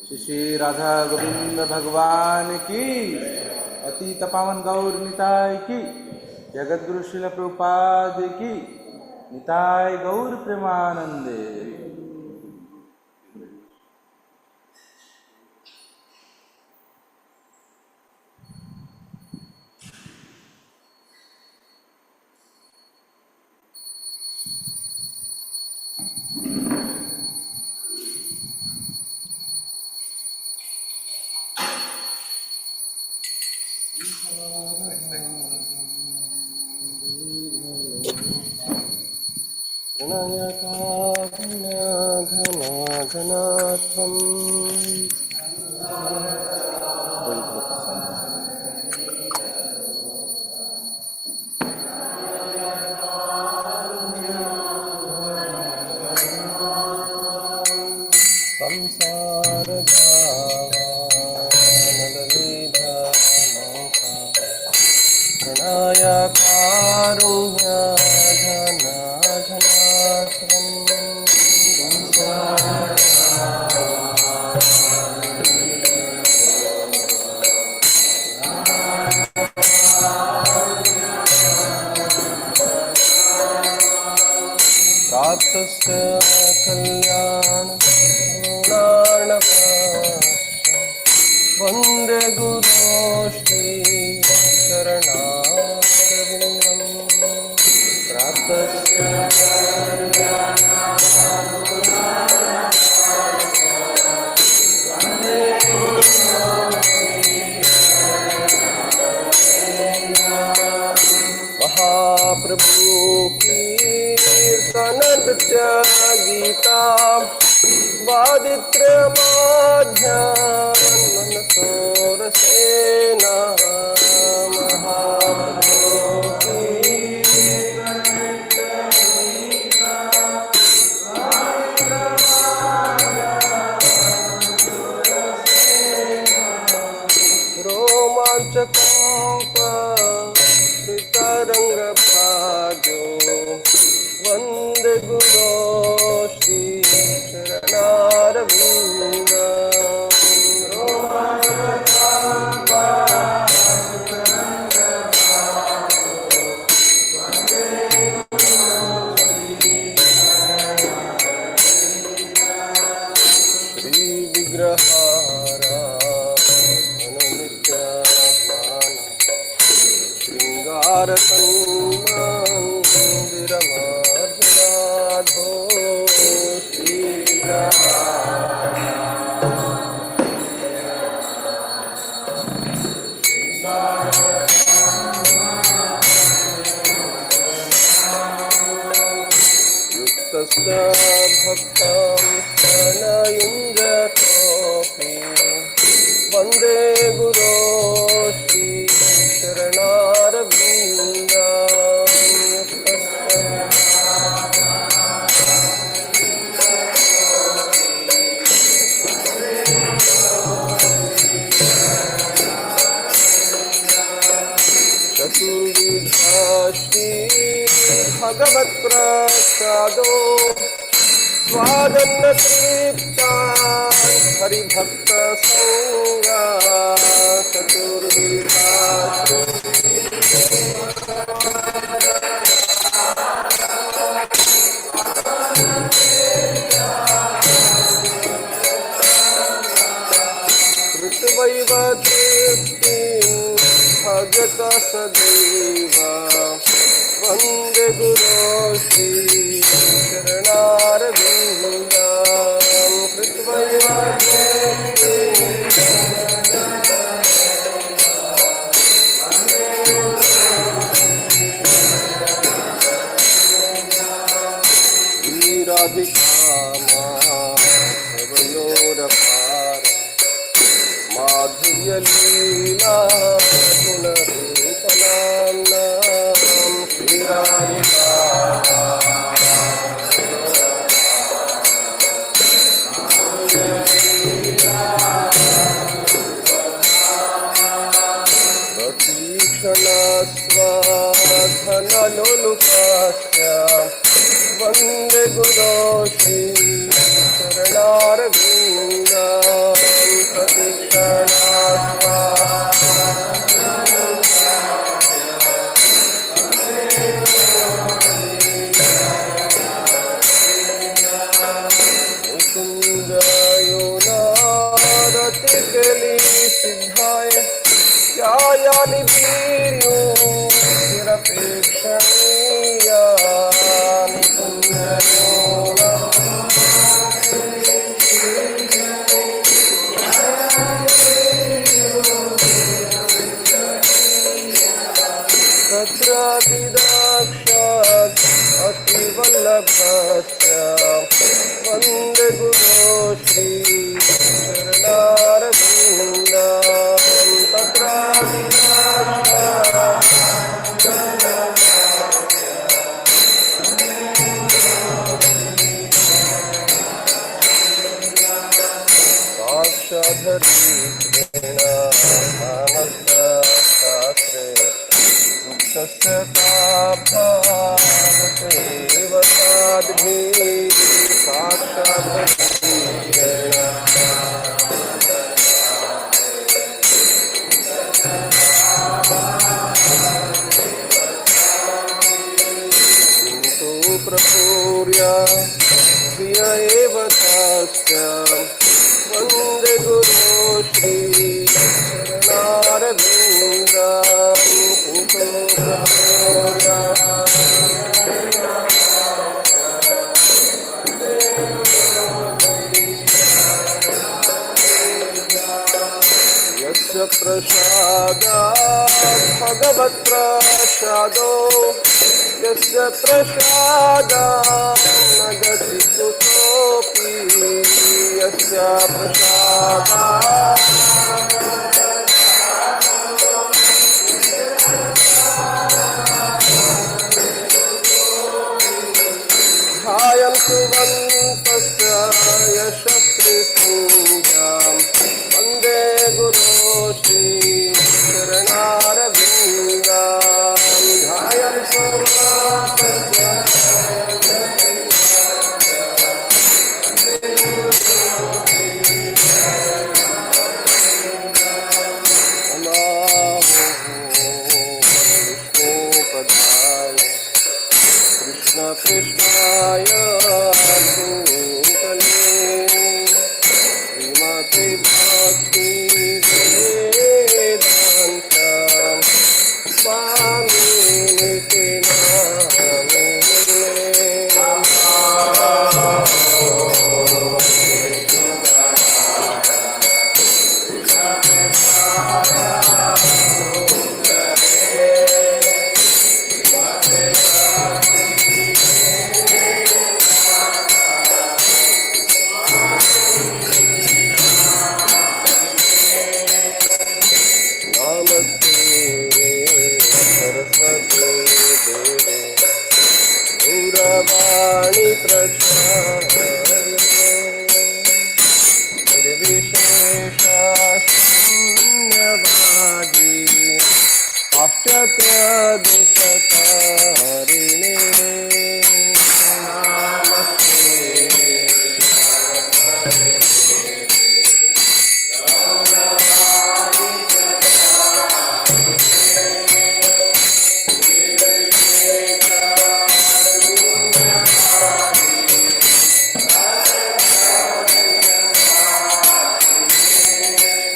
श्री श्री राधा गोविंद भगवान की, अतीत पावन गौर निताय की, जगत गुरु श्रील प्रभुपाद की, निताय गौर प्रेमानंदे। कल्याण वंदे गुरो श्री महाप्रभु कीर्तन नृत्य गीता वादित्र माध्यान सोर सेना महाप्रभु रोमांचकंप तरंग भाजो वंदे गुरो श्री चरणारविंद श्री विग्रहारा मंदिरमाधो युक्तस्य भक्तं शरणयुञ्जतोऽपि वन्दे गुरो श्री चरणारविन्द चतुर्विधा श्री भगवत प्रसादो स्वादन्न तृप्ता हरिभक्त संगा चतुर्विधा कृतवैव तृप्तिं भजत सदैव वन्दे गुरो श्री चरणारविन्दं कृतवैव राधिका माधवयोरपार माधुर्य लीला गुणरूपनाम्नां श्री राधिका प्रतीक्षणस्वाधनलोलुपाश्च वन्दे गुरो श्री चरणारविन्द सिद्धाय यानि वीर्योऽतिरपेक्षणीयानि पुण्ययोनम् तत्रातिदाक्षात् अतिवल्लभस्य वन्दे गुरो श्री चरणारविन्दं तत्रातिदाक्षात् साक्षाधरीत्वेन मानसशास्त्रे मुक्तस्य ताभावतेव साध्भिः साक्षाधरीत्वेन किन्तु प्रपूर्य प्रिय एव तस्य वन्दे गुरो श्री चरणारविन्दं किन्तु प्रपूर्य यस्य प्रसादात् भगवत्प्रसादो यस्य प्रसादात् न गति कुतोऽपि यस्य प्रसादात् ध्यायन्तु वन्तस्य यशस्विसंज्ञां वन्दे गुरो श्री चरणारविन्दं ध्यायन्तु वन्तस्य विष्णुपदाय कृष्णाय भूतले श्रीमते भक्ति वेदान्त स्वामिनिति नामिने नमस्ते सरस्वती देवे गौरवाणी प्रचारिणे निर्विशेषशून्यवादी पाश्चात्यदेशतारिणे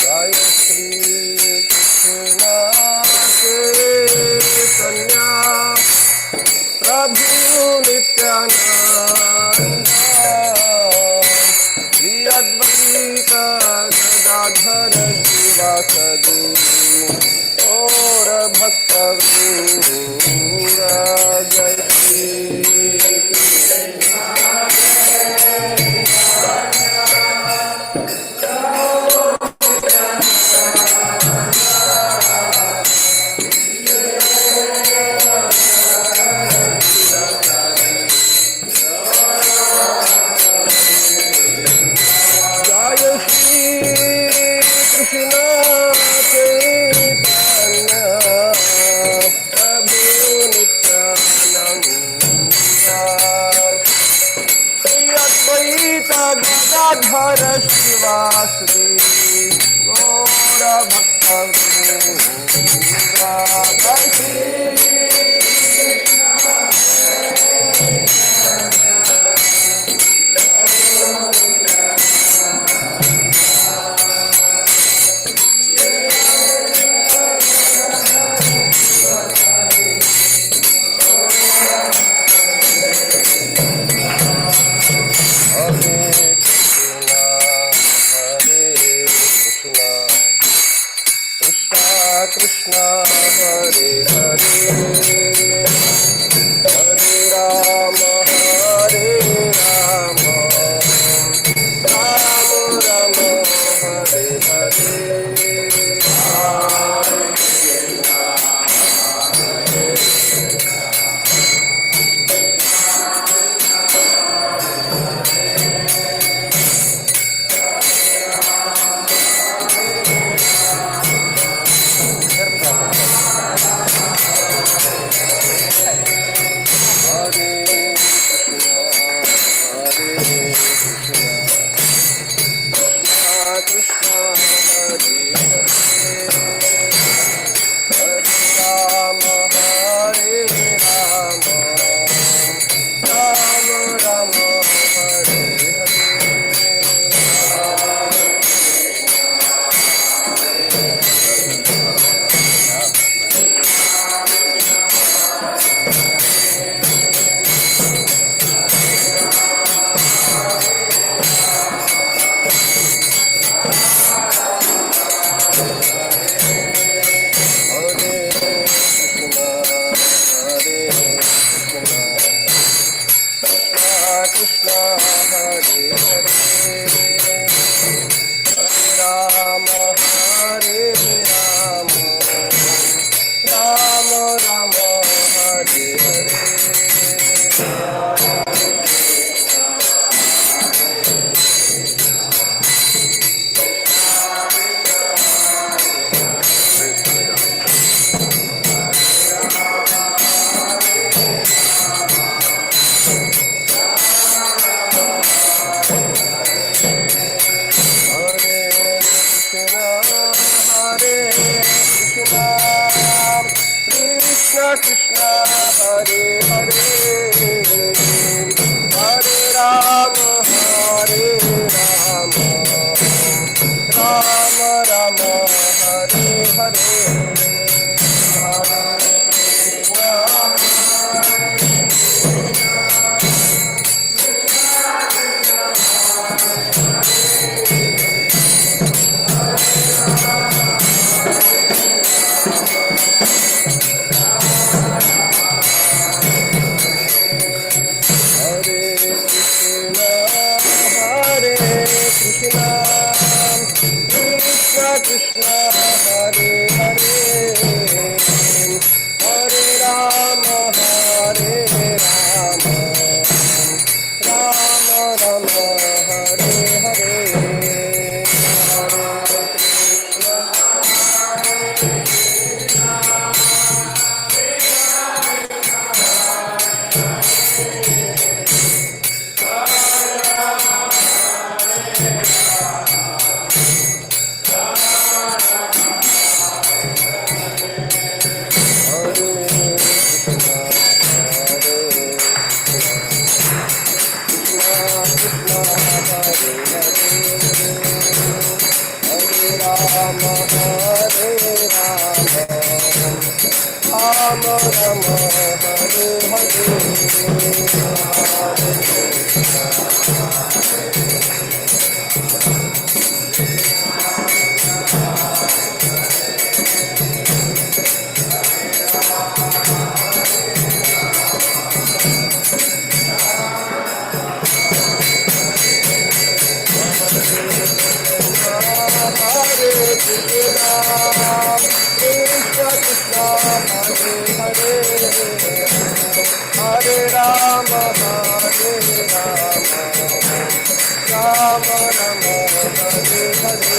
जय श्री कृष्ण चैतन्य प्रभु नित्यानंद श्री अद्वैत गदाधर शिवासदि और भक्तवृंद जय श्री जय श्री कृष्ण चैतन्य प्रभु नित्यानंद श्री अद्वैत गदाधर शिवासदि गौर भक्तवृंद जय Shri Krishna Hare Hare Hare Rama Hare Rama Rama Rama Hare Hare Krishna Hare Hare Hare Rama Hare Rama Rama Rama Hare Hare Krishna Hare Hare Hare Rama Hare Rama Rama Rama Hare Hare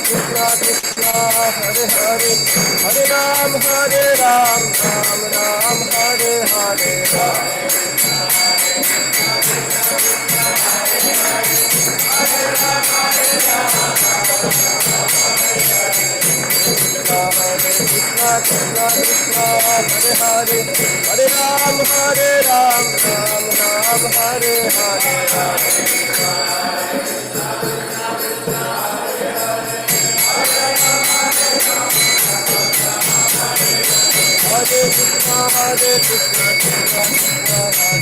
Krishna Krishna Hare Hare Hare Ram Ram Ram Hare Hare Krishna Krishna Krishna Hare Hare Hare Ram Ram Ram Ram, Hare Krishna, Krishna Krishna, Hare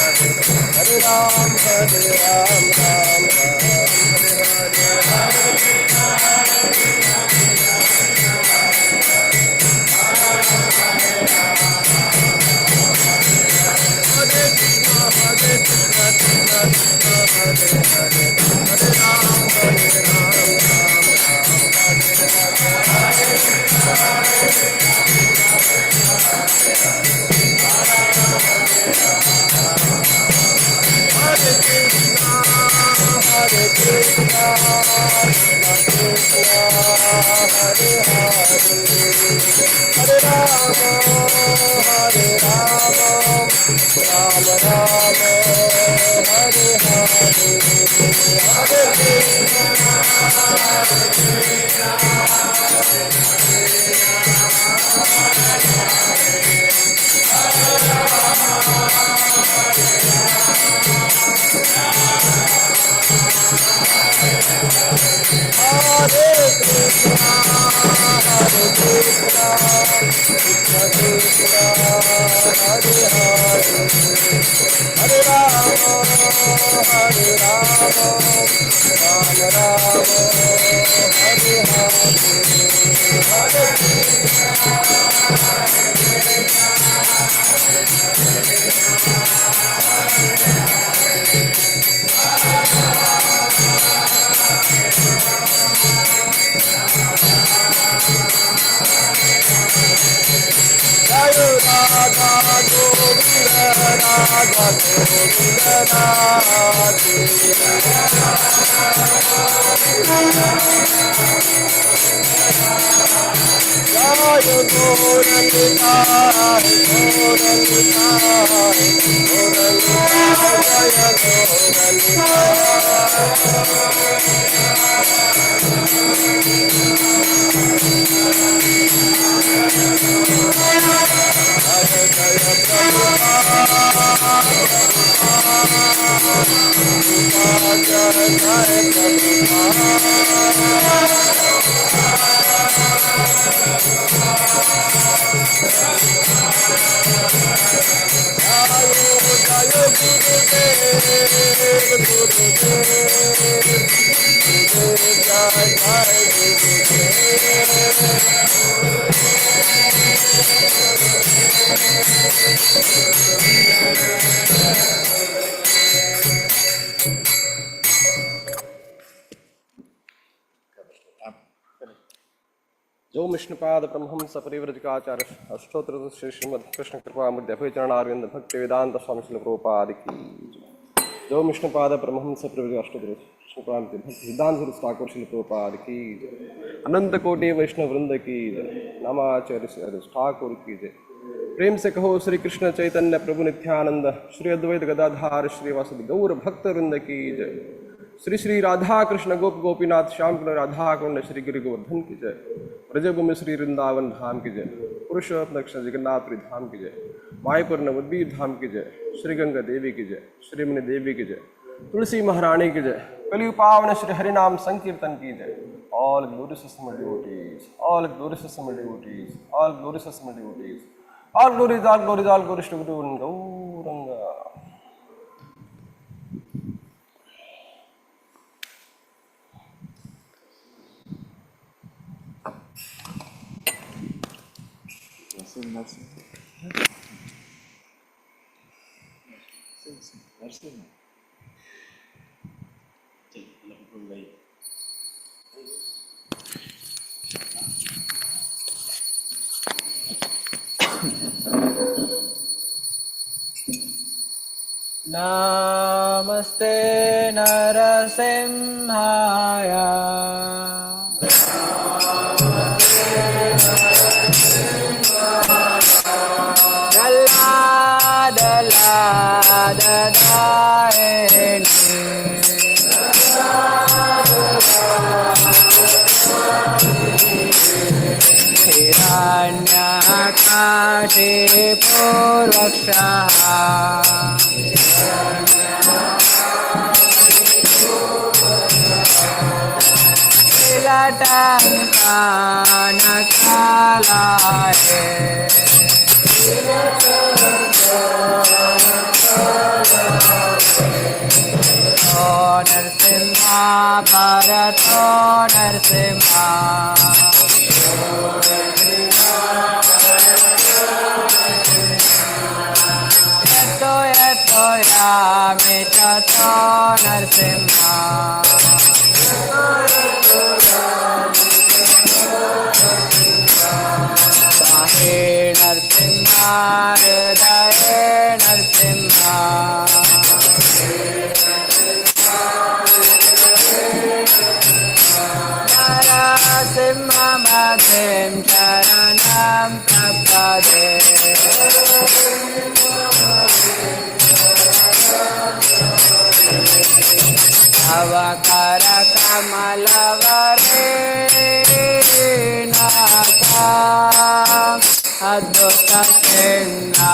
Hare, Hare Ram, Ram Ram, Hare जो विष्णुपाद परमहंस परिव्रजकाचार्य अष्टोत्तर श्री श्रीमद कृष्ण कृपा मध्य अभयचरणारविंद भक्ति वेदांत स्वामी श्री प्रभुपाद की। जो विष्णुपाद परमहंस परिव्रज अष्टोत्तर कृष्ण भक्ति सिद्धांत गुरु ठाकुर श्री प्रभुपाद की। अनंत कोटि वैष्णव वृंद की नामाचार्य ठाकुर की जय। प्रेम से कहो श्री कृष्ण चैतन्य प्रभु नित्यानंद श्री अद्वैत गदाधार श्रीवासदि गौर भक्त वृंद की जय। श्री श्री राधा कृष्ण गोप गोपीनाथ श्याम कुंड राधा कुंड श्री गिरि गोवर्धन की जय। ब्रजभूमि श्री वृंदावन धाम की जय। पुरुषोत्तम दक्षिण जगन्नाथपुरी धाम की जय। मायपुर नवद्वीप धाम की जय। श्री गंगा देवी की जय। श्री मुनि देवी की जय। तुलसी महारानी की जय। कलियुग पावन श्री हरिनाम संकीर्तन की जय। All glorious devotees, all glorious devotees, all glorious devotees, all glories, all glories, all glories to Gauranga. नमस्ते नरसिंहाय प्रह्लादलाददायिने हिरण्याकाशे पूर्वक्षः नरसिंहा भरतो नरसिंहा यतो यतो यामितो नरसिंहा बाहे नरसिंहा हृदये नरसिंहा नरसिंहमतिं शरणं प्रपदे तव करकमलवरे नाथा अद्भुतचिह्ना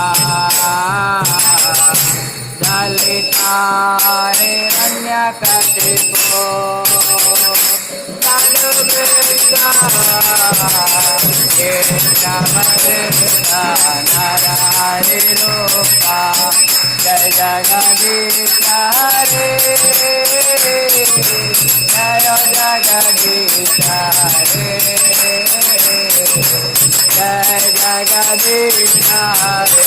दलिता हिरण्यकशिपो नरहरिरूपा जय जगदीश हरे जय जगदीश हरे जय जगदीश हरे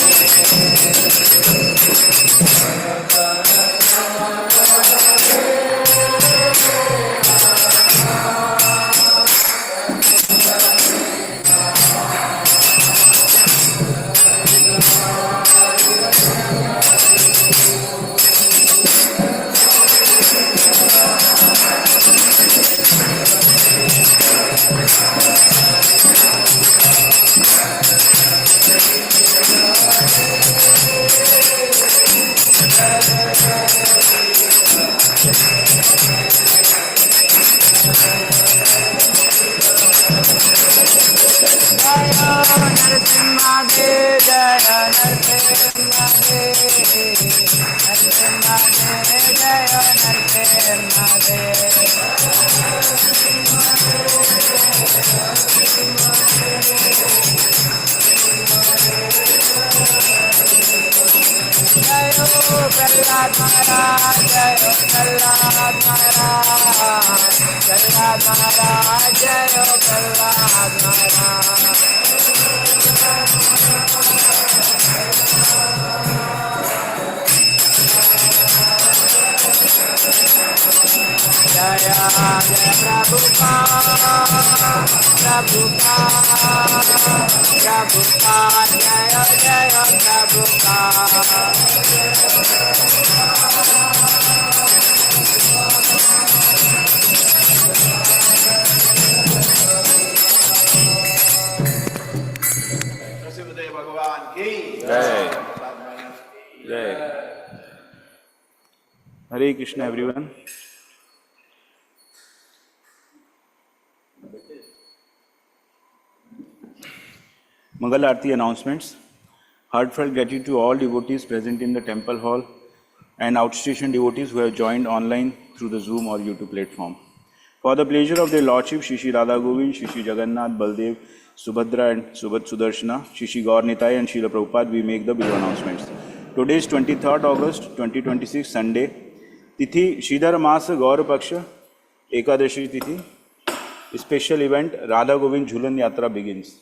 Hare Krishna everyone. Mangal Aarti announcements. Heartfelt gratitude to all devotees present in the temple hall and outstation devotees who have joined online through the Zoom or YouTube platform. For the pleasure of their Lordship, Shri Shri Radha Govind, Shri Shri Jagannath, Baldev, Subhadra and Sudarshana, Shri Shri Gaur Nitai and Srila Prabhupada, we make the below announcements. Today is 23rd August 2026, Sunday. Tithi Shridhar Masa Gaur Paksha, Ekadashi Tithi. Special event Radha Govind Jhulan Yatra begins.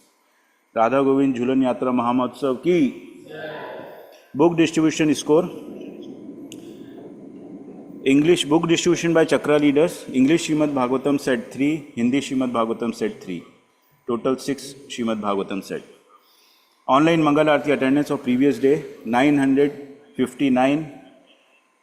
Radha Govind Jhulan Yatra Mahamotsav ki. Book distribution score. English book distribution by Chakra leaders. English Srimad Bhagavatam set 3, Hindi Srimad Bhagavatam set 3. Total 6 Srimad Bhagavatam set. Online Mangal Aarti attendance of previous day 959,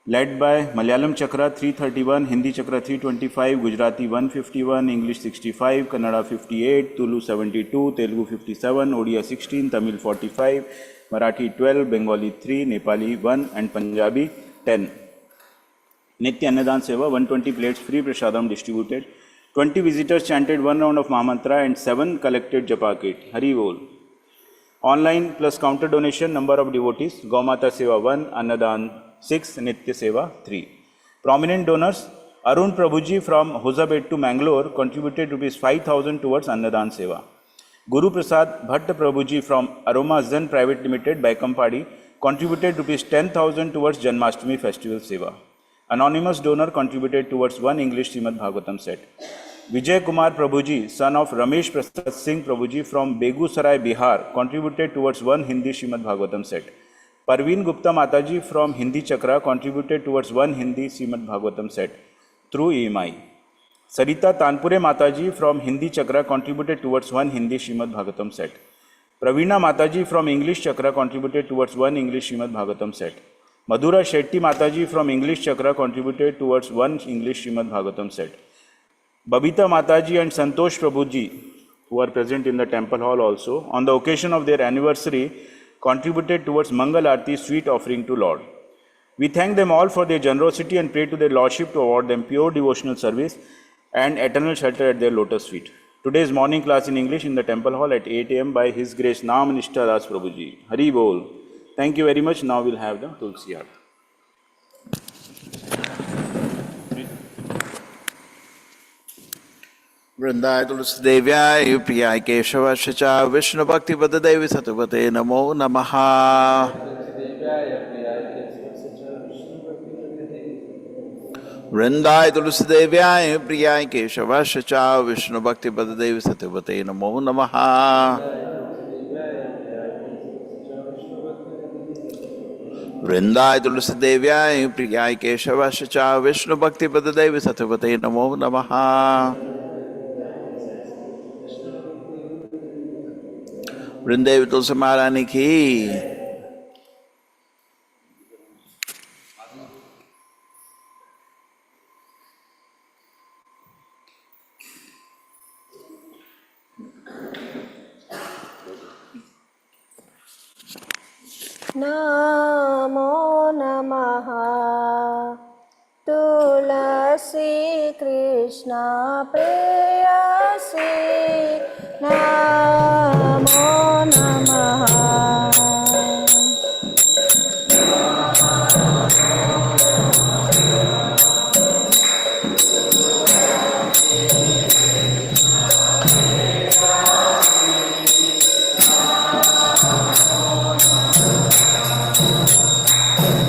led by Malayalam Chakra 331, Hindi Chakra 325, Gujarati 151, English 65, Kannada 58, Tulu 72, Telugu 57, Odia 16, Tamil 45, Marathi 12, Bengali 3, Nepali 1 and Punjabi 10. Nitya Annadan Seva, 120 plates free prasadam distributed. 20 visitors chanted 1 round of Mahamantra and 7 collected Japa kit. Hari Bol. Online plus counter donation, number of devotees, Gaumata Seva 1, Annadan 6, Nitya Seva 3. Prominent donors, Arun Prabhuji from Hosabed to Mangalore contributed rupees 5,000 towards Annadan Seva. Guru Prasad Bhatt Prabhuji from Aroma Zen Private Limited, Baikampadi, contributed rupees 10,000 towards Janmashtami Festival Seva. Anonymous donor contributed towards one English Srimad Bhagavatam set. Vijay Kumar Prabhuji, son of Ramesh Prasad Singh Prabhuji from Begusarai, Bihar, contributed towards one Hindi Srimad Bhagavatam set. Parveen Gupta Mataji from Hindi Chakra contributed towards one Hindi Srimad Bhagavatam set through EMI. Sarita Tanpure Mataji from Hindi Chakra contributed towards one Hindi Srimad Bhagavatam set. Praveena Mataji from English Chakra contributed towards one English Srimad Bhagavatam set. Madhura Shetty Mataji from English Chakra contributed towards one English Srimad Bhagavatam set. Babita Mataji and Santosh Prabhuji, who are present in the temple hall also, on the occasion of their anniversary, contributed towards Mangal Aarti sweet offering to Lord. We thank them all for their generosity and pray to their Lordship to award them pure devotional service and eternal shelter at their lotus feet. Today's morning class in English in the temple hall at 8 a.m. by His Grace Nam Nishtha Das Prabhuji. Hari Bol. Thank you very much. Now we'll have the Tulsi Aarti. वृंदाय तुलसीदेव्याय प्रियाय केशवाय च विष्णु भक्ति देवी सतपते नमो नमः। वृंदाय तुलसीदेव्याय प्रियाय केशवाय च विष्णु भक्ति देवी सतपते नमो नमः। वृंदाय तुलसीदेव्याय प्रियाय केशवाय च विष्णु भक्ति देवी सतपते नमो नमः। वृंदेवी तुलसी महारानी की। नमो नमः तुलसी कृष्ण प्रेयसी नमो नमः।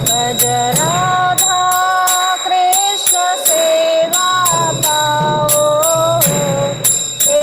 भज राधा कृष्ण सेवा पाओ, हे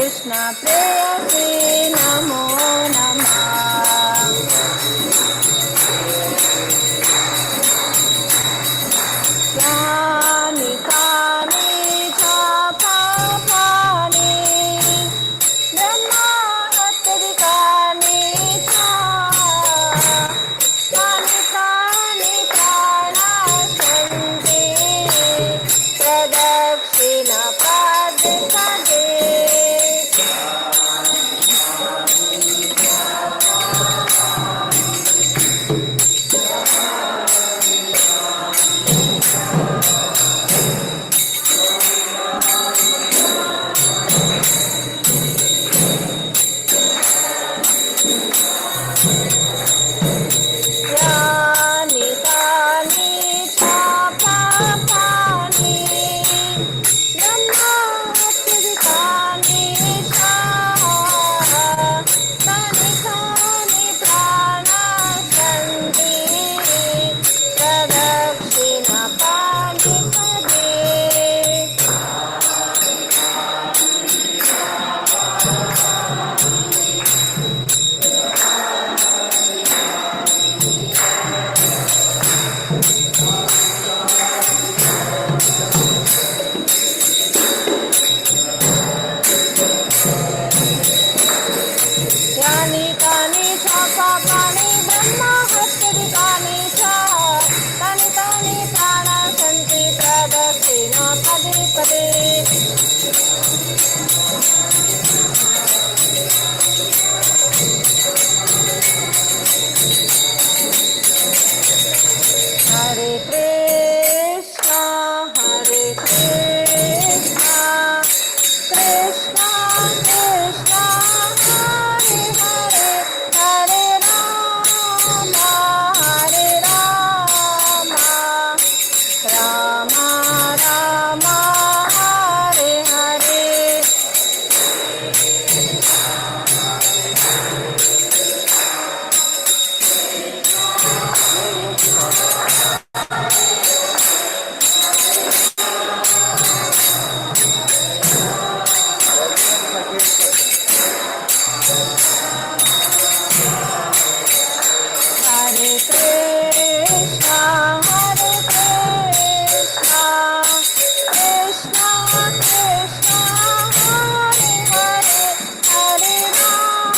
कृष्ण प्रेयसी नमो नमः यानि कानि च पापानि ब्रह्मात्यधिकानि च तानि तानि प्राणासन्ति प्रदक्षिणपादपदे यानि तानि च पापानि ब्रह्मात्यधिकानि च तानि तानि प्राणासन्ति प्रदक्षिणपादपदे यानि कानि च पापानि ब्रह्मात्यधिकानि च तानि तानि प्राणासन्ति प्रदक्षिणपदे पदे हरे कृष्णा कृष्णा कृष्णा हरे हरे हरे राम राम राम हरे हरे हरे कृष्णा कृष्णा कृष्णा हरे हरे हरे राम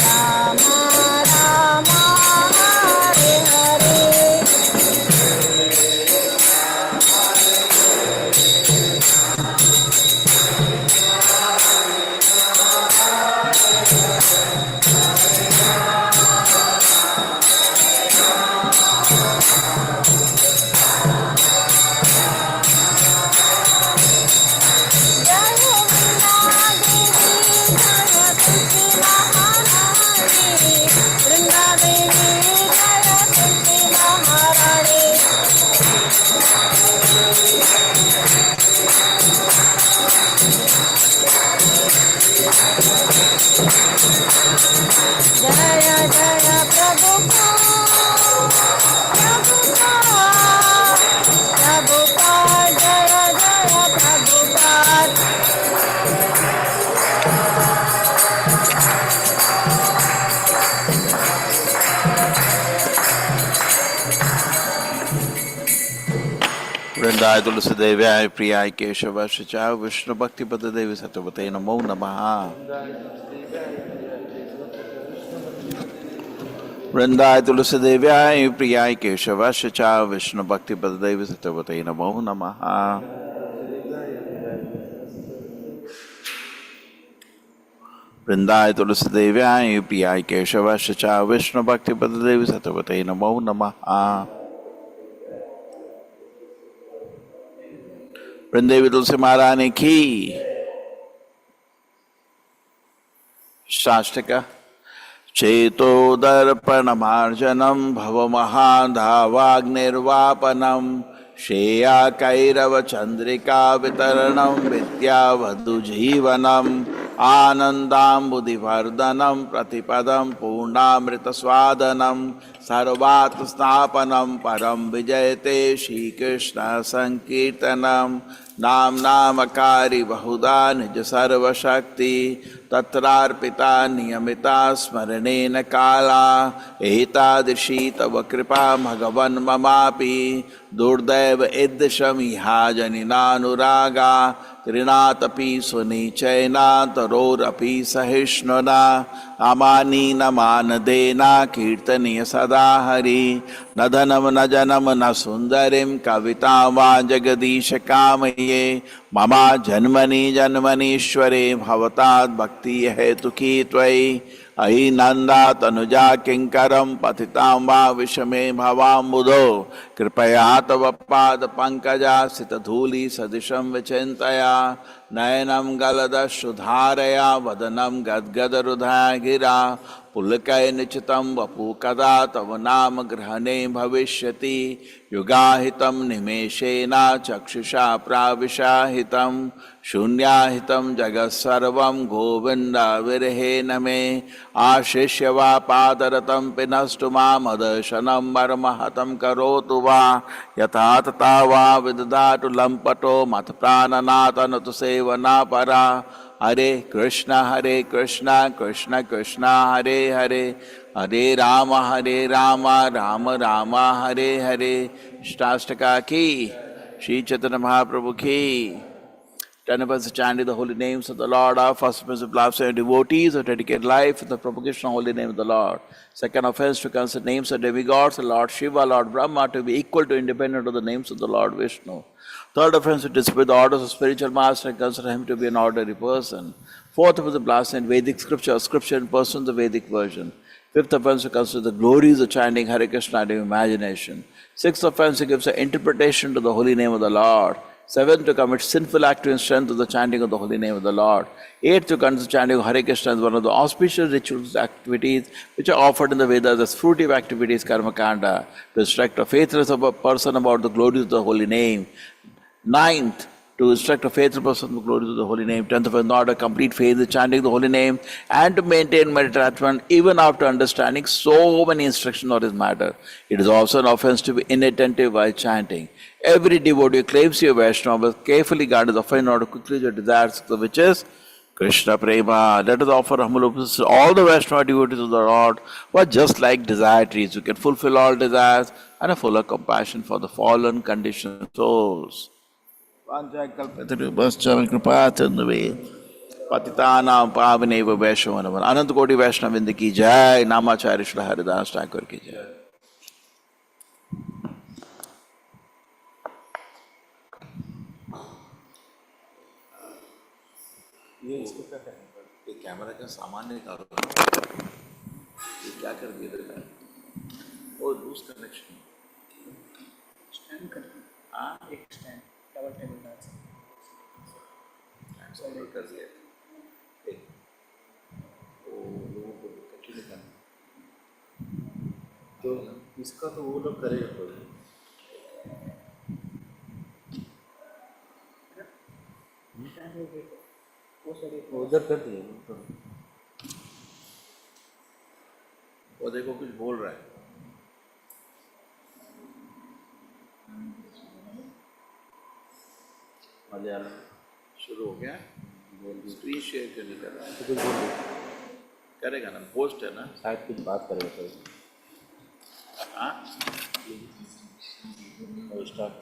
राम राम हरे हरे जय वृंदा देवी जय तुलसी महारानी वृंदा देवी जय तुलसी महारानी जय जय प्रभुपाद जय जय प्रभुपाद वृंदाय तुलसी देव्याय प्रियाय केशवाय च विष्णु भक्ति पद देवी सत्यवते नमो नमः वृंदाय तुलसी देव्याय प्रियाय केशवाय च विष्णु भक्ति पद देवी सत्यवते नमो नमः वृंदाय तुलसी देव्याय प्रियाय केशवाय च विष्णु भक्ति पद देवी सत्यवते नमो नमः वृंदेवी तुलसी महारानी की शास्त्रिक चेतोदर्पणमार्जनं भवमहाधावाग्निर्वापनं श्रेया कैरवचन्द्रिका वितरणं विद्यावधुजीवनम् आनन्दाम्बुधिवर्धनं प्रतिपदं पूर्णामृतस्वादनं सर्वात् स्थापनं परं विजयते श्रीकृष्ण संकीर्तनम नाम नामकारी बहुधा निज सर्वशक्ति तत्रार्पिता नियमिता स्मरणेन काला एतादृशी तव कृपा भगवन् ममापि दुर्दैव ईदृशमिहा जनिनानुरागा तृणातपि सुनिचैना तरोरपि सहिष्णुना अमानी न मानदेना कीर्तनीय सदा हरि न धनम न जनम न सुंदरीं कविता वा जगदीश कामये ममा जन्मनि जन्मनीश्वरे भवतात् भक्ति हेतुकी त्वयि अहि नंदा तनुजा किंकरम पतितां वा विषमे भवाम्बुधो कृपया तव पाद पंकजा सित धूलि सदृशं विचिन्तया नयनं गलदश्रुधारया वदनं गद्गदरुधा गिरा पुलकै निचितं वपु कदा तव नाम ग्रहणे भविष्यति युगाहितं निमेषेण चक्षुषा प्राविशाहितं शून्याहितं जगत्सर्वं गोविन्द विरहेण मे आशिष्य वा पादरतं पिनस्तु मामदर्शनं मर्महतं करोतु वा यथा तथा वा विदधातु लम्पटो मत प्राणनाथन तु सेवना परा हरे कृष्ण कृष्ण कृष्ण हरे हरे हरे राम राम राम हरे हरे। अष्टाष्टका की श्री चैतन्य महाप्रभु की। 10 of us chanting the holy names of the Lord. Our first offense of blasphemy devotees who dedicate life in the propagation of the holy name of the Lord. Second offense to consider names of demigods, the Lord Shiva, Lord Brahma, to be equal to independent of the names of the Lord Vishnu. Third offense to dispute the orders of spiritual master and consider him to be an ordinary person. Fourth offense to blaspheme Vedic scripture, scripture in person, the Vedic version. Fifth offense to consider the glories of chanting Hare Krishna out of imagination. Sixth offense to give an interpretation to the holy name of the Lord. Seventh, to commit sinful act to in strength of the chanting of the holy name of the Lord. Eighth, to consider chanting of Hare Krishna as one of the auspicious rituals activities which are offered in the Vedas as fruitive activities, karma kanda, to instruct a faithless of a person about the glories of the holy name. Ninth, to instruct a faithful person of the glories of the holy name. 10th, of not a complete faith in chanting the holy name and to maintain attachment even after understanding so many instructions on this matter. It is also an offense to be inattentive while chanting. Every devotee who claims to be a Vaishnava will carefully guard his offense in order to quickly your desires, which is Krishna Prema. Let us offer humble obeisance to all the Vaishnava devotees of the Lord who are just like desire trees, who can fulfill all desires and have fuller compassion for the fallen conditioned souls. पतितानां पावनेव वैष्णव अनंत कोटि वैष्णव वृंद की जय। नामाचार्य श्री हरिदास ठाकुर की जय। ये camera का सामान निकालो, ये क्या कर दिया? वो लूज कनेक्शन स्टैंड कर, हाँ एक स्टैंड डबल टेबल डाल कर दिया। लोगों को कंटिन्यू करना, तो इसका तो वो लोग करेगा। उधर कर दिए। वो देखो कुछ बोल रहा है। मलयालम शुरू हो गया। स्क्रीन शेयर करने का तो कुछ बोल करेगा ना, पोस्ट है ना, शायद कुछ बात करेगा सर। हाँ स्टार्ट।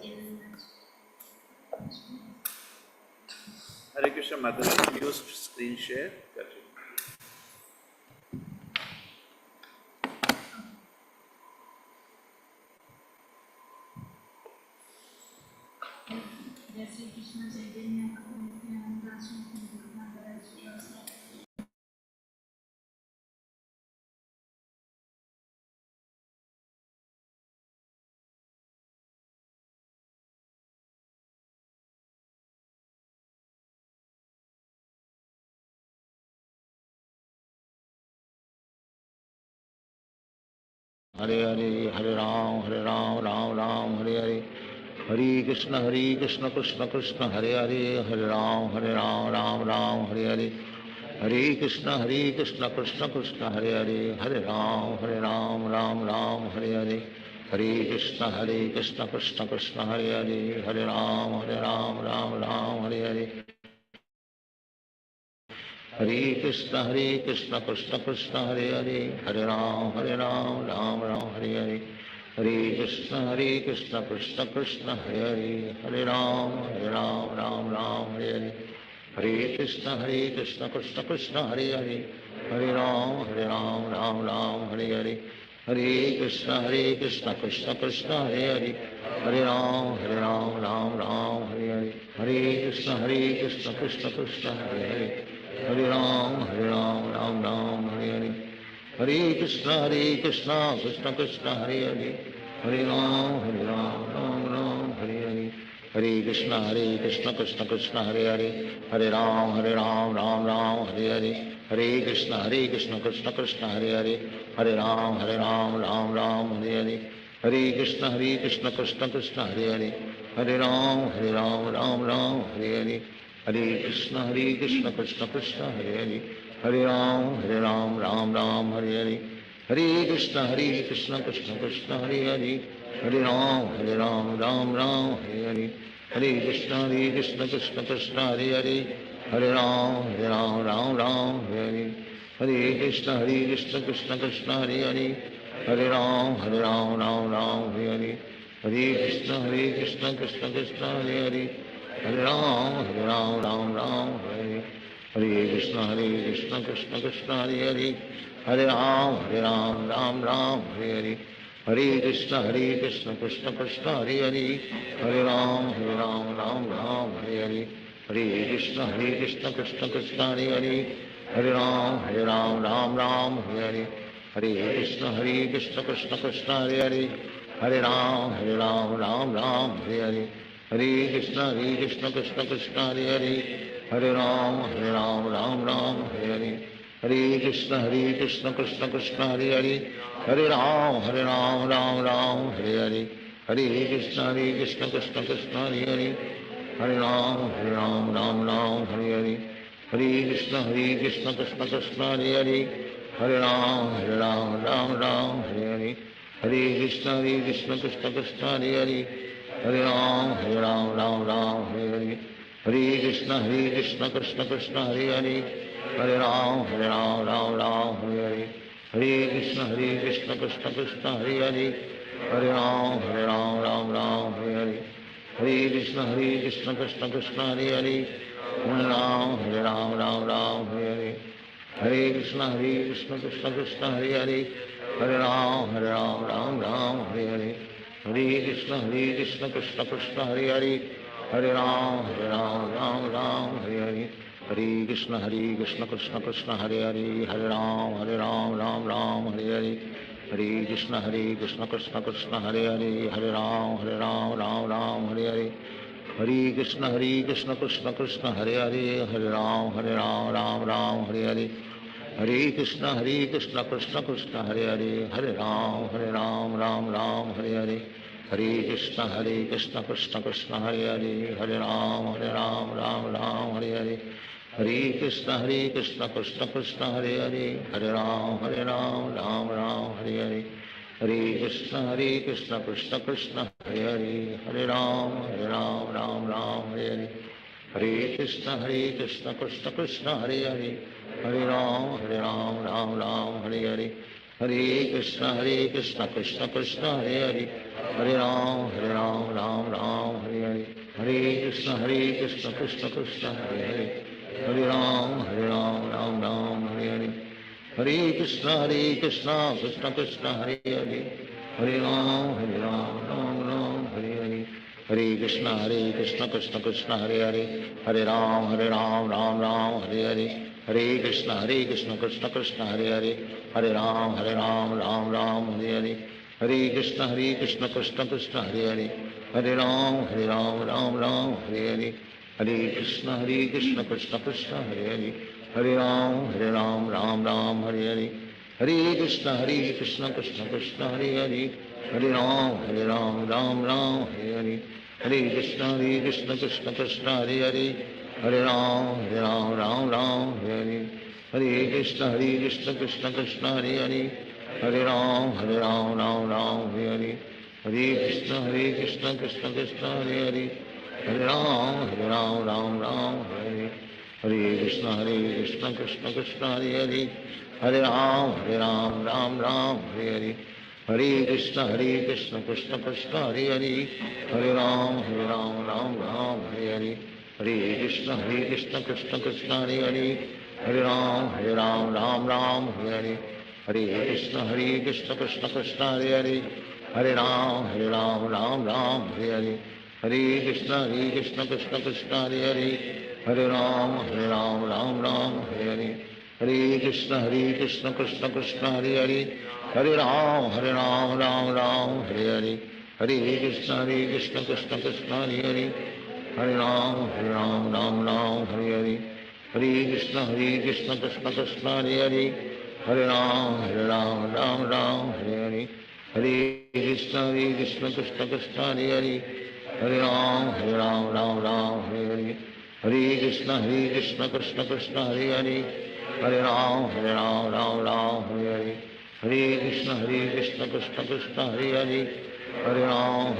हरे कृष्ण माता न्यूज स्क्रीन शेयर कर रही। हरे हरे हरे राम राम राम हरे हरे हरे कृष्ण कृष्ण कृष्ण हरे हरे हरे राम राम राम हरे हरे हरे कृष्ण कृष्ण कृष्ण हरे हरे, हरे राम राम राम हरे हरे, हरे कृष्ण कृष्ण कृष्ण हरे हरे, हरे राम राम राम हरे हरे, हरे कृष्ण कृष्ण कृष्ण हरे हरे, हरे राम राम राम हरे हरे, हरे कृष्ण कृष्ण कृष्ण हरे हरे, हरे राम राम राम हरे हरे, हरे कृष्ण कृष्ण कृष्ण हरे हरे, हरे राम राम राम हरे हरे, हरे कृष्ण कृष्ण कृष्ण हरे हरे, हरे राम राम राम हरे हरे, हरे कृष्ण कृष्ण कृष्ण हरे हरे, हरे राम राम राम हरे हरे, हरे कृष्ण कृष्ण कृष्ण हरे हरे, हरे राम राम राम हरे हरे, हरे कृष्ण कृष्ण कृष्ण हरे हरे, हरे राम राम राम हरे हरे, हरे कृष्ण कृष्ण कृष्ण हरे हरे, हरे राम राम राम हरे हरे, हरे कृष्ण कृष्ण कृष्ण हरे हरे, हरे राम राम राम हरे हरे, हरे कृष्ण कृष्ण कृष्ण हरे हरे, हरे राम राम हरे हरे, हरे कृष्ण कृष्ण कृष्ण हरे हरे, हरे राम राम हरे हरे, हरे कृष्ण कृष्ण कृष्ण हरे हरे, हरे राम राम हरे हरे, हरे कृष्ण कृष्ण कृष्ण हरे हरे, हरे राम राम हरे हरे, हरे कृष्ण कृष्ण कृष्ण हरे हरे, हरे राम राम हरे, हरे कृष्ण कृष्ण कृष्ण हरे हरे, हरे राम राम हरे हरे, हरे कृष्ण कृष्ण कृष्ण हरे हरे, हरे राम राम राम हरे हरे, हरे कृष्ण कृष्ण कृष्ण हरे हरे, हरे राम राम हरे हरे, हरे कृष्ण कृष्ण कृष्ण हरे हरे, हरे राम राम हरे हरे, हरे कृष्ण कृष्ण कृष्ण हरे हरे, हरे राम राम हरे हरे, हरे कृष्ण कृष्ण कृष्ण हरे हरे, हरे राम राम हरे हरे, हरे कृष्ण कृष्ण कृष्ण हरे हरे, हरे राम राम हरे हरे, हरे कृष्ण कृष्ण कृष्ण हरे हरे, हरे राम राम हरे हरे, हरे कृष्ण कृष्ण कृष्ण हरे हरे, हरे राम राम हरे हरे, हरे कृष्ण कृष्ण कृष्ण हरे हरे, हरे राम राम हरे हरे, हरे कृष्ण कृष्ण कृष्ण हरे हरे, हरे राम राम हरे हरे, हरे कृष्ण कृष्ण कृष्ण हरे हरे, हरे राम हरे हरे, हरे कृष्ण कृष्ण कृष्ण हरे हरे, हरे राम राम हरे हरे, हरे कृष्ण कृष्ण कृष्ण हरे हरे, हरे राम राम हरे हरे, हरे कृष्ण कृष्ण कृष्ण हरे हरे, हरे राम राम हरे हरे, हरे कृष्ण कृष्ण कृष्ण हरे हरे, हरे राम राम हरे हरे, हरे कृष्ण कृष्ण कृष्ण हरे हरे, हरे राम राम हरे हरे, हरे कृष्ण कृष्ण कृष्ण हरे हरे, हरे राम राम हरे हरे, हरे कृष्ण कृष्ण कृष्ण हरे हरे, हरे राम राम हरे हरे, हरे कृष्ण कृष्ण कृष्ण हरे हरे, हरे राम राम हरे हरे, हरे कृष्ण कृष्ण कृष्ण हरे हरे, हरे राम राम हरे हरे, हरे कृष्ण कृष्ण कृष्ण हरे हरे, हरे राम राम हरे हरे, हरे कृष्ण कृष्ण कृष्ण हरे हरे, हरे राम राम हरे हरे, हरे कृष्ण कृष्ण कृष्ण हरे हरे, हरे राम राम हरे हरे, हरे कृष्ण कृष्ण कृष्ण हरे हरे, हरे राम राम हरे हरे, हरे कृष्ण कृष्ण कृष्ण हरे हरे, हरे राम राम हरे हरे, हरे कृष्ण कृष्ण कृष्ण हरे हरे, हरे राम राम हरे हरे, हरे कृष्ण कृष्ण कृष्ण हरे हरे, हरे राम राम हरे हरे, हरे कृष्ण कृष्ण कृष्ण हरे हरे, हरे राम राम हरे हरे, हरे कृष्ण कृष्ण कृष्ण हरे हरे, हरे राम राम हरे हरे, हरे कृष्ण कृष्ण कृष्ण हरे हरे, हरे राम राम हरे हरे, हरे Krishna Krishna Krishna Hare Hare Hare Ram Ram Ram Hare Hare Hare Krishna Krishna Krishna Hare Hare Hare Ram Ram Hare Hare Krishna Krishna Krishna Hare Hare Hare Ram Ram Hare Hare Hare Krishna Krishna Krishna Hare Hare Hare Ram Ram Hare Hare Hare Krishna Krishna Krishna Hare Hare Hare Ram Ram Hare Hare Hare Krishna Krishna Krishna Hare Hare Hare Ram Ram Hare Hare Hare Krishna Krishna Krishna Hare Hare Hare Ram Ram Hare Hare Hare Krishna Krishna Krishna Hare Hare Hare Ram Ram Hare Hare Hare Krishna Krishna Krishna Hare Hare Hare Ram Ram Hare Hare Hare Krishna Krishna Krishna Hare Hare Hare Ram Ram Hare Hare Hare Krishna Krishna Krishna Hare Hare Hare Ram Ram Hare Hare Hare Krishna Krishna Krishna Hare Hare Hare Ram Ram Hare Hare Hare Krishna Krishna Krishna Hare Hare Hare Ram Ram Hare Hare Hare Krishna Krishna Krishna Hare Hare Hare Ram Hare Hare Hare Krishna Krishna Krishna Hare Hare Hare Ram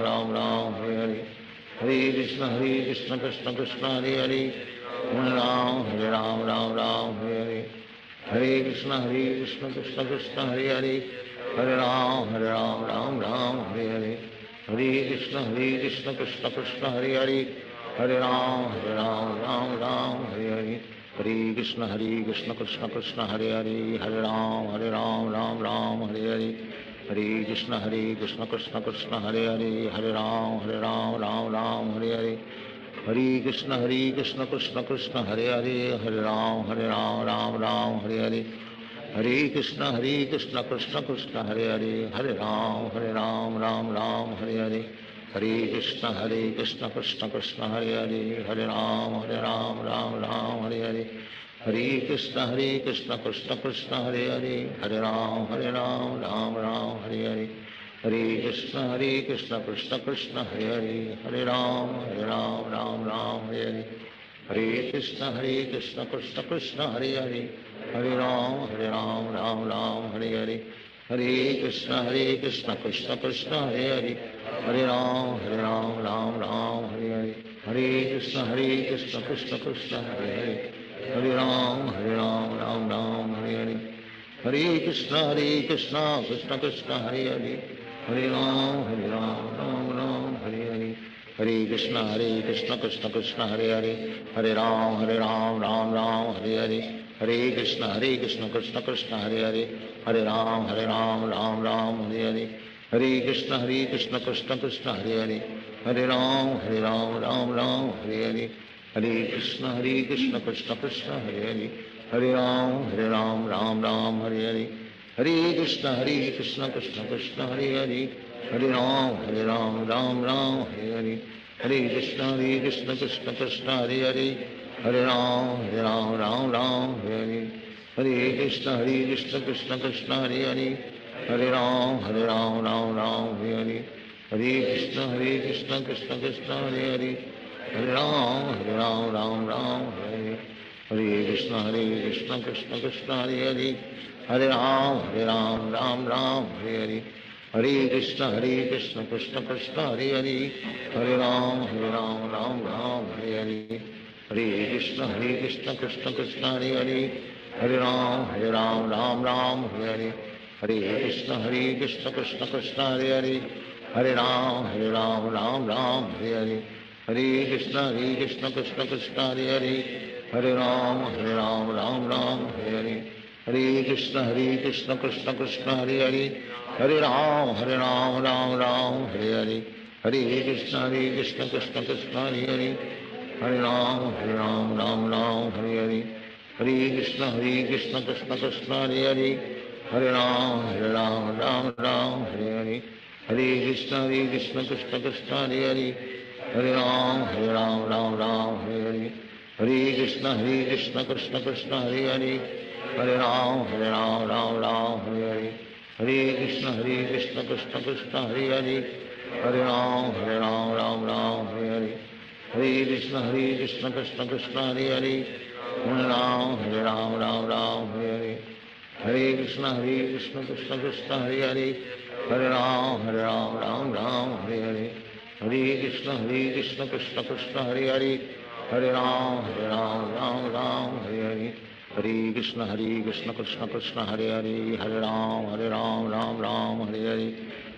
Ram Hare Hare Hare Krishna Krishna Krishna Hare Hare Hare Ram Ram Hare Hare Hare Krishna Krishna Krishna Hare Hare Hare Ram Ram Hare Hare Hare Krishna Krishna Krishna Hare Hare Hare Ram Ram Hare Hare Hare Krishna Krishna Krishna Hare Hare Hare Ram Ram Hare Hare Hare Krishna Krishna Krishna Hare Hare Hare Ram Ram Hare Hare Hare Krishna Krishna Krishna Hare Hare Hare Ram Ram Hare Hare Hare Krishna Krishna Krishna Hare Hare Hare Ram Ram Hare Hare Hare Krishna Krishna Krishna Hare Hare Hare Ram Ram Hare Hare Hare Krishna Krishna Krishna Hare Hare Hare Ram Ram Hare Hare Hare Krishna Krishna Krishna Hare Hare Hare Ram Ram Hare Hare Hare Krishna Krishna Krishna Hare Hare Hare Ram Ram Hare Hare Hare Krishna Krishna Krishna Hare Hare Hare Ram Hare Hare Hare Krishna Krishna Krishna Hare Hare Hare Ram Ram Hare Hare Hare Krishna Krishna Krishna Hare Hare Hare Ram Ram Hare Hare Hare Krishna Krishna Krishna Hare Hare Hare Ram Ram Hare Hare Hare Krishna Krishna Krishna Hare Hare Hare Ram Ram Hare Hare Hare Krishna Krishna Krishna Hare Hare Hare Ram Ram Hare Hare Hare Krishna Krishna Krishna Hare Hare Hare Ram Ram Hare Hare Hare Krishna Krishna Krishna Hare Hare Hare Ram Ram Hare Hare Hare Krishna Krishna Krishna Hare Hare Hare Ram Ram Hare Hare Krishna Krishna Krishna Hare Hare Hare Ram Ram Hare Hare Hare Krishna Krishna Krishna Hare Hare Hare Ram Ram Hare Hare Hare Krishna Krishna Krishna Hare Hare Hare Ram Ram Hare Hare Hare Krishna Krishna Krishna Hare Hare Hare Ram Ram Hare Hare Hare Krishna Krishna Krishna Hare Hare Hare Ram Ram Hare Hare Hare Krishna Krishna Krishna Hare Hare Hare Ram Ram Hare Hare Hare Krishna Krishna Krishna Hare Hare Hare Ram Ram Hare Hare Hare Krishna Krishna Krishna Hare Hare Hare Ram Ram Hare Hare Hare Krishna Krishna Krishna Hare Hare Hare Ram Ram Hare Hare Hare Krishna Krishna Krishna Hare Hare Hare Ram Ram Hare Hare Hare Krishna Krishna Krishna Hare Hare Hare Ram Ram Hare Hare Hare Krishna Krishna Krishna Hare Hare Hare Ram, Ram Ram, Hare Hare. Hare Krishna, Krishna Krishna, Hare Hare. Hare Ram, Ram Ram, Hare Hare. Hare Krishna, Krishna Krishna, Hare Hare. Hare Ram, Ram Ram, Hare Hare. Hare Krishna, Krishna Krishna, Hare Hare. Hare Ram, Ram Ram, Hare Hare.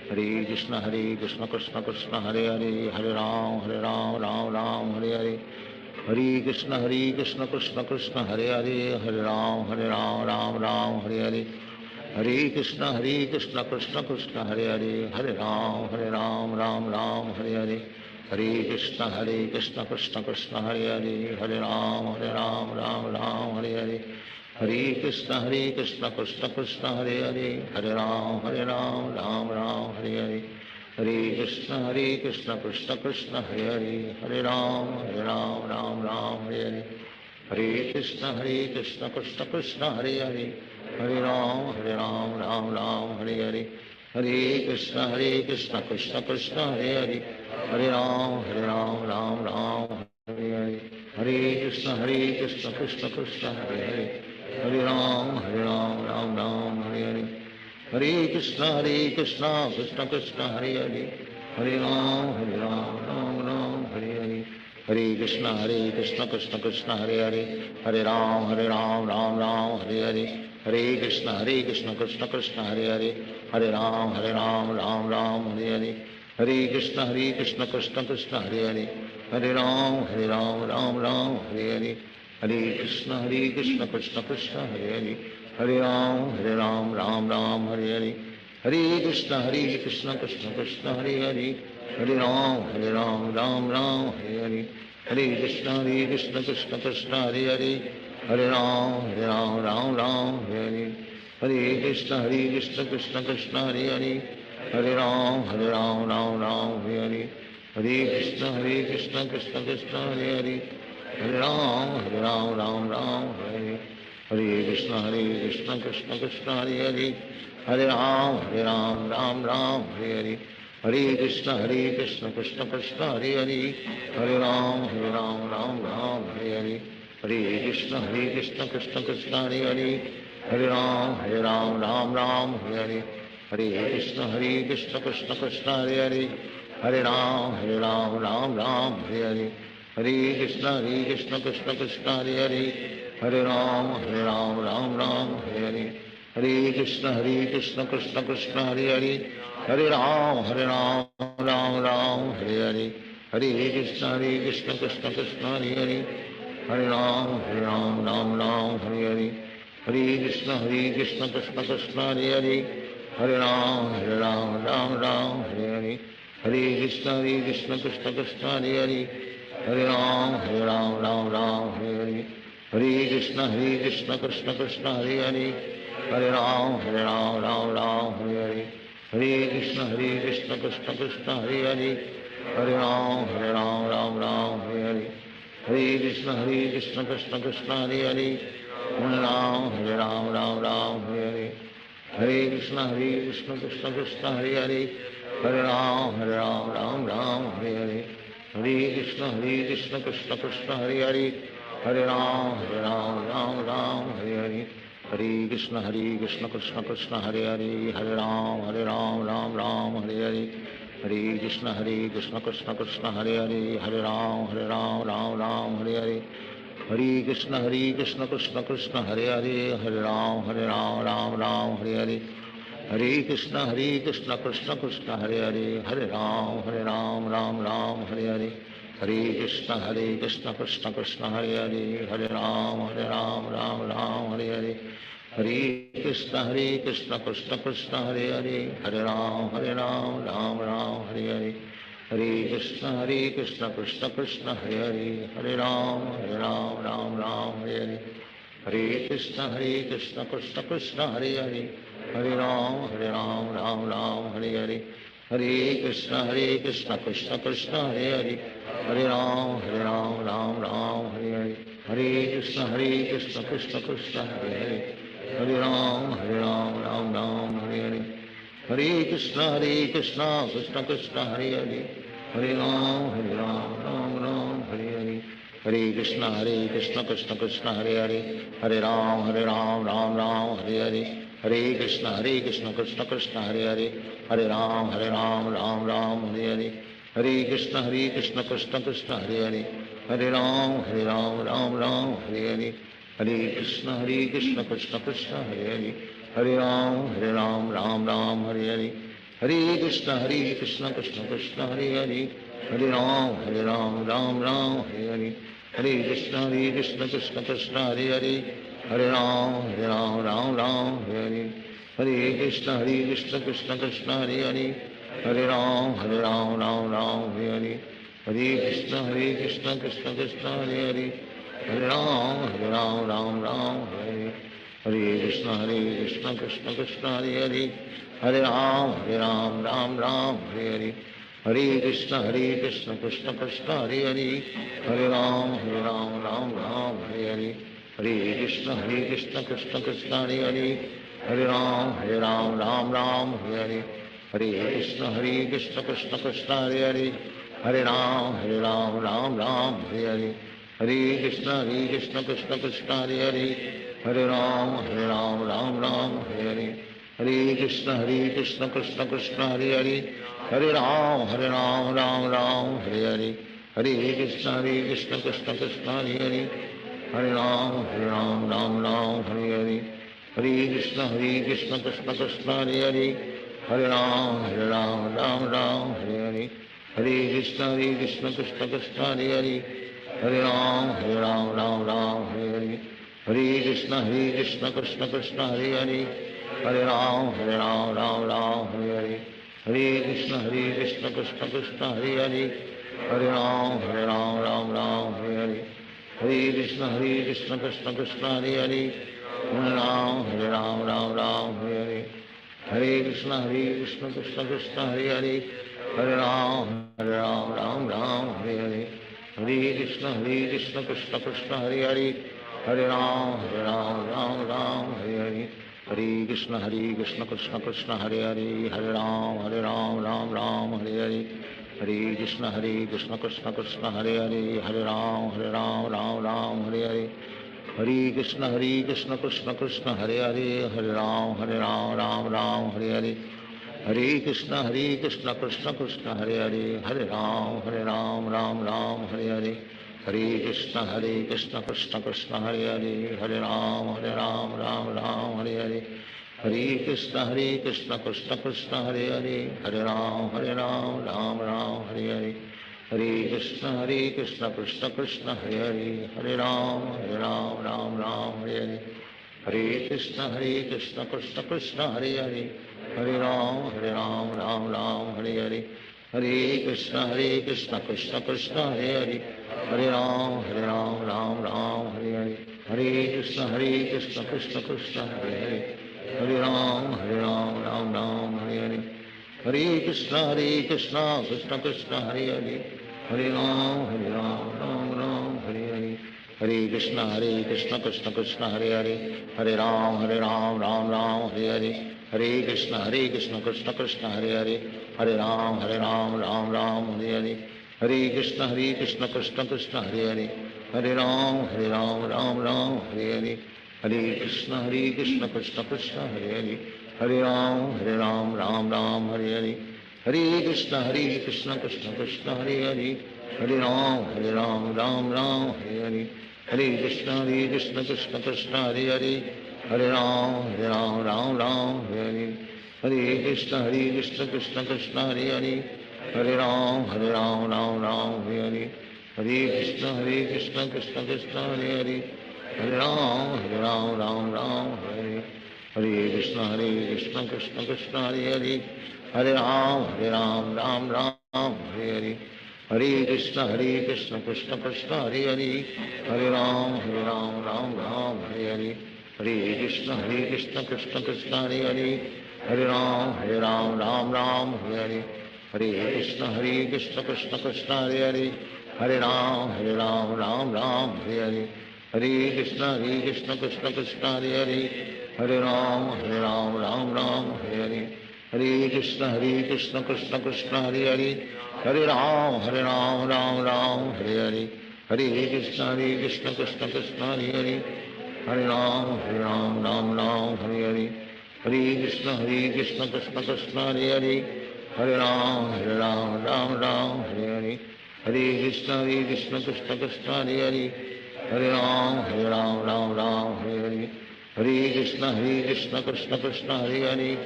Hare Krishna, Krishna Krishna, Hare Hare. Hare Ram, Ram Hare Hare. Hare Krishna, Krishna Krishna, Hare Hare. Hare Ram, Ram Hare Hare. Hare Krishna, Krishna Krishna, Hare Hare. Hare Ram, Ram Hare Hare. Hare Krishna, Krishna Krishna, Hare Hare. Hare Ram, Ram Hare Hare. Hare Krishna, Krishna Krishna, Hare Hare. Hare Ram, Ram Hare Hare. Hare Krishna, Krishna Krishna, Hare Hare. Hare Ram, Ram Hare Hare. Hare Krishna, Krishna Krishna, Hare Hare. Hare Ram, Ram Hare Hare. Hare Krishna, Krishna Krishna, Hare Hare. Hare Ram, Ram Hare Hare. Hare Krishna, Krishna Krishna, Hare Hare. Hare Ram, Ram Hare Hare. Hare Krishna, Krishna Krishna, Hare Hare. Hare Ram, Ram Hare Hare. Hare Krishna, Krishna Krishna, Hare Hare. Hare Ram, Ram Hare Hare. Hare Krishna, Krishna Krishna, Hare Hare. Hare Ram, Ram Hare Hare. Hare Krishna, Krishna Krishna, Hare Hare. Hare Ram, Ram Hare Hare. Hare Krishna, Krishna Krishna, Hare Hare. Hare Ram, Ram Hare Hare. Hare Krishna, Krishna Krishna, Hare Hare. Hare Ram, Ram Hare Hare. Hare Krishna, Krishna Krishna, Hare Hare. Hare Ram, Ram Hare Hare. Hare Krishna, Krishna Krishna, Hare Hare. Hare Ram, Ram Hare Hare. Hare Krishna, Krishna Krishna, Hare Hare. Hare Ram, Ram Hare Hare. Hare Krishna, Krishna Krishna, Hare Hare. Hare Ram, Ram Hare Hare. Hare Krishna, Krishna Krishna, Hare Hare. Hare Ram, Ram Hare Hare. Hare Krishna, Krishna Krishna, Hare Hare. Hare Ram, Ram Hare Hare. Hare Krishna, Krishna Krishna, Hare Hare. Hare Ram, Ram Hare Hare. Hare Krishna, Krishna Krishna, Hare Hare. Hare Ram, Ram Hare Hare. Hare Krishna, Krishna Krishna, Hare Hare. Hare Ram, Ram Hare Hare. Hare Krishna, Krishna Krishna, Hare Hare. Hare Ram, Ram Hare Hare. Hare Krishna, Krishna Krishna, Hare Hare. Hare Ram, Ram Hare Hare. Hare Krishna, Krishna Krishna, Hare Hare. Hare Ram, Ram Hare Hare. Hare Krishna, Krishna Krishna, Hare Hare. Hare Ram, Ram Hare Hare. Hare Krishna, Krishna Krishna, Hare Hare. Hare Ram, Ram Hare Hare. Hare Krishna, Krishna Krishna, Hare Hare. Hare Ram, Ram Hare Hare. Hare Krishna, Krishna Krishna, Hare Hare. Hare Ram, Ram Hare Hare. Hare Krishna, Krishna Krishna, Hare Hare. Hare Ram, Ram Hare Hare. Hare Krishna, Krishna Krishna, Hare Hare. Hare Ram, Ram Hare Hare. Hare Krishna, Krishna Krishna, Hare Hare. Hare Ram, Ram Hare Hare. Hare Krishna, Krishna Krishna, Hare Hare. Hare Ram, Ram Hare Hare. Hare Krishna, Krishna Krishna, Hare Hare. Hare Ram, Ram Hare Hare. Hare Krishna, Krishna Krishna, Hare Hare. Hare Ram, Ram Hare Hare. Hare Krishna, Krishna Krishna, Hare Hare. Hare Ram, Ram Hare Hare. Hare Krishna, Krishna Krishna, Hare Hare. Hare Ram, Ram Hare Hare. Hare Krishna, Krishna Krishna, Hare Hare. Hare Ram, Ram Hare Hare. Hare Krishna, Krishna Krishna, Hare Hare. Hare Ram, Ram Hare Hare. Hare Krishna, Krishna Krishna, Hare Hare. Hare Ram, Ram Hare Hare. Hare Krishna, Krishna Krishna, Hare Hare. Hare Ram, Ram Hare Hare. हरे कृष्ण कृष्ण कृष्ण हरे हरे हरे राम राम राम हरे हरे हरे कृष्ण कृष्ण कृष्ण हरे हरे हरे राम राम राम हरे हरे हरे कृष्ण कृष्ण कृष्ण हरे हरे हरे राम राम राम हरे हरे हरे कृष्ण कृष्ण कृष्ण हरे हरे हरे राम राम हरे हरे हरे कृष्ण कृष्ण कृष्ण हरे हरे हरे राम राम हरे हरे हरे कृष्ण कृष्ण कृष्ण हरे हरे हरे राम राम हरे हरे हरे कृष्ण कृष्ण कृष्ण हरे हरे हरे राम राम हरे हरे हरे कृष्ण कृष्ण कृष्ण हरे हरे हरे राम राम हरे हरे कृष्ण कृष्ण कृष्ण हरे हरे हरे राम राम हरे हरे हरे कृष्ण कृष्ण कृष्ण हरे हरे हरे राम राम हरे हरे हरे कृष्ण कृष्ण कृष्ण हरे हरे हरे राम राम हरे हरे हरे कृष्ण कृष्ण कृष्ण हरे हरे हरे राम राम हरे हरे हरे कृष्ण कृष्ण कृष्ण हरे हरे हरे राम राम हरे हरे हरे कृष्ण कृष्ण कृष्ण हरे हरे हरे राम राम हरे हरे हरे कृष्ण कृष्ण कृष्ण हरे हरे हरे राम राम हरे हरे हरे कृष्ण कृष्ण कृष्ण हरे हरे हरे राम राम हरे हरे हरे कृष्ण कृष्ण कृष्ण हरे हरे हरे राम राम हरे हरे हरे कृष्ण कृष्ण कृष्ण हरे हरे हरे राम राम हरे हरे हरे कृष्ण कृष्ण कृष्ण हरे हरे हरे राम राम हरे हरे हरे कृष्ण कृष्ण कृष्ण हरे हरे हरे राम हरे हरे हरे कृष्ण कृष्ण कृष्ण हरे हरे हरे राम राम हरे हरे हरे कृष्ण कृष्ण कृष्ण हरे हरे हरे राम राम हरे हरे हरे कृष्ण कृष्ण कृष्ण हरे हरे हरे राम राम हरे हरे हरे कृष्ण कृष्ण कृष्ण हरे हरे हरे राम राम हरे हरे हरे कृष्ण कृष्ण कृष्ण हरे हरे हरे राम राम हरे हरे हरे कृष्ण कृष्ण कृष्ण हरे हरे हरे राम राम हरे हरे हरे कृष्ण कृष्ण कृष्ण हरे हरे हरे राम राम हरे हरे हरे कृष्ण कृष्ण कृष्ण हरे हरे हरे राम राम हरे हरे हरे कृष्ण कृष्ण कृष्ण हरे हरे हरे राम राम हरे हरे हरे कृष्ण कृष्ण कृष्ण हरे हरे हरे राम राम हरे हरे हरे कृष्ण कृष्ण कृष्ण हरे हरे हरे राम राम हरे हरे हरे कृष्ण कृष्ण कृष्ण हरे हरे हरे राम राम हरे हरे हरे कृष्ण कृष्ण कृष्ण हरे हरे हरे राम राम हरे हरे हरे कृष्ण कृष्ण कृष्ण हरे हरे हरे राम राम हरे हरे हरे कृष्ण कृष्ण कृष्ण हरे हरे हरे राम राम हरे हरे हरे कृष्ण कृष्ण कृष्ण हरे हरे हरे राम राम हरे हरे हरे कृष्ण कृष्ण कृष्ण हरे हरे हरे राम राम हरे हरे हरे कृष्ण कृष्ण कृष्ण हरे हरे हरे राम राम हरे हरे हरे कृष्ण कृष्ण कृष्ण हरे हरे हरे राम राम हरे हरे हरे कृष्ण कृष्ण कृष्ण हरे हरे हरे राम राम हरे हरे हरे कृष्ण कृष्ण कृष्ण हरे हरे हरे राम राम हरे हरे हरे कृष्ण कृष्ण कृष्ण हरे हरे हरे राम राम हरे हरे हरे कृष्ण कृष्ण कृष्ण हरे हरे हरे राम राम हरे हरे हरे कृष्ण कृष्ण कृष्ण हरे हरे हरे राम राम हरे हरे हरे कृष्ण कृष्ण कृष्ण हरे हरे हरे राम राम हरे हरे हरे कृष्ण कृष्ण कृष्ण हरे हरे हरे राम राम हरे हरे हरे कृष्ण कृष्ण कृष्ण कृष्ण हरे हरे हरे राम राम हरे हरे हरे कृष्ण कृष्ण कृष्ण हरे हरे हरे राम राम राम हरे हरे हरे कृष्ण कृष्ण कृष्ण हरे हरे हरे राम राम राम हरे हरे हरे कृष्ण कृष्ण कृष्ण हरे हरे हरे राम राम हरे हरे हरे कृष्ण कृष्ण कृष्ण हरे हरे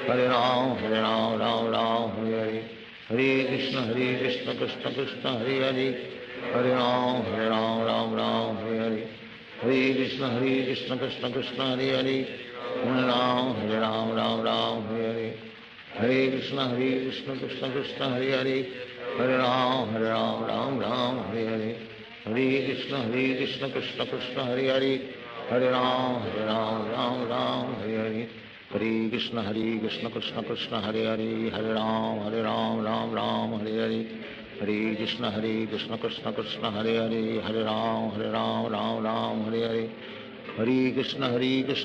हरे राम राम हरे हरे हरे कृष्ण कृष्ण कृष्ण हरे हरे हरे राम राम हरे हरे हरे कृष्ण कृष्ण कृष्ण हरे हरे हरे राम राम हरे हरे हरे कृष्ण कृष्ण कृष्ण हरे हरे हरे राम राम हरे हरे हरे कृष्ण कृष्ण कृष्ण हरे हरे हरे राम राम हरे हरे हरे कृष्ण कृष्ण कृष्ण हरे हरे हरे राम राम हरे हरे हरे कृष्ण कृष्ण कृष्ण हरे हरे हरे राम राम हरे हरे हरे कृष्ण कृष्ण कृष्ण हरे हरे हरे राम राम हरे हरे हरे कृष्ण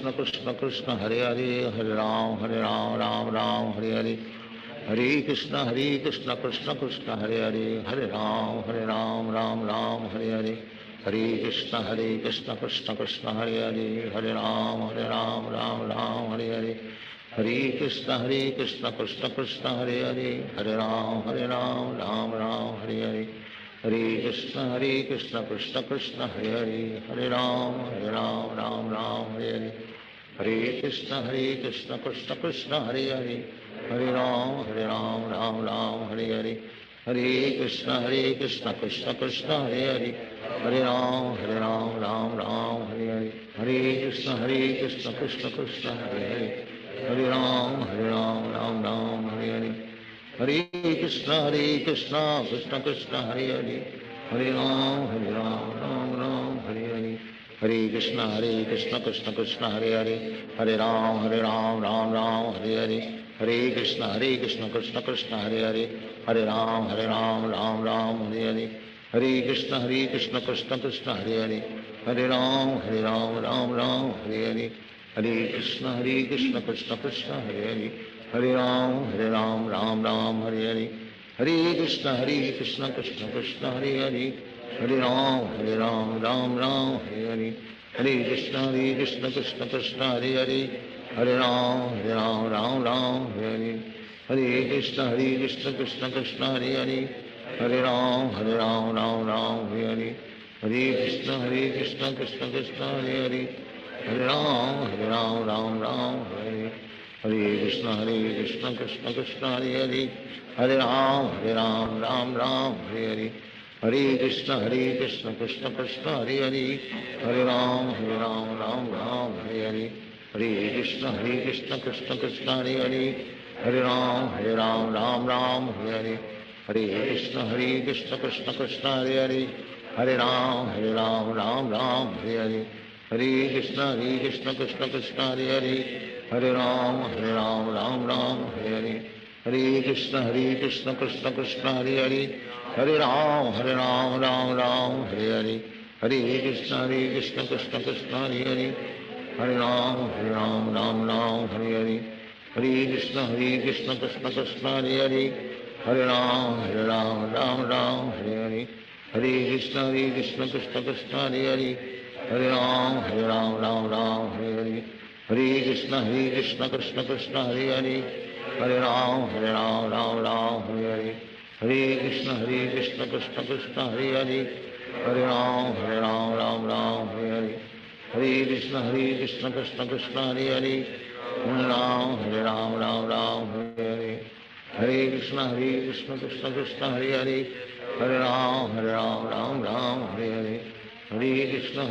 कृष्ण कृष्ण हरे हरे हरे राम राम हरे हरे हरे कृष्ण कृष्ण कृष्ण हरे हरे हरे राम राम हरे हरे हरे कृष्ण कृष्ण कृष्ण हरे हरे हरे राम राम हरे हरे हरे कृष्ण कृष्ण कृष्ण हरे हरे हरे राम राम हरे हरे हरे कृष्ण कृष्ण कृष्ण हरे हरे हरे राम राम हरे हरे हरे कृष्ण कृष्ण कृष्ण हरे हरे हरे राम राम हरे हरे हरे कृष्ण कृष्ण कृष्ण हरे हरे हरे राम राम हरे हरे हरे कृष्ण कृष्ण कृष्ण हरे हरे हरे राम हरे हरे हरे कृष्ण कृष्ण कृष्ण हरे हरे हरे राम राम हरे हरे हरे कृष्ण कृष्ण कृष्ण हरे हरे हरे राम राम हरे हरे हरे कृष्ण कृष्ण कृष्ण हरे हरे हरे राम राम हरे हरे हरे कृष्ण कृष्ण कृष्ण हरे हरे हरे राम राम हरे हरे हरे कृष्ण कृष्ण कृष्ण हरे हरे हरे राम राम हरे हरे हरे कृष्ण कृष्ण कृष्ण हरे हरे हरे राम राम हरे हरे हरे कृष्ण कृष्ण कृष्ण हरे हरे हरे राम राम हरे हरे हरे कृष्ण कृष्ण कृष्ण हरे हरे हरे राम राम हरे हरे हरे कृष्ण कृष्ण कृष्ण हरे हरे हरे राम राम हरे हरे हरे कृष्ण कृष्ण कृष्ण हरे हरे हरे राम राम हरे हरे हरे कृष्ण कृष्ण कृष्ण हरे हरे हरे राम राम हरे हरे हरे कृष्ण कृष्ण कृष्ण हरे हरे हरे राम राम हरे हरे हरे कृष्ण कृष्ण कृष्ण हरे हरे हरे राम राम हरे हरे हरे कृष्ण कृष्ण कृष्ण हरे हरे हरे राम राम हरे हरे हरे कृष्ण कृष्ण कृष्ण हरे हरे हरे राम राम हरे हरे हरे कृष्ण कृष्ण कृष्ण हरे हरे हरे राम राम हरे हरे हरे कृष्ण कृष्ण कृष्ण हरे हरे हरे राम राम हरे हरे हरे कृष्ण कृष्ण कृष्ण हरे हरे हरे राम राम हरे हरे हरे कृष्ण कृष्ण कृष्ण हरे हरे हरे राम राम हरे हरे हरे कृष्ण कृष्ण कृष्ण हरे हरे हरे राम राम हरे हरे हरे कृष्ण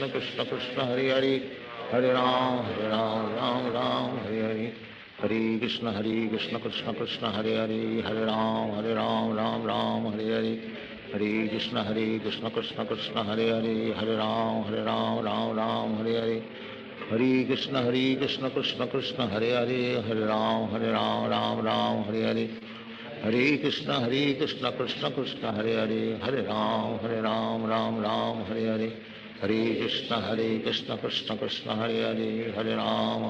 कृष्ण कृष्ण हरे हरे हरे राम राम हरे हरे हरे कृष्ण कृष्ण कृष्ण हरे हरे हरे राम राम हरे हरे हरे कृष्ण कृष्ण कृष्ण हरे हरे हरे राम राम हरे हरे हरे कृष्ण कृष्ण कृष्ण हरे हरे हरे राम हरे हरे हरे कृष्ण कृष्ण कृष्ण हरे हरे हरे राम हरे हरे हरे कृष्ण कृष्ण कृष्ण हरे हरे हरे राम राम हरे हरे हरे कृष्ण कृष्ण कृष्ण हरे हरे हरे राम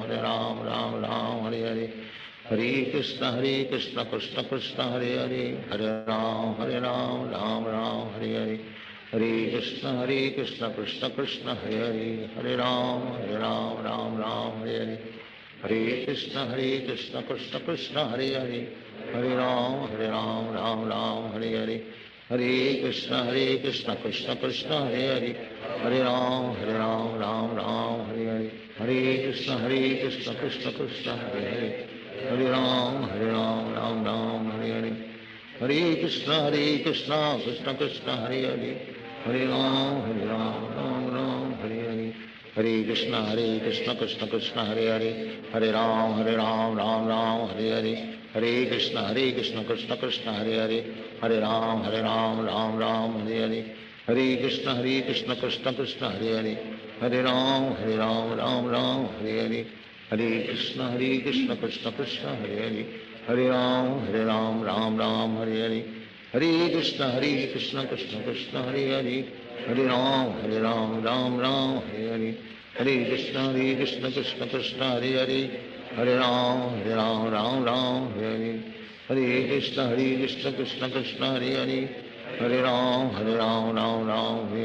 राम हरे हरे हरे कृष्ण कृष्ण कृष्ण कृष्ण हरे हरे हरे राम राम हरे हरे हरे कृष्ण कृष्ण कृष्ण हरे हरे हरे राम राम राम हरे कृष्ण कृष्ण कृष्ण हरे हरे हरे राम राम राम हरे हरे कृष्ण कृष्ण कृष्ण हरे हरे हरे राम राम राम हरे हरे कृष्ण कृष्ण कृष्ण हरे हरे हरे राम राम राम हरे हरे कृष्ण कृष्ण कृष्ण हरे हरे हरे राम राम राम हरे हरे कृष्ण कृष्ण कृष्ण हरे हरे हरे राम राम राम हरे हरे कृष्ण कृष्ण कृष्ण हरे हरे हरे राम राम राम हरे हरे कृष्ण कृष्ण कृष्ण हरे हरे हरे राम राम राम हरे हरे कृष्ण कृष्ण कृष्ण हरे हरे हरे राम राम राम हरे हरे कृष्ण कृष्ण कृष्ण हरे हरे राम राम राम हरे हरे कृष्ण कृष्ण कृष्ण हरे हरे राम राम राम हरे हरे कृष्ण कृष्ण कृष्ण हरे हरे राम राम राम हरे हरे कृष्ण कृष्ण कृष्ण हरे हरे राम राम राम हरे हरे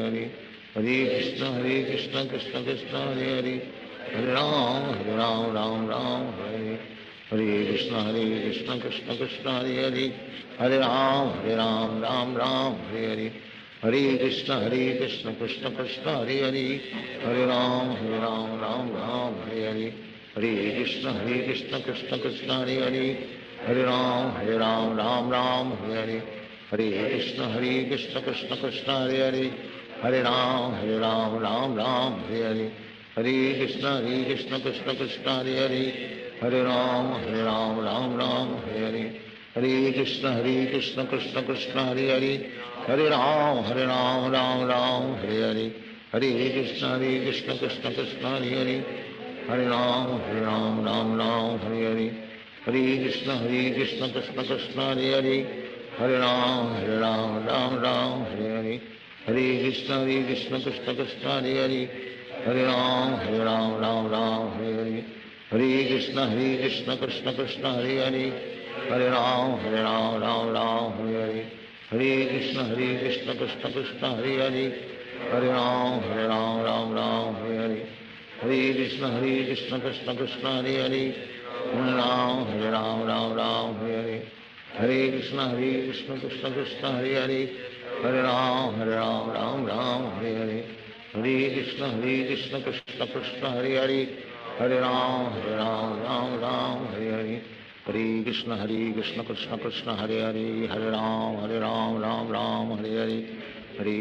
कृष्ण कृष्ण कृष्ण हरे हरे राम राम राम हरे हरे कृष्ण कृष्ण कृष्ण हरे हरे राम राम राम हरे हरे कृष्ण कृष्ण कृष्ण हरे हरे राम राम राम हरे हरे कृष्ण कृष्ण कृष्ण हरे हरे राम राम राम हरे हरे कृष्ण कृष्ण कृष्ण हरे हरे राम राम राम हरे हरे कृष्ण कृष्ण कृष्ण हरे हरे राम राम राम हरे हरे कृष्ण कृष्ण कृष्ण हरे हरे राम राम राम हरे हरे कृष्ण कृष्ण कृष्ण हरे हरे राम राम राम हरे हरे कृष्ण कृष्ण कृष्ण हरे हरे राम राम राम हरे हरे कृष्ण कृष्ण कृष्ण हरे हरे राम राम राम हरे हरे कृष्ण कृष्ण कृष्ण हरे हरे राम राम राम हरे हरे कृष्ण कृष्ण कृष्ण हरे हरे राम राम राम हरे हरे कृष्ण कृष्ण कृष्ण हरे हरे राम राम राम हरे हरे कृष्ण कृष्ण कृष्ण हरे हरे राम राम राम हरे हरे कृष्ण कृष्ण कृष्ण हरे हरे राम राम राम हरे हरे कृष्ण कृष्ण कृष्ण हरे हरे राम राम राम हरे हरे कृष्ण कृष्ण कृष्ण हरे हरे राम राम राम हरे हरे कृष्ण कृष्ण कृष्ण हरे हरे राम राम राम हरे हरे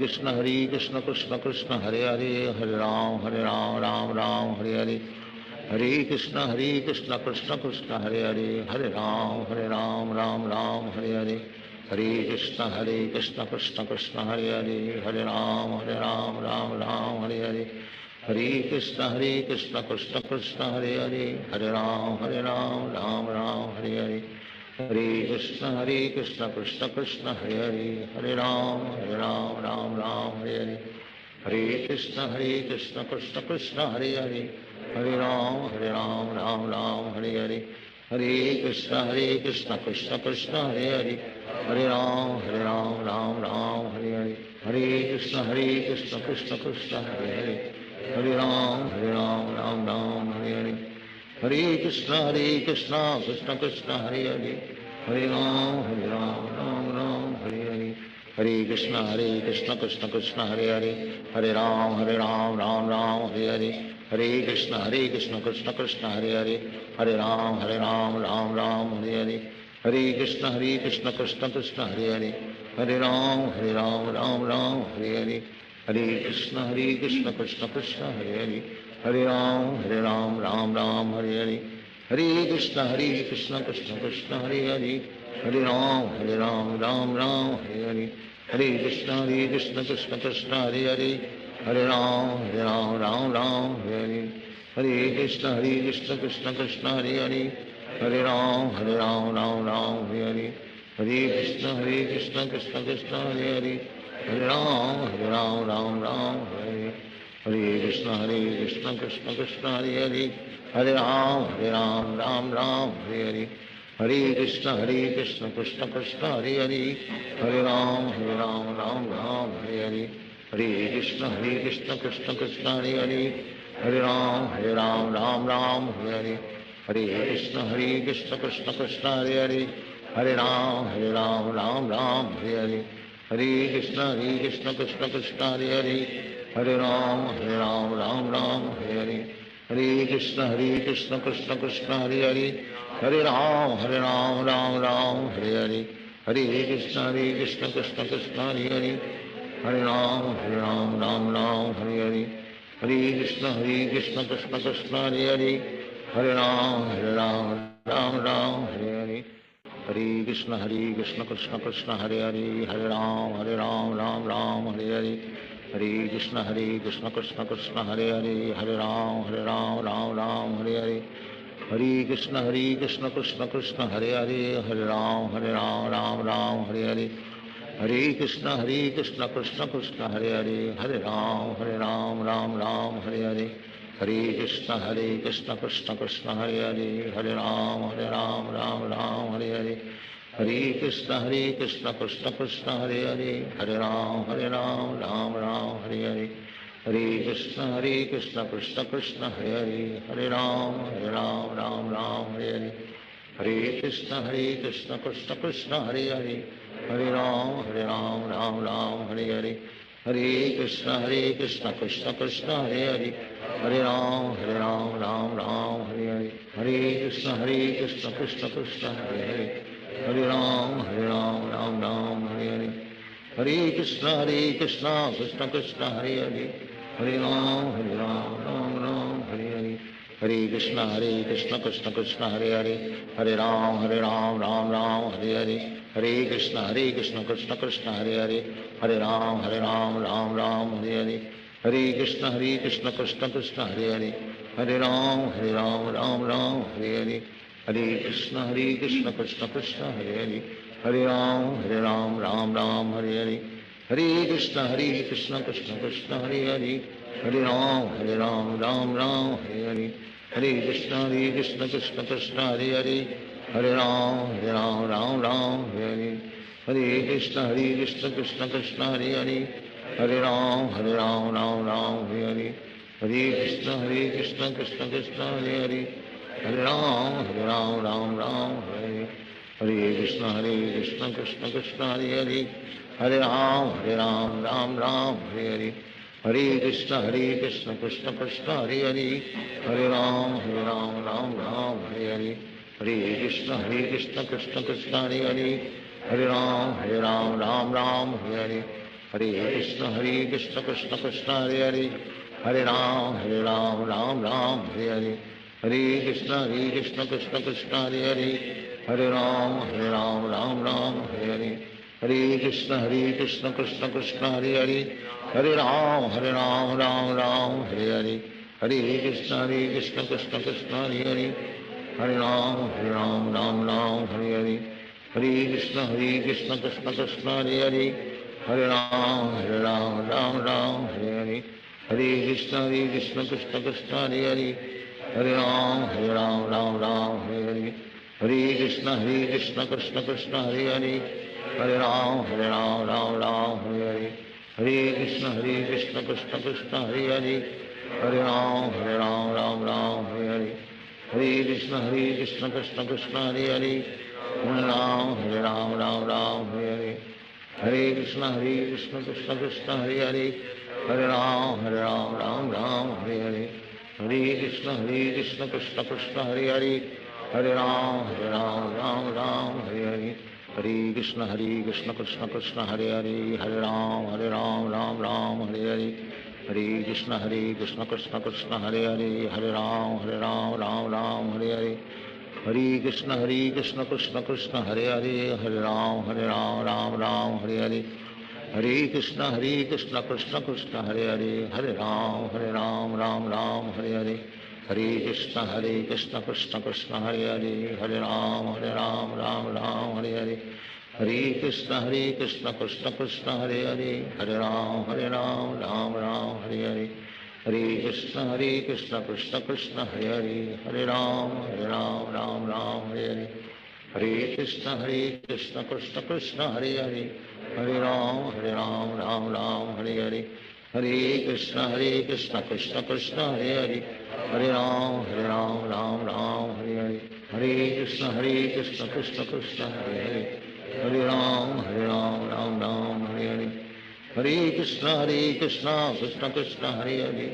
कृष्ण कृष्ण कृष्ण हरे हरे राम राम राम हरे हरे कृष्ण कृष्ण कृष्ण हरे हरे राम राम राम हरे हरे कृष्ण कृष्ण कृष्ण हरे हरे राम राम राम हरे हरे कृष्ण कृष्ण कृष्ण हरे हरे राम राम राम हरे हरे कृष्ण कृष्ण कृष्ण हरे हरे राम राम राम हरे हरे कृष्ण कृष्ण कृष्ण हरे हरे राम राम राम हरे हरे कृष्ण कृष्ण कृष्ण हरे हरे राम राम राम हरे हरे कृष्ण कृष्ण कृष्ण हरे हरे राम राम राम हरे हरे कृष्ण कृष्ण कृष्ण हरे हरे राम राम राम हरे हरे कृष्ण कृष्ण कृष्ण हरे हरे राम राम राम हरे हरे कृष्ण कृष्ण कृष्ण हरे हरे राम राम राम हरे हरे कृष्ण कृष्ण कृष्ण हरे हरे राम राम राम हरे हरे कृष्ण कृष्ण कृष्ण हरे हरे राम राम राम हरे हरे कृष्ण कृष्ण कृष्ण हरे हरे राम राम राम हरे हरे कृष्ण कृष्ण कृष्ण हरे हरे राम राम राम हरे हरे कृष्ण कृष्ण कृष्ण हरे हरे राम राम राम हरे हरे कृष्ण कृष्ण कृष्ण हरे हरे, हरे राम राम राम हरे हरे, हरे कृष्ण कृष्ण कृष्ण हरे हरे, हरे राम राम हरे हरे, हरे कृष्ण कृष्ण कृष्ण हरे हरे, हरे राम राम हरे हरे, हरे कृष्ण कृष्ण कृष्ण हरे हरे, हरे राम राम हरे हरे, हरे कृष्ण कृष्ण कृष्ण हरे हरे, हरे राम राम हरे हरे, हरे कृष्ण कृष्ण कृष्ण हरे हरे, हरे राम राम हरे हरे, हरे कृष्ण कृष्ण कृष्ण हरे हरे, हरे राम राम हरे हरे, हरे कृष्ण कृष्ण कृष्ण हरे हरे, हरे राम राम हरे हरे, हरे कृष्ण कृष्ण कृष्ण हरे हरे, हरे राम राम हरे हरे, हरे कृष्ण कृष्ण कृष्ण हरे हरे, हरे राम राम हरे हरे, हरे कृष्ण कृष्ण कृष्ण हरे हरे, हरे राम राम हरे हरे, हरे कृष्ण कृष्ण कृष्ण हरे हरे, हरे राम राम हरे हरे, हरे कृष्ण कृष्ण कृष्ण हरे हरे, हरे राम राम हरे हरे, हरे कृष्ण कृष्ण कृष्ण हरे हरे, हरे राम राम हरे हरे, हरे कृष्ण कृष्ण कृष्ण हरे हरे, हरे राम राम हरे हरे, हरे कृष्ण कृष्ण कृष्ण हरे हरे, हरे राम राम हरे हरे, हरे कृष्ण कृष्ण कृष्ण हरे हरे, हरे राम राम हरे हरे, हरे कृष्ण कृष्ण कृष्ण हरे हरे, हरे राम राम हरे हरे, हरे कृष्ण कृष्ण कृष्ण हरे हरे, हरे राम राम हरे हरे, हरे कृष्ण कृष्ण कृष्ण हरे हरे, हरे राम राम हरे हरे, हरे कृष्ण कृष्ण कृष्ण हरे हरे, हरे राम राम हरे हरे, हरे कृष्ण कृष्ण कृष्ण हरे हरे, हरे राम राम हरे हरे, हरे कृष्ण कृष्ण कृष्ण हरे हरे, हरे राम राम हरे हरे, हरे कृष्ण कृष्ण कृष्ण हरे हरे, हरे राम राम हरे हरे, हरे कृष्ण कृष्ण कृष्ण हरे हरे, हरे राम राम हरे हरे, हरे कृष्ण कृष्ण कृष्ण हरे हरे, हरे राम राम हरे हरे, हरे कृष्ण कृष्ण कृष्ण हरे हरे, हरे राम राम हरे हरे, हरे कृष्ण कृष्ण कृष्ण हरे हरे, हरे राम राम हरे हरे, हरे कृष्ण कृष्ण कृष्ण हरे हरे, हरे राम राम हरे हरे, हरे कृष्ण कृष्ण कृष्ण हरे हरे, हरे राम राम हरे हरे, हरे कृष्ण कृष्ण कृष्ण हरे हरे, हरे राम राम हरे हरे, हरे कृष्ण कृष्ण कृष्ण हरे हरे, हरे राम राम हरे हरे, हरे कृष्ण कृष्ण कृष्ण हरे हरे, हरे राम राम हरे हरे, हरे कृष्ण कृष्ण कृष्ण हरे हरे, हरे राम राम हरे हरे, हरे कृष्ण कृष्ण कृष्ण हरे हरे, हरे राम हरे हरे, हरे कृष्ण कृष्ण कृष्ण हरे हरे, हरे राम राम हरे हरे, हरे कृष्ण कृष्ण कृष्ण हरे हरे, हरे राम राम हरे हरे, हरे कृष्ण कृष्ण कृष्ण हरे हरे, हरे राम हरे हरे, हरे कृष्ण कृष्ण कृष्ण हरे हरे, हरे राम राम हरे हरे, हरे कृष्ण कृष्ण कृष्ण हरे हरे, हरे राम राम हरे हरे, हरे कृष्ण कृष्ण कृष्ण हरे हरे, हरे राम राम हरे हरे, हरे कृष्ण कृष्ण कृष्ण हरे हरे, हरे राम राम हरे हरे, हरे कृष्ण कृष्ण कृष्ण हरे हरे, हरे राम राम हरे हरे, हरे कृष्ण कृष्ण कृष्ण हरे हरे, हरे राम राम हरे हरे, हरे कृष्ण कृष्ण कृष्ण हरे हरे, हरे राम राम हरे हरे, हरे कृष्ण कृष्ण कृष्ण हरे हरे, हरे राम राम हरे हरे, हरे कृष्ण कृष्ण कृष्ण हरे हरे, हरे राम राम हरे हरे, हरे कृष्ण कृष्ण कृष्ण हरे हरे हरे राम राम राम हरे हरे हरे कृष्ण कृष्ण कृष्ण हरे हरे हरे राम राम राम हरे हरे हरे कृष्ण कृष्ण कृष्ण हरे हरे हरे राम राम राम हरे हरे हरे कृष्ण कृष्ण कृष्ण हरे हरे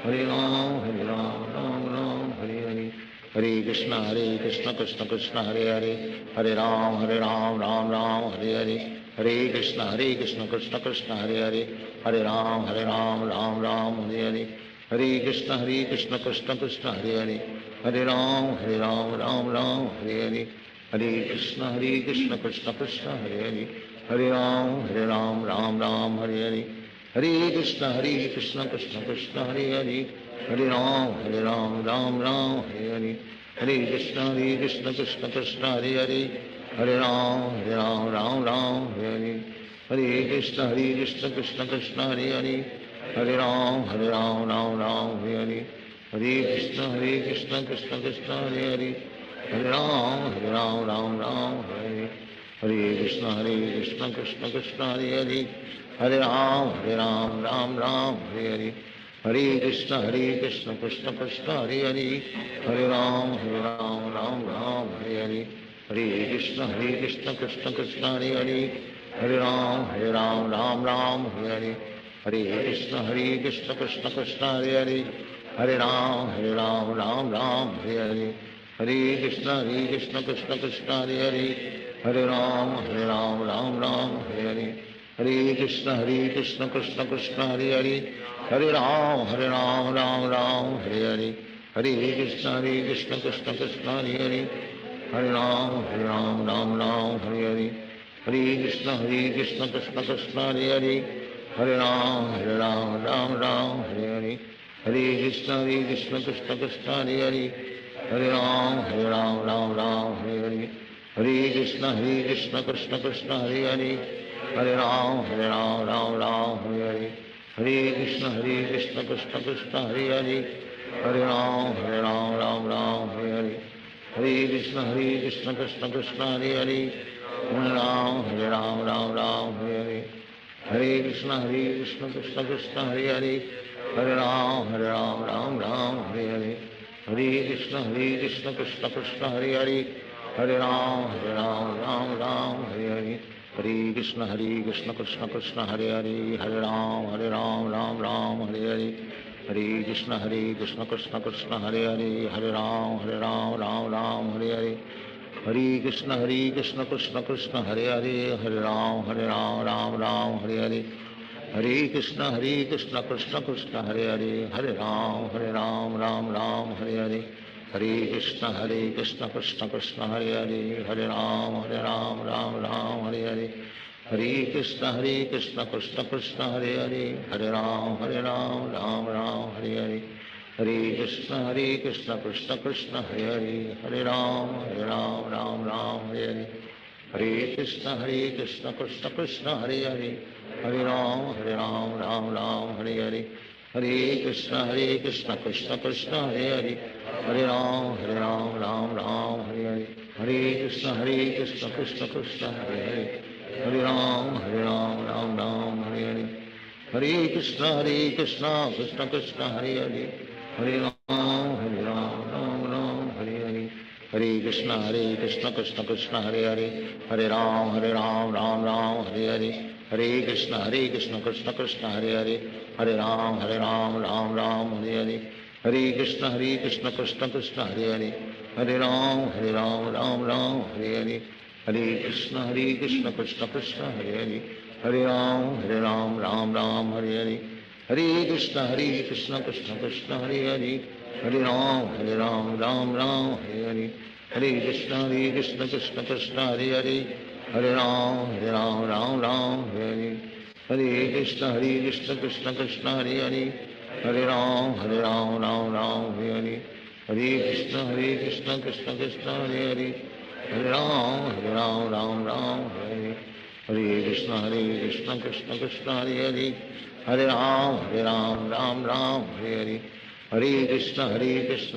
हरे राम राम हरे हरे हरे कृष्ण कृष्ण कृष्ण हरे हरे हरे राम राम राम हरे हरे हरे कृष्ण कृष्ण कृष्ण हरे हरे हरे राम राम राम हरे हरे हरे कृष्ण कृष्ण कृष्ण हरे हरे हरे राम राम हरे हरे हरे कृष्ण कृष्ण कृष्ण हरे हरे हरे राम राम हरे हरे हरे कृष्ण कृष्ण कृष्ण हरे हरे हरे राम राम हरे हरे हरे कृष्ण कृष्ण कृष्ण हरे हरे हरे राम राम हरे हरे हरे कृष्ण कृष्ण कृष्ण हरे हरे हरे राम राम हरे हरे हरे कृष्ण कृष्ण कृष्ण हरे हरे हरे राम राम हरे हरे हरे कृष्ण कृष्ण कृष्ण हरे हरे हरे राम राम हरे हरे हरे कृष्ण कृष्ण कृष्ण हरे हरे हरे राम राम हरे हरे हरे कृष्ण कृष्ण कृष्ण हरे हरे हरे राम राम हरे हरे हरे कृष्ण कृष्ण कृष्ण हरे हरे हरे राम राम हरे हरे हरे कृष्ण कृष्ण कृष्ण हरे हरे हरे राम राम हरे हरे हरे कृष्ण कृष्ण कृष्ण हरे हरे हरे राम राम हरे हरे हरे कृष्ण कृष्ण कृष्ण हरे हरे हरे राम राम हरे हरे हरे कृष्ण कृष्ण कृष्ण हरे हरे हरे राम राम हरे हरे हरे कृष्ण कृष्ण कृष्ण हरे हरे हरे राम राम हरे हरे हरे कृष्ण कृष्ण कृष्ण हरे हरे हरे राम राम हरे हरे हरे कृष्ण कृष्ण कृष्ण हरे हरे हरे राम राम हरे हरे हरे कृष्ण कृष्ण कृष्ण हरे हरे हरे राम राम हरे हरे हरे कृष्ण कृष्ण कृष्ण हरे हरे हरे राम राम हरे हरे हरे कृष्ण कृष्ण कृष्ण हरे हरे हरे राम राम हरे हरे हरे कृष्ण कृष्ण कृष्ण हरे हरे हरे राम राम हरे हरे हरे कृष्ण कृष्ण कृष्ण हरे हरे हरे राम राम हरे हरे हरे कृष्ण कृष्ण कृष्ण हरे हरे हरे राम राम हरे हरे हरे कृष्ण कृष्ण कृष्ण हरे हरे हरे राम राम हरे हरे हरे कृष्ण कृष्ण कृष्ण हरे हरे हरे राम राम हरे हरे हरे कृष्ण कृष्ण कृष्ण हरे हरे हरे राम राम हरे हरे हरे कृष्ण कृष्ण कृष्ण हरे हरे हरे राम राम हरे हरे हरे कृष्ण कृष्ण कृष्ण हरे हरे हरे राम राम हरे हरे हरे कृष्ण कृष्ण कृष्ण हरे हरे हरे राम राम हरे हरे हरे कृष्ण कृष्ण कृष्ण हरे हरे हरे राम राम हरे हरे हरे कृष्ण कृष्ण कृष्ण हरे हरे हरे राम राम हरे हरे हरे कृष्ण कृष्ण कृष्ण हरे हरे हरे राम राम हरे हरे हरे कृष्ण कृष्ण कृष्ण हरे हरे हरे राम राम हरे हरे हरे कृष्ण कृष्ण कृष्ण हरे हरे हरे राम राम हरे हरे हरे कृष्ण कृष्ण कृष्ण हरे हरे हरे राम राम हरे हरे हरे कृष्ण कृष्ण कृष्ण हरे हरे हरे राम राम हरे हरे हरे कृष्ण कृष्ण कृष्ण हरे हरे हरे राम राम हरे हरे हरे कृष्ण कृष्ण कृष्ण हरे हरे हरे राम राम हरे हरे हरे कृष्ण कृष्ण कृष्ण हरे हरे हरे राम राम हरे हरे हरे कृष्ण कृष्ण कृष्ण हरे हरे हरे राम राम राम हरे हरे हरे कृष्ण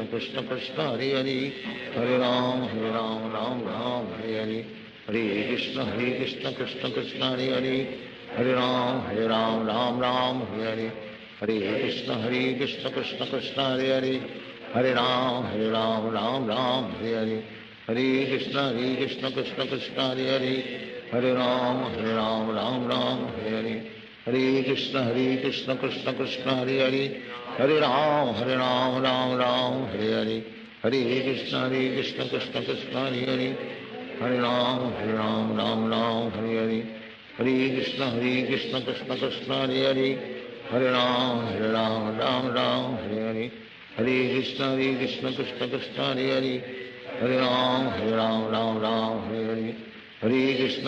कृष्ण कृष्ण हरे हरे, हरे राम राम राम हरे हरे, हरे कृष्ण कृष्ण कृष्ण हरे हरे, हरे राम राम हरे हरे, हरे कृष्ण कृष्ण कृष्ण हरे हरे, हरे राम राम हरे हरे, हरे कृष्ण कृष्ण कृष्ण हरे हरे, हरे राम राम हरे हरे, हरे कृष्ण कृष्ण कृष्ण हरे हरे, हरे राम राम हरे हरे, हरे कृष्ण कृष्ण कृष्ण हरे हरे, हरे राम राम हरे हरे, हरे कृष्ण कृष्ण कृष्ण हरे हरे, हरे राम राम हरे हरे, हरे कृष्ण कृष्ण कृष्ण हरे हरे, हरे राम राम हरे हरे, हरे कृष्ण कृष्ण कृष्ण हरे हरे, हरे राम राम हरे हरे, हरे कृष्ण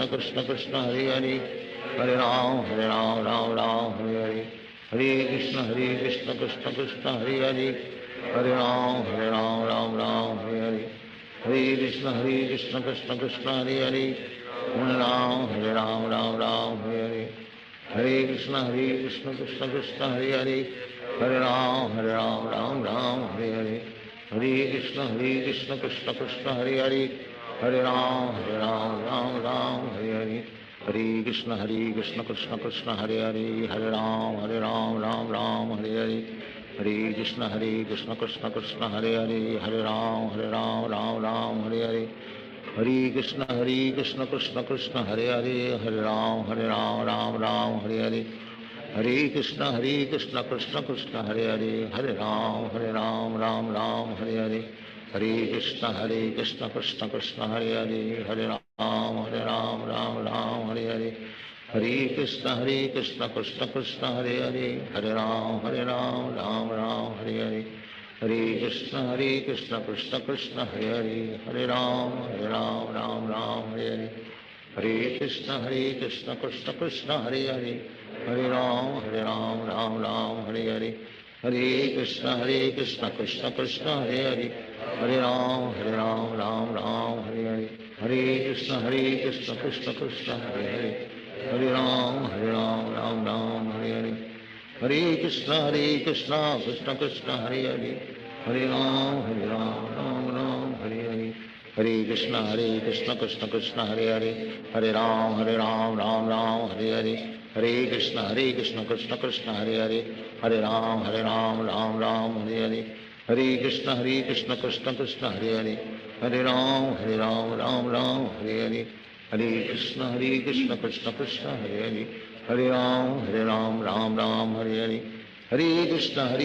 कृष्ण कृष्ण हरे हरे, हरे राम राम हरे हरे, हरे कृष्ण कृष्ण कृष्ण हरे हरे, हरे राम राम हरे हरे, हरे कृष्ण कृष्ण कृष्ण हरे हरे, हरे राम राम हरे हरे, हरे कृष्ण कृष्ण कृष्ण हरे हरे, हरे राम राम हरे हरे, हरे कृष्ण कृष्ण कृष्ण हरे हरे, हरे राम राम हरे हरे, हरे कृष्ण कृष्ण कृष्ण हरे हरे, हरे राम राम हरे हरे, हरे कृष्ण कृष्ण कृष्ण हरे हरे, हरे राम राम हरे हरे, हरे कृष्ण कृष्ण कृष्ण हरे हरे, हरे राम राम हरे हरे, हरे कृष्ण कृष्ण कृष्ण हरे हरे, हरे राम राम हरे हरे, हरे कृष्ण कृष्ण कृष्ण हरे हरे, हरे राम राम हरे हरे, हरे कृष्ण कृष्ण कृष्ण हरे हरे, हरे राम राम हरे हरे, हरे कृष्ण कृष्ण कृष्ण हरे हरे, हरे राम राम हरे हरे, हरे कृष्ण कृष्ण कृष्ण हरे हरे, हरे राम राम हरे हरे, हरे कृष्ण कृष्ण कृष्ण हरे हरे, हरे राम राम हरे हरे, हरे कृष्ण कृष्ण कृष्ण हरे हरे, हरे राम राम हरे हरे, हरे कृष्ण कृष्ण कृष्ण हरे हरे, हरे राम राम हरे हरे, हरे कृष्ण कृष्ण कृष्ण हरे हरे, हरे राम राम हरे हरे, हरे कृष्ण कृष्ण कृष्ण हरे हरे, हरे राम राम हरे हरे, हरे कृष्ण कृष्ण कृष्ण हरे हरे, हरे राम राम हरे हरे, हरे कृष्ण कृष्ण कृष्ण हरे हरे, हरे राम राम हरे हरे, हरे कृष्ण कृष्ण कृष्ण हरे हरे, हरे राम राम हरे हरे, हरे कृष्ण कृष्ण कृष्ण हरे हरे, हरे राम राम हरे हरे, हरे कृष्ण कृष्ण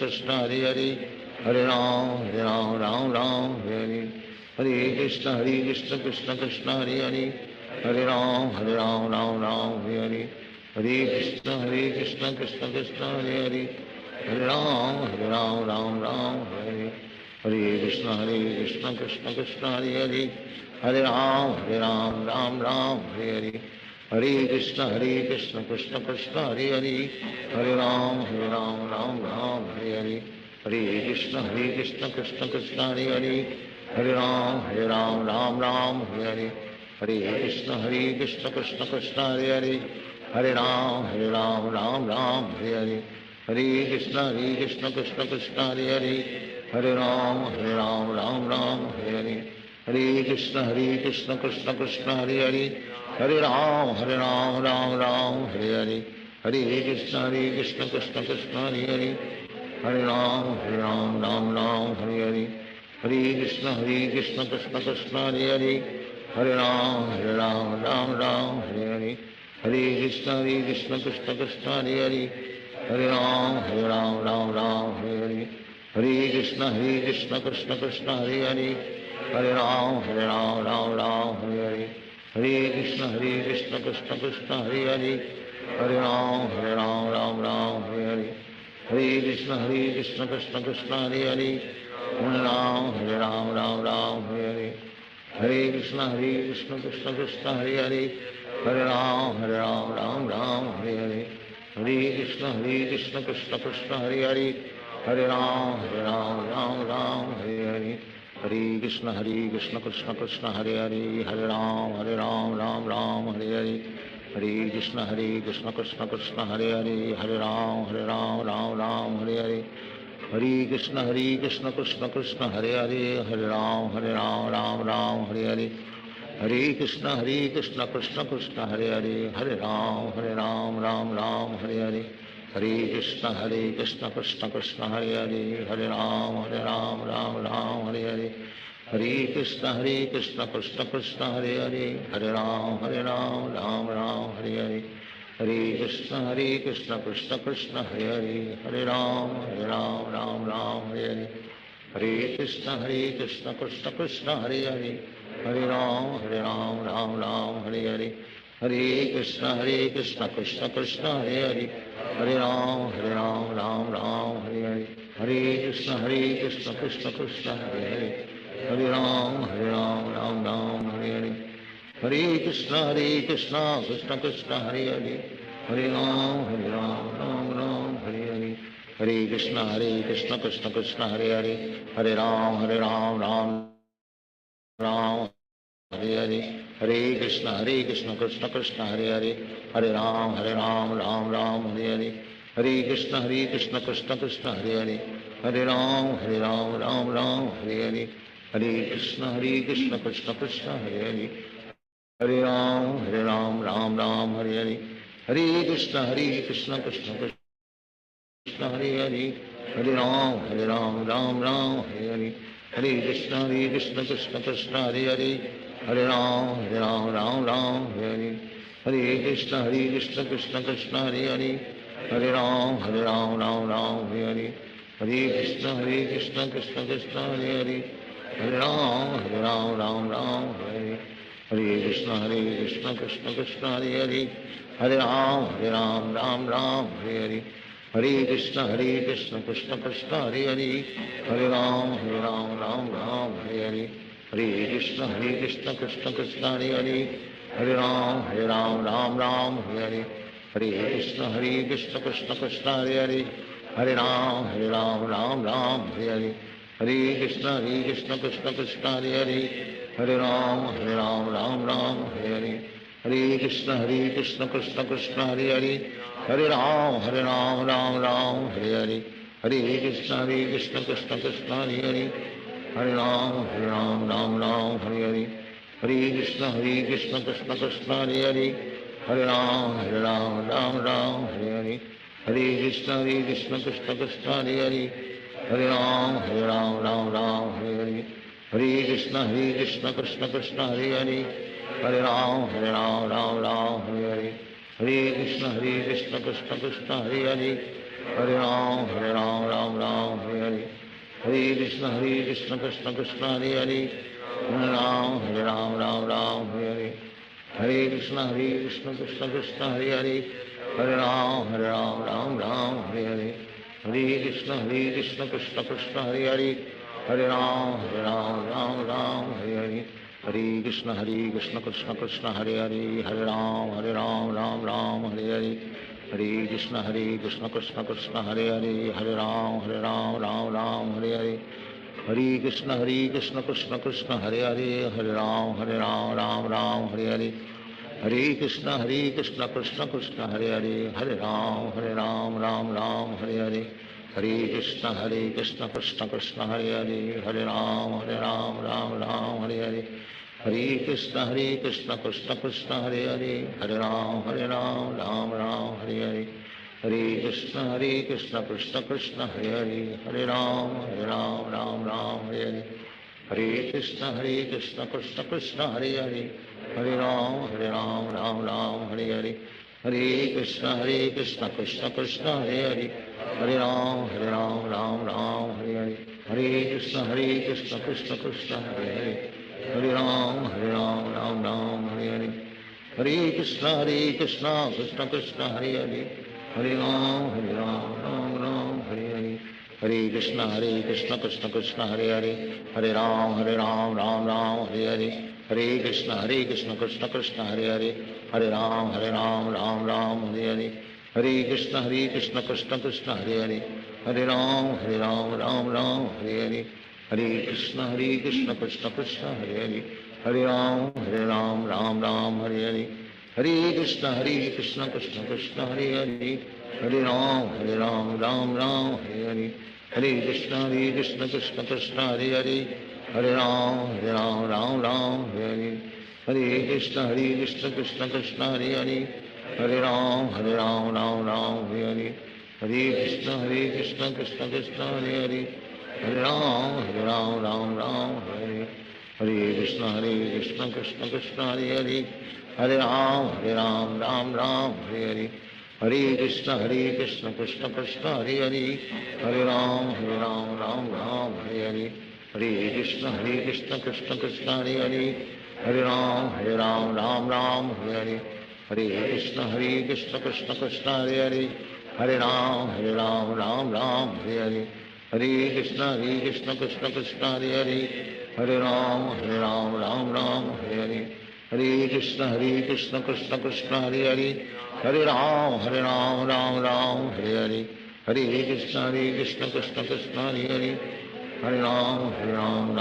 कृष्ण हरे हरे, हरे राम राम हरे हरे, हरे कृष्ण कृष्ण कृष्ण हरे हरे, हरे राम राम हरे हरे, हरे कृष्ण कृष्ण कृष्ण हरे हरे, हरे राम राम हरे हरे, हरे कृष्ण कृष्ण कृष्ण हरे हरे, हरे राम राम हरे हरे, हरे कृष्ण कृष्ण कृष्ण हरे हरे, हरे राम राम हरे हरे, हरे कृष्ण कृष्ण कृष्ण हरे हरे, हरे राम राम हरे हरे, हरे कृष्ण कृष्ण कृष्ण हरे हरे, हरे राम राम हरे हरे, हरे कृष्ण कृष्ण कृष्ण हरे हरे, हरे राम राम हरे हरे, हरे कृष्ण कृष्ण कृष्ण हरे हरे, हरे राम राम हरे हरे, हरे कृष्ण कृष्ण कृष्ण हरे हरे, हरे राम राम हरे हरे, हरे कृष्ण कृष्ण कृष्ण हरे हरे, हरे राम राम हरे हरे, हरे कृष्ण कृष्ण कृष्ण हरे हरे, हरे राम राम हरे हरे, हरे कृष्ण कृष्ण कृष्ण हरे हरे, हरे राम हरे हरे, हरे कृष्ण कृष्ण कृष्ण हरे हरे, हरे राम राम हरे हरे, हरे कृष्ण कृष्ण कृष्ण हरे हरे, हरे राम राम हरे हरे, हरे कृष्ण कृष्ण कृष्ण हरे हरे हरे राम राम राम हरे हरे हरे कृष्ण कृष्ण कृष्ण हरे हरे राम राम हरे हरे हरे कृष्ण कृष्ण कृष्ण हरे राम राम हरे हरे हरे कृष्ण कृष्ण कृष्ण हरे राम राम हरे हरे हरे कृष्ण कृष्ण कृष्ण हरे राम राम हरे हरे हरे कृष्ण कृष्ण कृष्ण हरे राम राम हरे हरे हरे कृष्ण कृष्ण कृष्ण हरे राम राम हरे हरे हरे कृष्ण कृष्ण कृष्ण हरे राम हरे हरे हरे कृष्ण कृष्ण कृष्ण हरे राम हरे हरे हरे कृष्ण कृष्ण कृष्ण हरे राम हरे हरे हरे कृष्ण कृष्ण कृष्ण हरे राम हरे हरे हरे कृष्ण कृष्ण कृष्ण हरे राम राम हरे हरे हरे कृष्ण कृष्ण कृष्ण हरे राम राम हरे हरे हरे कृष्ण कृष्ण कृष्ण हरे राम राम हरे हरे हरे कृष्ण कृष्ण कृष्ण हरे राम राम हरे हरे हरे कृष्ण कृष्ण कृष्ण हरे राम राम हरे हरे हरे कृष्ण कृष्ण कृष्ण हरे राम राम हरे हरे हरे कृष्ण कृष्ण कृष्ण हरे राम राम हरे हरे हरे कृष्ण कृष्ण कृष्ण हरे राम राम हरे हरे हरे कृष्ण कृष्ण कृष्ण हरे राम राम हरे हरे हरे कृष्ण कृष्ण कृष्ण हरे राम राम हरे हरे हरे कृष्ण कृष्ण कृष्ण हरे राम राम हरे हरे हरे कृष्ण कृष्ण कृष्ण हरे राम राम हरे हरे हरे कृष्ण कृष्ण कृष्ण हरे राम राम हरे हरे हरे कृष्ण कृष्ण कृष्ण हरे राम राम हरे हरे हरे कृष्ण कृष्ण कृष्ण हरे राम राम हरे हरे हरे कृष्ण कृष्ण कृष्ण हरे राम राम हरे हरे हरे कृष्ण कृष्ण कृष्ण हरे राम राम हरे हरे हरे कृष्ण कृष्ण कृष्ण हरे राम हरे हरे हरे कृष्ण कृष्ण कृष्ण हरे राम हरे हरे हरे कृष्ण कृष्ण कृष्ण हरे राम हरे हरे हरे कृष्ण कृष्ण कृष्ण हरे राम हरे हरे हरे कृष्ण कृष्ण कृष्ण हरे राम हरे हरे हरे कृष्ण कृष्ण कृष्ण हरे राम हरे हरे हरे कृष्ण कृष्ण कृष्ण हरे राम हरे हरे हरे कृष्ण कृष्ण कृष्ण हरे राम हरे हरे हरे कृष्ण कृष्ण कृष्ण हरे राम राम हरे हरे हरे कृष्ण कृष्ण कृष्ण हरे राम राम हरे हरे हरे कृष्ण कृष्ण कृष्ण हरे राम राम हरे हरे हरे कृष्ण कृष्ण कृष्ण हरे राम राम हरे हरे हरे कृष्ण कृष्ण कृष्ण हरे राम हरे हरे हरे कृष्ण कृष्ण कृष्ण हरे राम राम हरे हरे हरे कृष्ण कृष्ण कृष्ण हरे राम राम हरे हरे हरे कृष्ण कृष्ण कृष्ण हरे राम हरे हरे हरे कृष्ण कृष्ण कृष्ण हरे राम राम हरे हरे हरे कृष्ण कृष्ण कृष्ण हरे राम राम हरे हरे हरे कृष्ण कृष्ण कृष्ण हरे राम राम हरे हरे हरे कृष्ण कृष्ण कृष्ण हरे हरे हरे राम राम राम हरे हरे हरे कृष्ण कृष्ण कृष्ण हरे हरे हरे राम राम राम हरे हरे हरे कृष्ण कृष्ण कृष्ण हरे हरे हरे राम राम राम हरे हरे हरे कृष्ण कृष्ण कृष्ण हरे हरे हरे राम राम राम हरे हरे हरे कृष्ण कृष्ण कृष्ण हरे हरे हरे राम राम हरे हरे कृष्ण कृष्ण कृष्ण हरे हरे हरे राम राम हरे हरे हरे कृष्ण कृष्ण कृष्ण हरे हरे हरे राम राम हरे हरे हरे कृष्ण कृष्ण कृष्ण हरे हरे हरे राम राम हरे हरे हरे कृष्ण कृष्ण कृष्ण हरे हरे हरे राम राम हरे हरे हरे कृष्ण कृष्ण कृष्ण हरे हरे हरे राम राम हरे हरे हरे कृष्ण कृष्ण कृष्ण हरे हरे हरे राम राम हरे हरे हरे कृष्ण कृष्ण कृष्ण हरे हरे हरे राम राम हरे हरे हरे कृष्ण कृष्ण कृष्ण हरे हरे हरे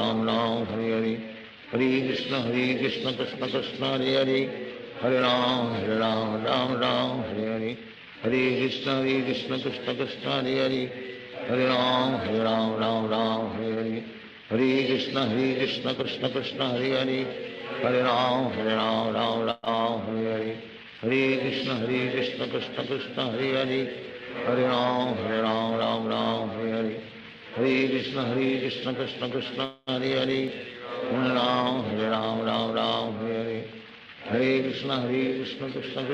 राम राम हरे हरे हरे कृष्ण कृष्ण कृष्ण हरे हरे हरे राम राम हरे हरे हरे कृष्ण कृष्ण कृष्ण हरे हरे हरे राम राम हरे हरे हरे कृष्ण कृष्ण कृष्ण हरे हरे हरे राम राम हरे हरे हरे कृष्ण कृष्ण कृष्ण हरे हरे हरे राम राम हरे हरे हरे कृष्ण कृष्ण कृष्ण हरे हरे हरे राम राम हरे हरे हरे कृष्ण कृष्ण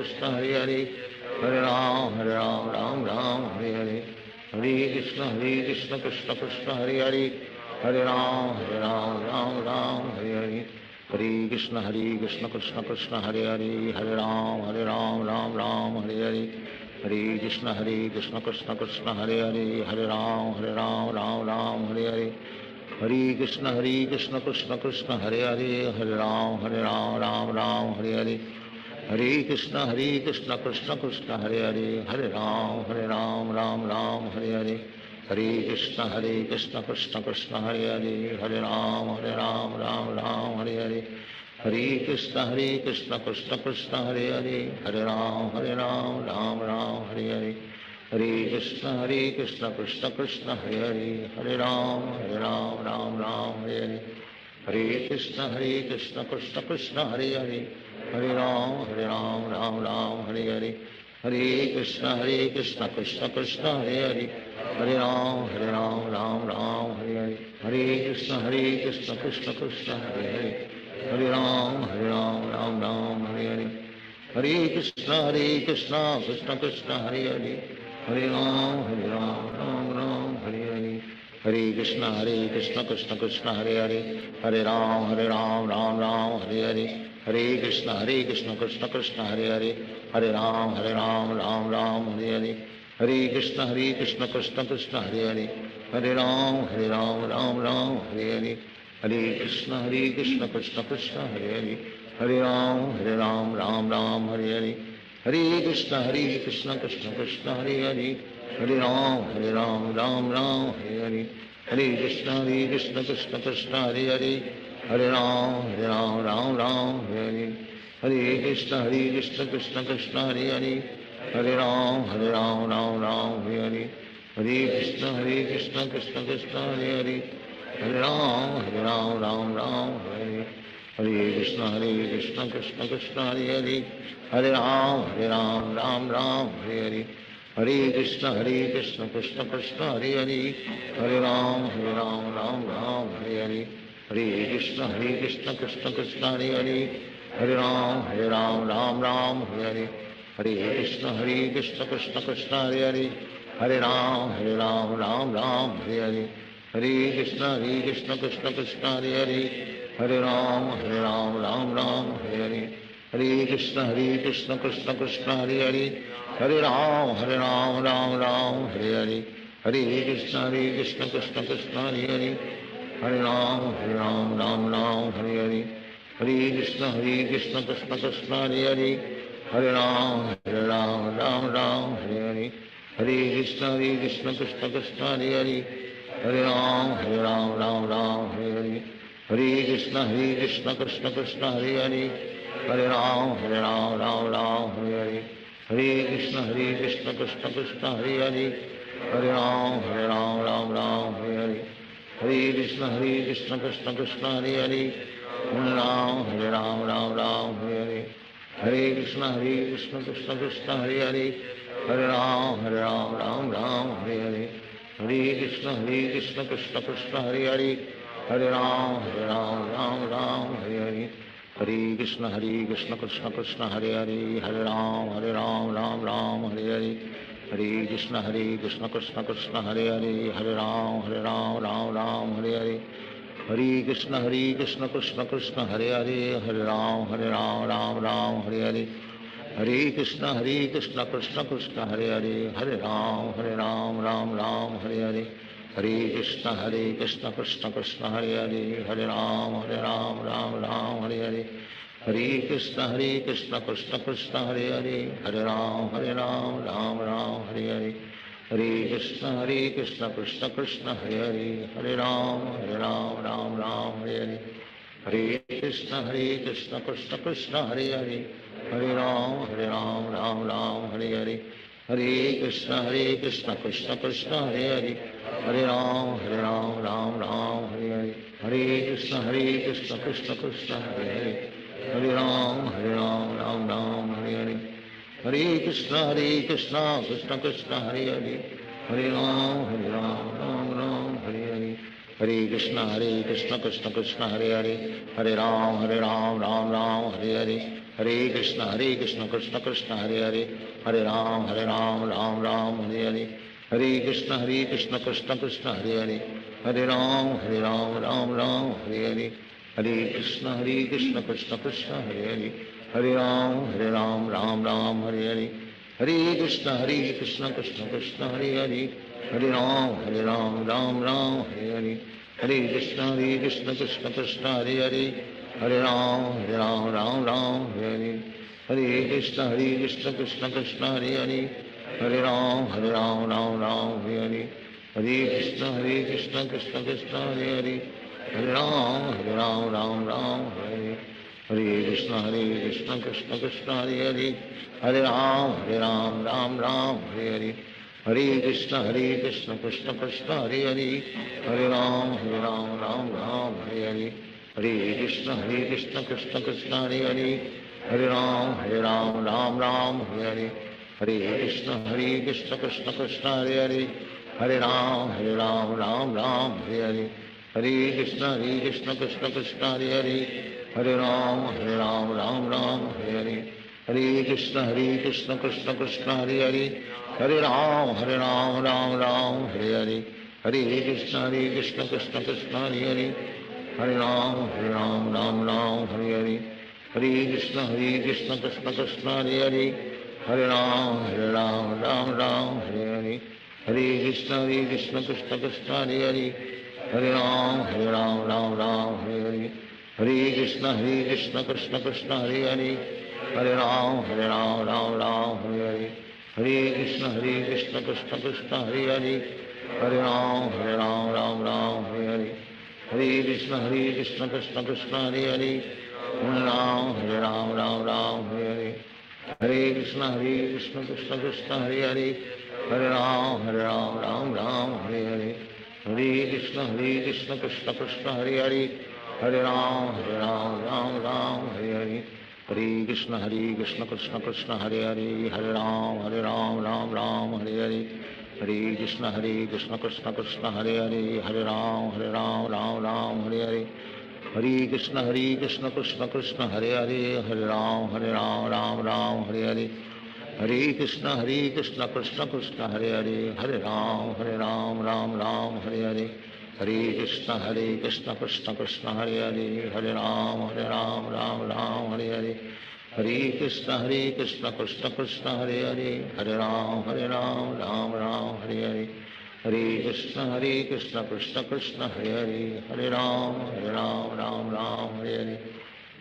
कृष्ण हरे हरे हरे राम राम हरे हरे हरे कृष्ण कृष्ण कृष्ण हरे हरे हरे राम राम हरे हरे हरे कृष्ण कृष्ण कृष्ण हरे हरे हरे राम राम हरे हरे हरे कृष्ण कृष्ण कृष्ण हरे हरे हरे राम राम हरे हरे हरे कृष्ण कृष्ण कृष्ण हरे हरे हरे राम राम हरे हरे हरे कृष्ण कृष्ण कृष्ण हरे हरे हरे राम राम हरे हरे हरे कृष्ण कृष्ण कृष्ण हरे हरे हरे राम राम हरे हरे हरे कृष्ण कृष्ण कृष्ण हरे हरे हरे राम राम हरे हरे हरे कृष्ण कृष्ण कृष्ण हरे हरे हरे राम राम हरे हरे हरे कृष्ण कृष्ण कृष्ण हरे हरे हरे राम राम हरे हरे हरे कृष्ण कृष्ण कृष्ण हरे हरे हरे राम राम हरे हरे हरे कृष्ण कृष्ण कृष्ण हरे हरे हरे राम राम हरे हरे हरे कृष्ण कृष्ण कृष्ण हरे हरे हरे राम राम हरे हरे हरे कृष्ण कृष्ण कृष्ण हरे हरे हरे राम राम हरे हरे हरे कृष्ण कृष्ण कृष्ण हरे हरे हरे राम राम हरे हरे हरे कृष्ण कृष्ण कृष्ण हरे हरे हरे राम राम हरे हरे हरे कृष्ण कृष्ण कृष्ण हरे हरे हरे राम राम हरे हरे हरे कृष्ण कृष्ण कृष्ण हरे हरे हरे राम राम हरे हरे हरे कृष्ण कृष्ण कृष्ण हरे हरे हरे राम राम हरे हरे हरे कृष्ण कृष्ण कृष्ण हरे हरे हरे राम राम हरे हरे हरे कृष्ण कृष्ण कृष्ण हरे हरे हरे राम राम हरे हरे हरे कृष्ण कृष्ण कृष्ण हरे हरे हरे राम राम हरे हरे हरे कृष्ण कृष्ण कृष्ण हरे हरे हरे राम राम हरे हरे हरे कृष्ण कृष्ण कृष्ण हरे हरे हरे राम राम हरे हरे हरे कृष्ण कृष्ण कृष्ण हरे हरे हरे राम राम हरे हरे हरे कृष्ण कृष्ण कृष्ण हरे हरे हरे राम राम हरे हरे हरे कृष्ण कृष्ण कृष्ण हरे हरे हरे राम राम हरे हरे हरे कृष्ण कृष्ण कृष्ण हरे हरे हरे राम राम हरे हरे हरे कृष्ण कृष्ण कृष्ण हरे हरे हरे राम राम राम हरे हरे कृष्ण कृष्ण कृष्ण हरे हरे हरे राम राम राम हरे हरे कृष्ण कृष्ण कृष्ण हरे हरे हरे राम राम हरे हरे कृष्ण कृष्ण कृष्ण हरे हरे हरे राम राम हरे हरे कृष्ण कृष्ण कृष्ण हरे हरे हरे राम राम हरे हरे हरे कृष्ण कृष्ण कृष्ण हरे हरे हरे राम राम हरे हरे हरे कृष्ण कृष्ण कृष्ण हरे हरे हरे राम राम हरे हरे हरे कृष्ण कृष्ण कृष्ण हरे हरे हरे राम राम हरे हरे हरे कृष्ण कृष्ण कृष्ण हरे हरे हरे राम राम हरे हरे हरे कृष्ण कृष्ण कृष्ण हरे हरे हरे राम राम हरे हरे हरे कृष्ण कृष्ण कृष्ण हरे हरे हरे राम राम हरे हरे हरे कृष्ण कृष्ण कृष्ण हरे हरे हरे राम राम हरे हरे हरे कृष्ण कृष्ण कृष्ण हरे हरे हरे राम राम हरे हरे हरे कृष्ण कृष्ण कृष्ण हरे हरे हरे राम राम हरे हरे हरे कृष्ण कृष्ण कृष्ण हरे हरे हरे राम राम हरे हरे हरे कृष्ण कृष्ण कृष्ण हरे हरे हरे राम राम हरे हरे हरे कृष्ण कृष्ण कृष्ण हरे हरे हरे राम हरे हरे हरे कृष्ण कृष्ण कृष्ण हरे हरे हरे राम राम हरे हरे हरे कृष्ण कृष्ण कृष्ण हरे हरे हरे राम राम हरे हरे हरे कृष्ण कृष्ण कृष्ण हरे हरे हरे राम राम हरे हरे हरे कृष्ण कृष्ण कृष्ण हरे हरे हरे राम राम हरे हरे हरे कृष्ण कृष्ण कृष्ण हरे हरे हरे राम राम हरे हरे हरे कृष्ण कृष्ण कृष्ण हरे हरे हरे राम राम हरे हरे हरे कृष्ण कृष्ण कृष्ण हरे हरे हरे राम राम हरे हरे हरे कृष्ण कृष्ण कृष्ण हरे हरे हरे राम राम हरे हरे हरे कृष्ण कृष्ण कृष्ण हरे हरे हरे राम राम हरे हरे हरे कृष्ण कृष्ण कृष्ण हरे हरे हरे राम राम हरे हरे हरे कृष्ण कृष्ण कृष्ण हरे हरे हरे राम राम हरे हरे हरे कृष्ण कृष्ण कृष्ण हरे हरे हरे राम राम हरे हरे हरे कृष्ण कृष्ण कृष्ण हरे हरे हरे राम राम हरे हरे हरे कृष्ण कृष्ण कृष्ण हरे हरे हरे राम राम हरे हरे हरे कृष्ण कृष्ण कृष्ण हरे हरे हरे राम राम हरे हरे हरे कृष्ण कृष्ण कृष्ण हरे हरे हरे राम हरे हरे हरे कृष्ण कृष्ण कृष्ण हरे हरे हरे राम हरे हरे हरे कृष्ण कृष्ण कृष्ण हरे हरे हरे राम हरे हरे हरे कृष्ण कृष्ण कृष्ण हरे हरे हरे राम हरे हरे हरे कृष्ण कृष्ण कृष्ण हरे हरे हरे राम हरे हरे हरे कृष्ण कृष्ण कृष्ण हरे हरे हरे राम हरे हरे हरे कृष्ण कृष्ण कृष्ण हरे हरे हरे राम हरे हरे हरे कृष्ण कृष्ण कृष्ण हरे हरे हरे राम हरे हरे हरे कृष्ण कृष्ण कृष्ण हरे हरे हरे राम हरे हरे हरे कृष्ण कृष्ण कृष्ण हरे हरे हरे राम हरे हरे हरे कृष्ण कृष्ण कृष्ण हरे हरे हरे राम राम हरे हरे हरे कृष्ण कृष्ण कृष्ण हरे हरे हरे राम हरे हरे हरे कृष्ण कृष्ण कृष्ण हरे हरे हरे राम राम हरे हरे हरे कृष्ण कृष्ण कृष्ण हरे हरे हरे राम राम हरे हरे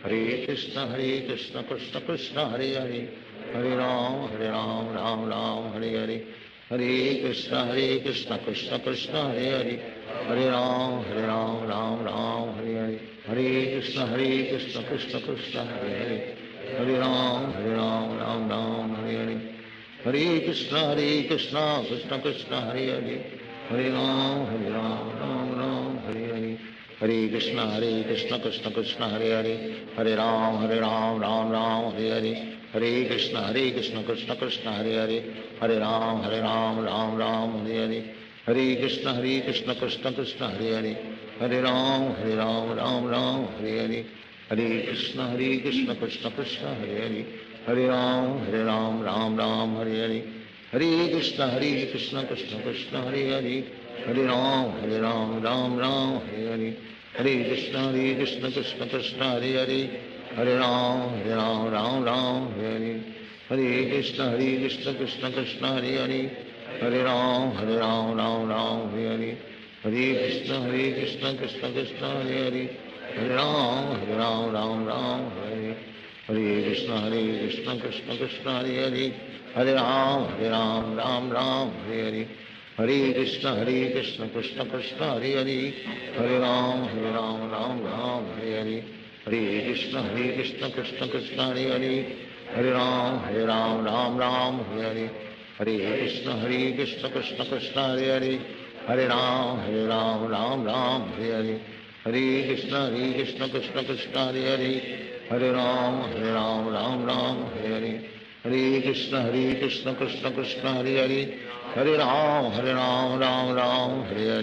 हरे कृष्ण कृष्ण कृष्ण हरे हरे हरे राम राम हरे हरे हरे कृष्ण कृष्ण कृष्ण हरे हरे हरे राम राम राम हरे हरे हरे कृष्ण कृष्ण कृष्ण हरे हरे हरे राम राम राम हरे हरे हरे कृष्ण कृष्ण कृष्ण हरे हरे हरे राम राम राम हरे हरे हरे कृष्ण कृष्ण कृष्ण हरे हरे हरे राम राम राम हरे हरे हरे कृष्ण कृष्ण कृष्ण हरे हरे हरे राम राम राम हरे हरे हरे कृष्ण कृष्ण कृष्ण हरे हरे हरे राम राम राम हरे हरे हरे कृष्ण कृष्ण कृष्ण हरे हरे हरे राम राम हरे हरे हरे कृष्ण कृष्ण कृष्ण हरे हरे हरे राम राम हरे हरे हरे कृष्ण कृष्ण कृष्ण हरे हरे हरे राम राम हरे हरे हरे कृष्ण कृष्ण कृष्ण हरे हरे हरे राम राम हरे हरे हरे कृष्ण कृष्ण कृष्ण हरे हरे हरे राम राम हरे हरे हरे कृष्ण कृष्ण कृष्ण हरे हरे हरे राम राम हरे हरे हरे कृष्ण कृष्ण कृष्ण हरे हरे हरे राम राम हरे हरे हरे कृष्ण कृष्ण कृष्ण हरे हरे हरे राम राम हरे हरे हरे कृष्ण कृष्ण कृष्ण हरे हरे हरे राम राम हरे हरे हरे कृष्ण कृष्ण कृष्ण हरे हरे हरे राम राम हरे हरे हरे कृष्ण कृष्ण कृष्ण हरे हरे हरे राम राम हरे हरे हरे कृष्ण कृष्ण कृष्ण हरे हरे हरे राम राम हरे हरे हरे कृष्ण कृष्ण कृष्ण हरे हरे हरे राम राम हरे हरे हरे कृष्ण कृष्ण कृष्ण हरे हरे हरे राम राम हरे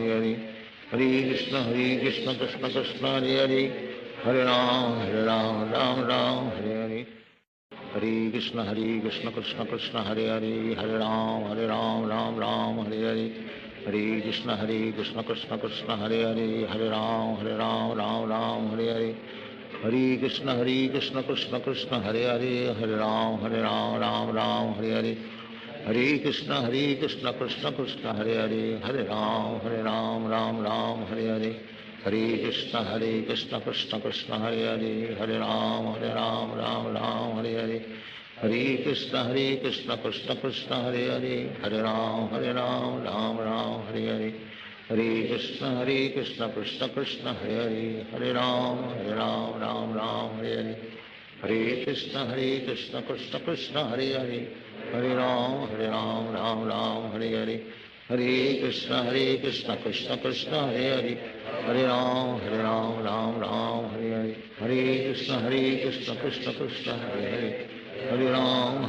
हरे हरे कृष्ण कृष्ण कृष्ण हरे हरे हरे राम राम हरे हरे हरे कृष्ण कृष्ण कृष्ण हरे हरे हरे राम राम हरे हरे हरे कृष्ण कृष्ण कृष्ण हरे हरे हरे राम राम हरे हरे हरे कृष्ण कृष्ण कृष्ण हरे हरे हरे राम राम हरे हरे हरे कृष्ण कृष्ण कृष्ण हरे हरे हरे राम राम हरे हरे हरे कृष्ण कृष्ण कृष्ण हरे हरे हरे राम राम हरे हरे हरे कृष्ण कृष्ण कृष्ण हरे हरे हरे राम राम हरे हरे हरे कृष्ण कृष्ण कृष्ण हरे हरे हरे राम राम हरे हरे हरे कृष्ण कृष्ण कृष्ण हरे हरे हरे राम राम हरे हरे हरे कृष्ण कृष्ण कृष्ण हरे हरे हरे राम हरे हरे हरे कृष्ण कृष्ण कृष्ण हरे हरे हरे राम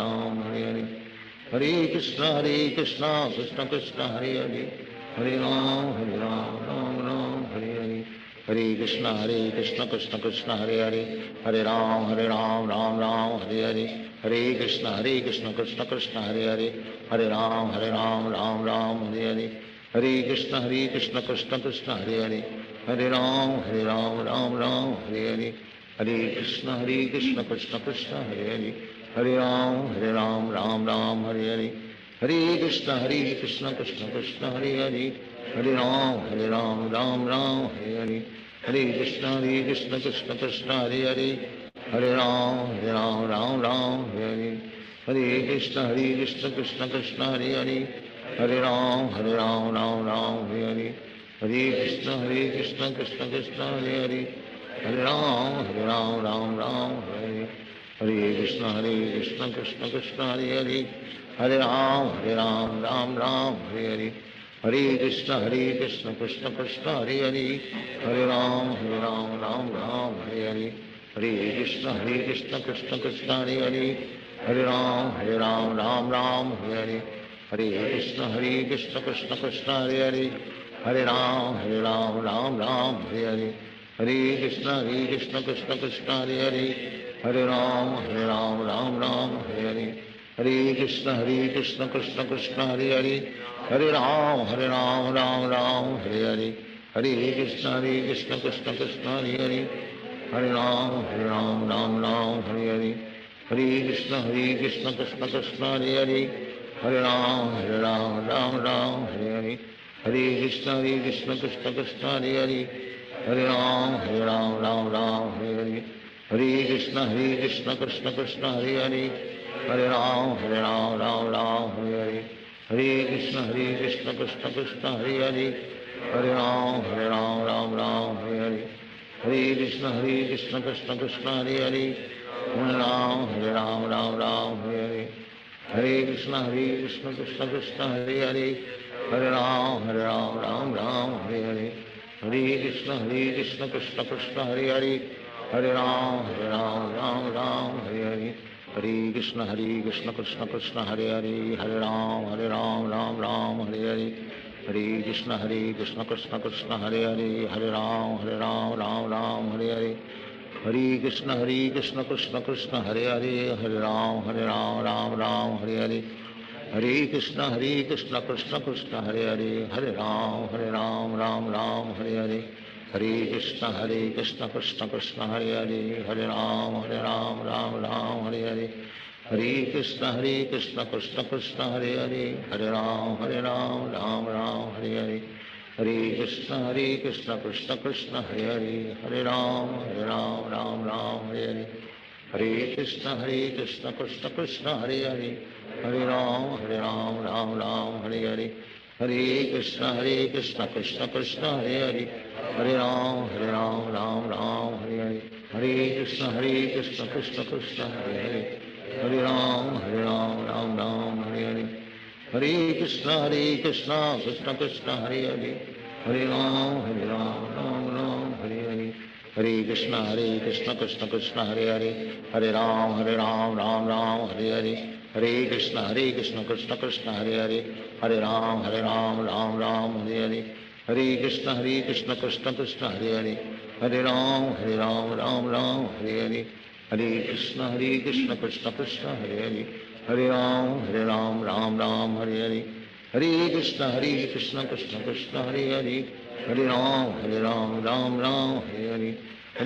राम हरे हरे हरे कृष्ण कृष्ण कृष्ण हरे हरे हरे राम राम हरे हरे हरे कृष्ण कृष्ण कृष्ण हरे हरे हरे राम राम हरे हरे हरे कृष्ण कृष्ण कृष्ण हरे हरे हरे राम राम हरे हरे हरे कृष्ण कृष्ण कृष्ण हरे हरे हरे राम राम हरे हरे हरे कृष्ण कृष्ण कृष्ण हरे हरे हरे राम राम हरे हरे हरे कृष्ण कृष्ण कृष्ण हरे हरे हरे राम राम हरे हरे हरे कृष्ण कृष्ण कृष्ण हरे हरे हरे राम राम हरे हरे हरे कृष्ण कृष्ण कृष्ण हरे हरे हरे राम राम हरे हरे हरे कृष्ण कृष्ण कृष्ण हरे हरे हरे राम राम हरे हरे हरे कृष्ण कृष्ण कृष्ण हरे हरे हरे राम राम हरे हरे हरे कृष्ण कृष्ण कृष्ण हरे हरे हरे राम राम हरे हरे हरे कृष्ण कृष्ण कृष्ण हरे हरे हरे राम राम हरे हरे हरे कृष्ण कृष्ण कृष्ण हरे हरे हरे राम राम हरे हरे हरे कृष्ण कृष्ण कृष्ण हरे हरे हरे राम राम हरे हरे हरे कृष्ण कृष्ण कृष्ण हरे हरे हरे राम राम हरे हरे हरे कृष्ण कृष्ण कृष्ण हरे हरे हरे राम राम हरे हरे हरे कृष्ण कृष्ण कृष्ण हरे हरे हरे राम राम राम हरे हरे हरे कृष्ण कृष्ण कृष्ण हरे हरे हरे राम राम राम हरे हरे हरे कृष्ण कृष्ण कृष्ण हरे हरे हरे राम राम हरे हरे हरे कृष्ण कृष्ण कृष्ण हरे हरे हरे राम राम हरे हरे हरे कृष्ण कृष्ण कृष्ण हरे हरे हरे राम राम हरे हरे हरे कृष्ण कृष्ण कृष्ण हरे हरे हरे राम राम हरे हरे हरे कृष्ण कृष्ण कृष्ण हरे हरे हरे राम राम हरे हरे हरे कृष्ण कृष्ण कृष्ण हरे हरे हरे राम राम हरे हरे हरे कृष्ण कृष्ण कृष्ण हरे हरे हरे राम राम हरे हरे हरे कृष्ण कृष्ण कृष्ण हरे हरे हरे राम राम हरे हरे हरे कृष्ण कृष्ण कृष्ण हरे हरे हरे राम राम हरे हरे हरे कृष्ण कृष्ण कृष्ण हरे हरे हरे राम राम हरे हरे हरे कृष्ण कृष्ण कृष्ण हरे हरे हरे राम राम हरे हरे हरे कृष्ण कृष्ण कृष्ण हरे हरे हरे राम राम हरे हरे हरे कृष्ण कृष्ण कृष्ण हरे हरे हरे राम राम हरे हरे हरे कृष्ण कृष्ण कृष्ण हरे हरे हरे राम हरे हरे हरे कृष्ण कृष्ण कृष्ण हरे हरे हरे राम राम हरे हरे हरे कृष्ण कृष्ण कृष्ण हरे हरे हरे राम राम हरे हरे हरे कृष्ण कृष्ण कृष्ण हरे हरे हरे राम राम हरे हरे हरे कृष्ण कृष्ण कृष्ण हरे हरे हरे राम राम हरे हरे हरे कृष्ण कृष्ण कृष्ण हरे हरे हरे राम राम हरे हरे हरे कृष्ण कृष्ण कृष्ण हरे हरे हरे राम राम हरे हरे हरे कृष्ण कृष्ण कृष्ण हरे हरे हरे राम राम हरे हरे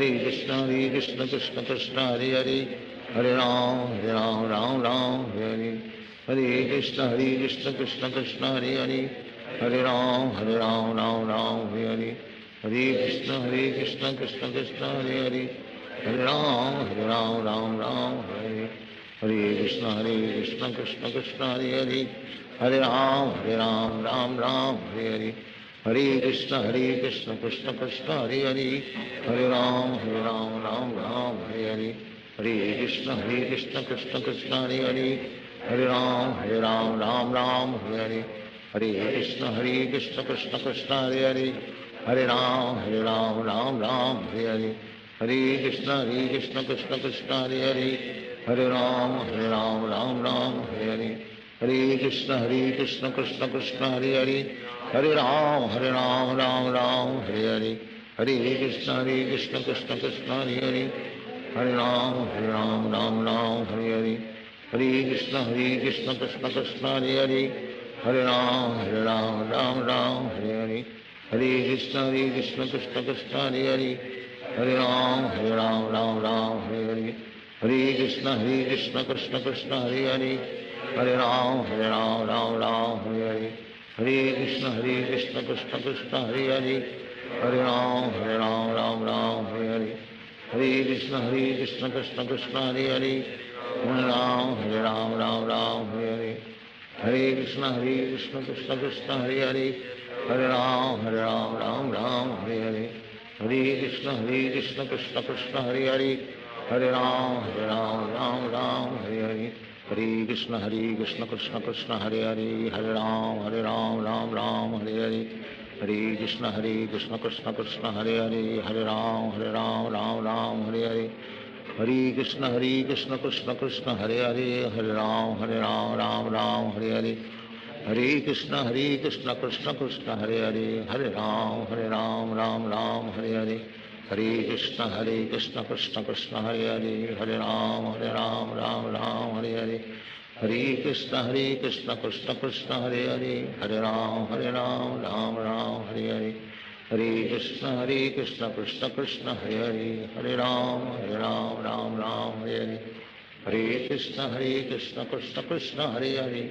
हरे कृष्ण कृष्ण कृष्ण हरे हरे हरे राम राम हरे हरे हरे कृष्ण कृष्ण कृष्ण हरे हरे हरे राम राम हरे हरे हरे कृष्ण कृष्ण कृष्ण हरे हरे हरे राम राम हरे हरे हरे कृष्ण कृष्ण कृष्ण हरे हरे हरे राम राम हरे हरे हरे कृष्ण कृष्ण कृष्ण हरे हरे हरे राम राम हरे हरे हरे कृष्ण कृष्ण कृष्ण हरे हरे हरे राम राम हरे हरे हरे कृष्ण कृष्ण कृष्ण हरे हरे हरे राम राम हरे हरे हरे कृष्ण कृष्ण कृष्ण हरे हरे हरे राम राम हरे हरे हरे कृष्ण कृष्ण कृष्ण हरे हरे हरे राम राम हरे हरे हरे कृष्ण कृष्ण कृष्ण हरे हरे हरे राम राम हरे हरे हरे कृष्ण कृष्ण कृष्ण हरे हरे हरे राम राम हरे हरे हरे कृष्ण कृष्ण कृष्ण हरे हरे हरे राम राम हरे हरे हरे कृष्ण कृष्ण कृष्ण हरे हरे हरे राम राम हरे हरे हरे कृष्ण कृष्ण कृष्ण हरे हरे हरे राम राम हरे हरे हरे कृष्ण कृष्ण कृष्ण हरे हरे हरे राम राम हरे हरे हरे कृष्ण कृष्ण कृष्ण हरे हरे हरे राम राम हरे हरे हरे कृष्ण कृष्ण कृष्ण हरे हरे हरे राम राम हरे हरे हरे कृष्ण कृष्ण कृष्ण हरे हरे हरे राम राम हरे हरे हरे कृष्ण कृष्ण कृष्ण हरे हरे हरे राम राम हरे हरे हरे कृष्ण कृष्ण कृष्ण हरे हरे हरे राम राम हरे हरे हरे कृष्ण कृष्ण कृष्ण हरे हरे हरे राम राम हरे हरे हरे कृष्ण कृष्ण कृष्ण हरे हरे हरे राम राम हरे हरे हरे कृष्ण कृष्ण कृष्ण हरे हरे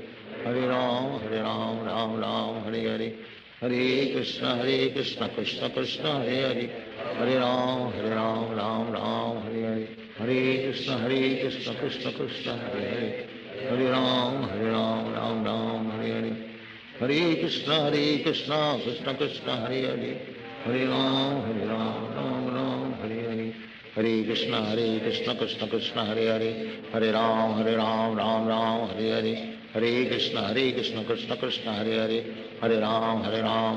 हरे राम राम हरे हरे हरे कृष्ण कृष्ण कृष्ण हरे हरे हरे राम राम हरे हरे हरे कृष्ण कृष्ण कृष्ण हरे हरे हरे राम राम राम हरे हरे हरे कृष्ण कृष्ण कृष्ण हरे हरे हरे राम राम हरे हरे हरे कृष्ण कृष्ण कृष्ण हरे हरे हरे राम राम राम हरे हरे हरे कृष्ण कृष्ण कृष्ण हरे हरे हरे राम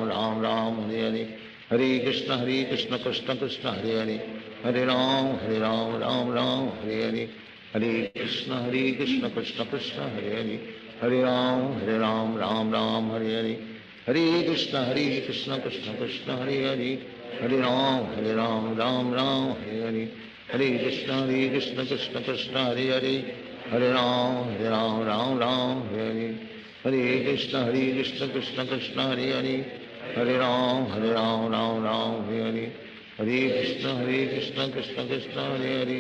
राम राम हरे हरे हरे कृष्ण कृष्ण कृष्ण हरे हरे हरे राम राम राम हरे हरे हरे कृष्ण कृष्ण कृष्ण हरे हरे हरे राम राम हरे हरे हरे कृष्ण कृष्ण कृष्ण हरे हरे हरे राम राम हरे हरे हरे कृष्ण कृष्ण कृष्ण हरे हरे हरे राम राम हरे हरे हरे कृष्ण कृष्ण कृष्ण हरे हरे हरे राम राम हरे हरे हरे कृष्ण कृष्ण कृष्ण हरे हरे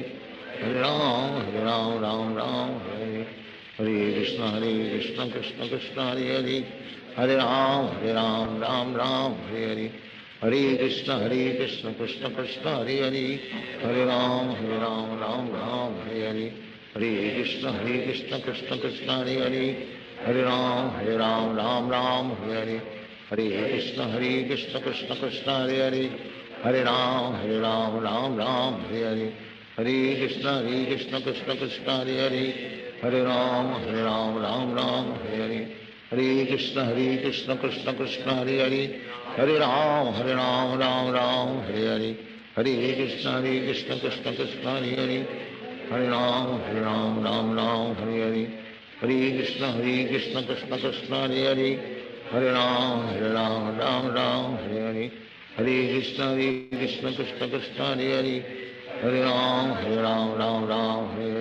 हरे राम राम हरे हरे कृष्ण कृष्ण कृष्ण हरे हरे हरे राम राम हरे हरे हरे कृष्ण कृष्ण कृष्ण हरे हरे हरे राम राम हरे हरे हरे कृष्ण कृष्ण कृष्ण हरे हरे हरे राम राम हरे हरे हरे कृष्ण कृष्ण कृष्ण हरे हरे हरे राम राम हरे हरे हरे कृष्ण कृष्ण कृष्ण हरे हरे हरे राम राम हरे हरे हरे कृष्ण कृष्ण कृष्ण हरे हरे हरे राम राम हरे हरे हरे कृष्ण कृष्ण कृष्ण हरे हरे हरे राम राम हरे हरे हरे कृष्ण कृष्ण कृष्ण हरे हरे हरे राम राम हरे हरे हरे कृष्ण कृष्ण कृष्ण हरे हरे हरे राम राम हरे हरे हरे कृष्ण कृष्ण कृष्ण हरे हरे हरे राम राम हरे हरे हरे कृष्ण कृष्ण कृष्ण हरे हरे हरे राम राम हरे हरे हरे कृष्ण कृष्ण कृष्ण हरे हरे हरे राम राम हरे हरे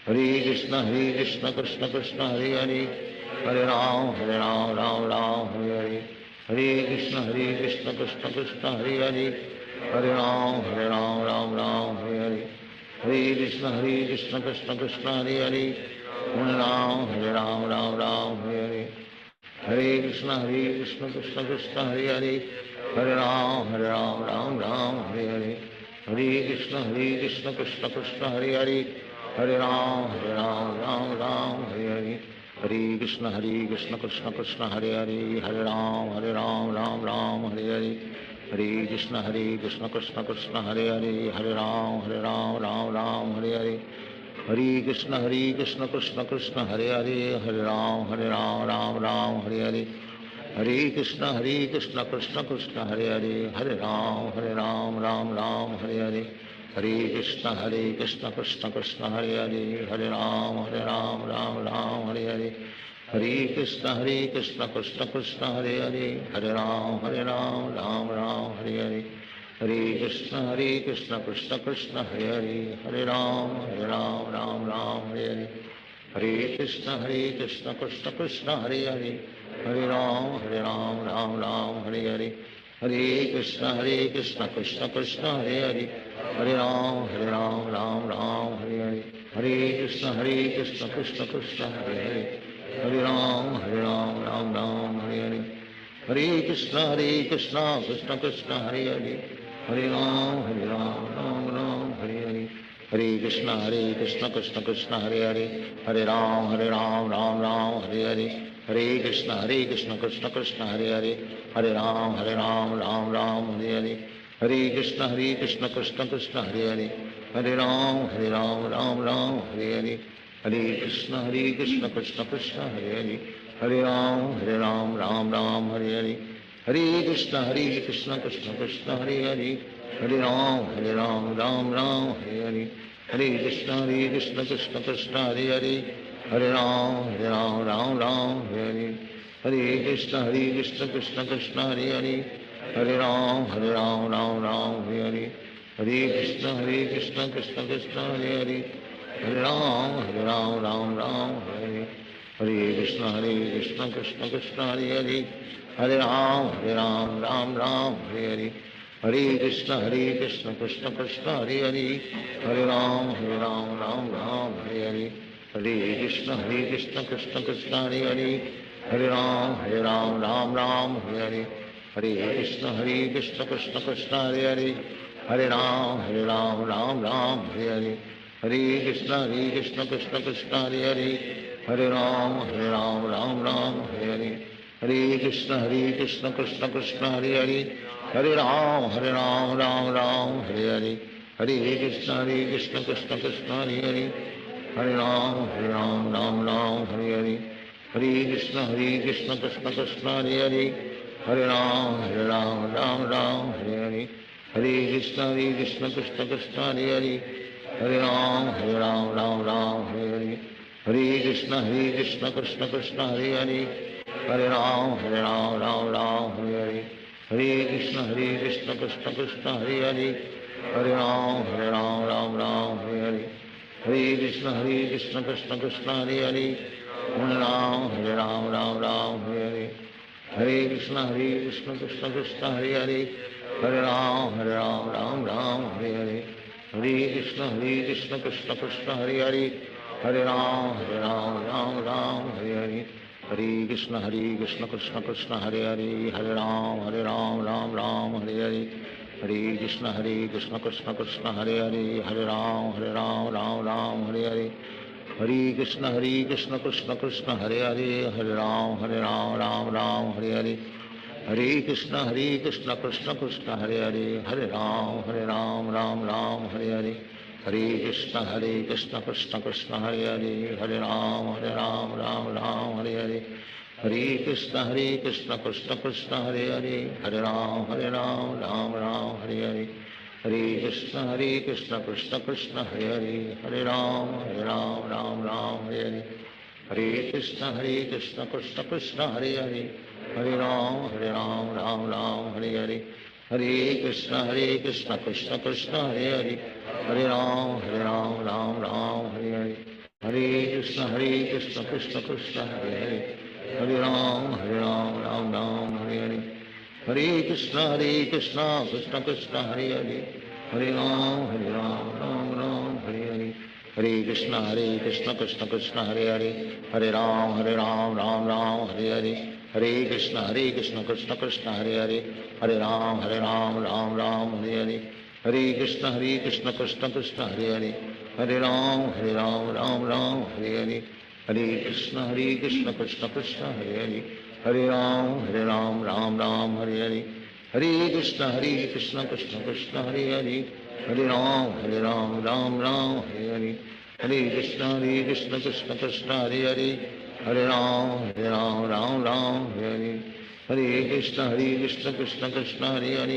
हरे कृष्ण कृष्ण कृष्ण हरे हरे हरे राम राम हरे हरे हरे कृष्ण कृष्ण कृष्ण हरे हरे हरे राम राम हरे हरे हरे कृष्ण कृष्ण कृष्ण हरे हरे हरे राम राम हरे हरे हरे कृष्ण कृष्ण कृष्ण हरे हरे हरे राम राम हरे हरे हरे कृष्ण कृष्ण कृष्ण हरे हरे हरे राम राम हरे हरे हरे कृष्ण कृष्ण कृष्ण हरे हरे हरे राम राम हरे हरे हरे कृष्ण कृष्ण कृष्ण हरे हरे हरे राम राम हरे हरे हरे कृष्ण कृष्ण कृष्ण हरे हरे हरे राम राम हरे हरे हरे कृष्ण कृष्ण कृष्ण हरे हरे हरे राम राम हरे हरे हरे कृष्ण कृष्ण कृष्ण हरे हरे हरे राम राम हरे हरे हरे कृष्ण कृष्ण कृष्ण हरे हरे हरे राम राम हरे हरे हरे कृष्ण कृष्ण कृष्ण हरे हरे हरे राम राम हरे हरे हरे कृष्ण कृष्ण कृष्ण हरे हरे हरे राम हरे हरे हरे कृष्ण कृष्ण कृष्ण हरे हरे हरे राम राम हरे हरे हरे कृष्ण कृष्ण कृष्ण हरे हरे हरे राम राम हरे हरे हरे कृष्ण कृष्ण कृष्ण हरे हरे हरे राम राम हरे हरे हरे कृष्ण कृष्ण कृष्ण हरे हरे हरे राम राम हरे हरे हरे कृष्ण कृष्ण कृष्ण हरे हरे हरे राम राम हरे हरे हरे कृष्ण कृष्ण कृष्ण हरे हरे हरे राम राम हरे हरे हरे कृष्ण कृष्ण कृष्ण हरे हरे हरे राम राम हरे हरे हरे कृष्ण कृष्ण कृष्ण हरे हरे हरे राम राम हरे हरे हरे कृष्ण कृष्ण कृष्ण हरे हरे हरे राम राम हरे हरे हरे कृष्ण कृष्ण कृष्ण हरे हरे हरे राम राम हरे हरे हरे कृष्ण कृष्ण कृष्ण हरे हरे हरे राम राम हरे हरे हरे कृष्ण कृष्ण कृष्ण हरे हरे हरे राम राम हरे हरे हरे कृष्ण कृष्ण कृष्ण हरे हरे हरे राम राम राम हरे हरे हरे कृष्ण कृष्ण कृष्ण हरे हरे हरे राम राम राम हरे हरे हरे कृष्ण कृष्ण कृष्ण हरे हरे हरे राम राम राम हरे हरे हरे कृष्ण कृष्ण कृष्ण हरे हरे हरे राम राम राम हरे हरे हरे कृष्ण कृष्ण कृष्ण हरे हरे हरे राम राम हरे हरे हरे कृष्ण कृष्ण कृष्ण हरे हरे हरे राम राम हरे हरे हरे कृष्ण कृष्ण कृष्ण हरे हरे हरे राम राम हरे हरे हरे कृष्ण कृष्ण कृष्ण हरे हरे हरे राम राम हरे हरे हरे कृष्ण कृष्ण कृष्ण हरे हरे हरे राम राम हरे हरे हरे कृष्ण कृष्ण कृष्ण हरे हरे हरे राम राम हरे हरे हरे कृष्ण कृष्ण कृष्ण हरे हरे हरे राम राम हरे हरे हरे कृष्ण कृष्ण कृष्ण हरे हरे हरे राम राम हरे हरे हरे कृष्ण कृष्ण कृष्ण हरे हरे हरे राम राम हरे हरे हरे कृष्ण कृष्ण कृष्ण हरे हरे हरे राम राम हरे हरे हरे कृष्ण कृष्ण कृष्ण हरे हरे हरे राम राम हरे हरे हरे कृष्ण कृष्ण कृष्ण हरे हरे हरे राम राम हरे हरे हरे कृष्ण कृष्ण कृष्ण हरे हरे हरे राम राम हरे हरे हरे कृष्ण कृष्ण कृष्ण हरे हरे हरे राम राम हरे हरे हरे कृष्ण कृष्ण कृष्ण हरे हरे हरे राम राम हरे हरे हरे कृष्ण कृष्ण कृष्ण हरे हरे हरे राम राम हरे हरे हरे कृष्ण कृष्ण कृष्ण हरे हरे हरे राम राम हरे हरे हरे कृष्ण कृष्ण कृष्ण हरे हरे हरे राम राम हरे हरे हरे कृष्ण कृष्ण कृष्ण हरे हरे हरे राम राम हरे हरे हरे कृष्ण कृष्ण कृष्ण हरे हरे हरे राम राम हरे हरे हरे कृष्ण कृष्ण कृष्ण हरे हरे हरे राम राम हरे हरे हरे कृष्ण कृष्ण कृष्ण हरे हरे हरे राम राम हरे हरे हरे कृष्ण कृष्ण कृष्ण हरे हरे हरे राम राम हरे हरे हरे कृष्ण कृष्ण कृष्ण हरे हरे हरे राम राम हरे हरे हरे कृष्ण कृष्ण कृष्ण हरे हरे हरे राम राम हरे हरे हरे कृष्ण कृष्ण कृष्ण हरे हरे हरे राम राम हरे हरे हरे कृष्ण कृष्ण कृष्ण हरे हरे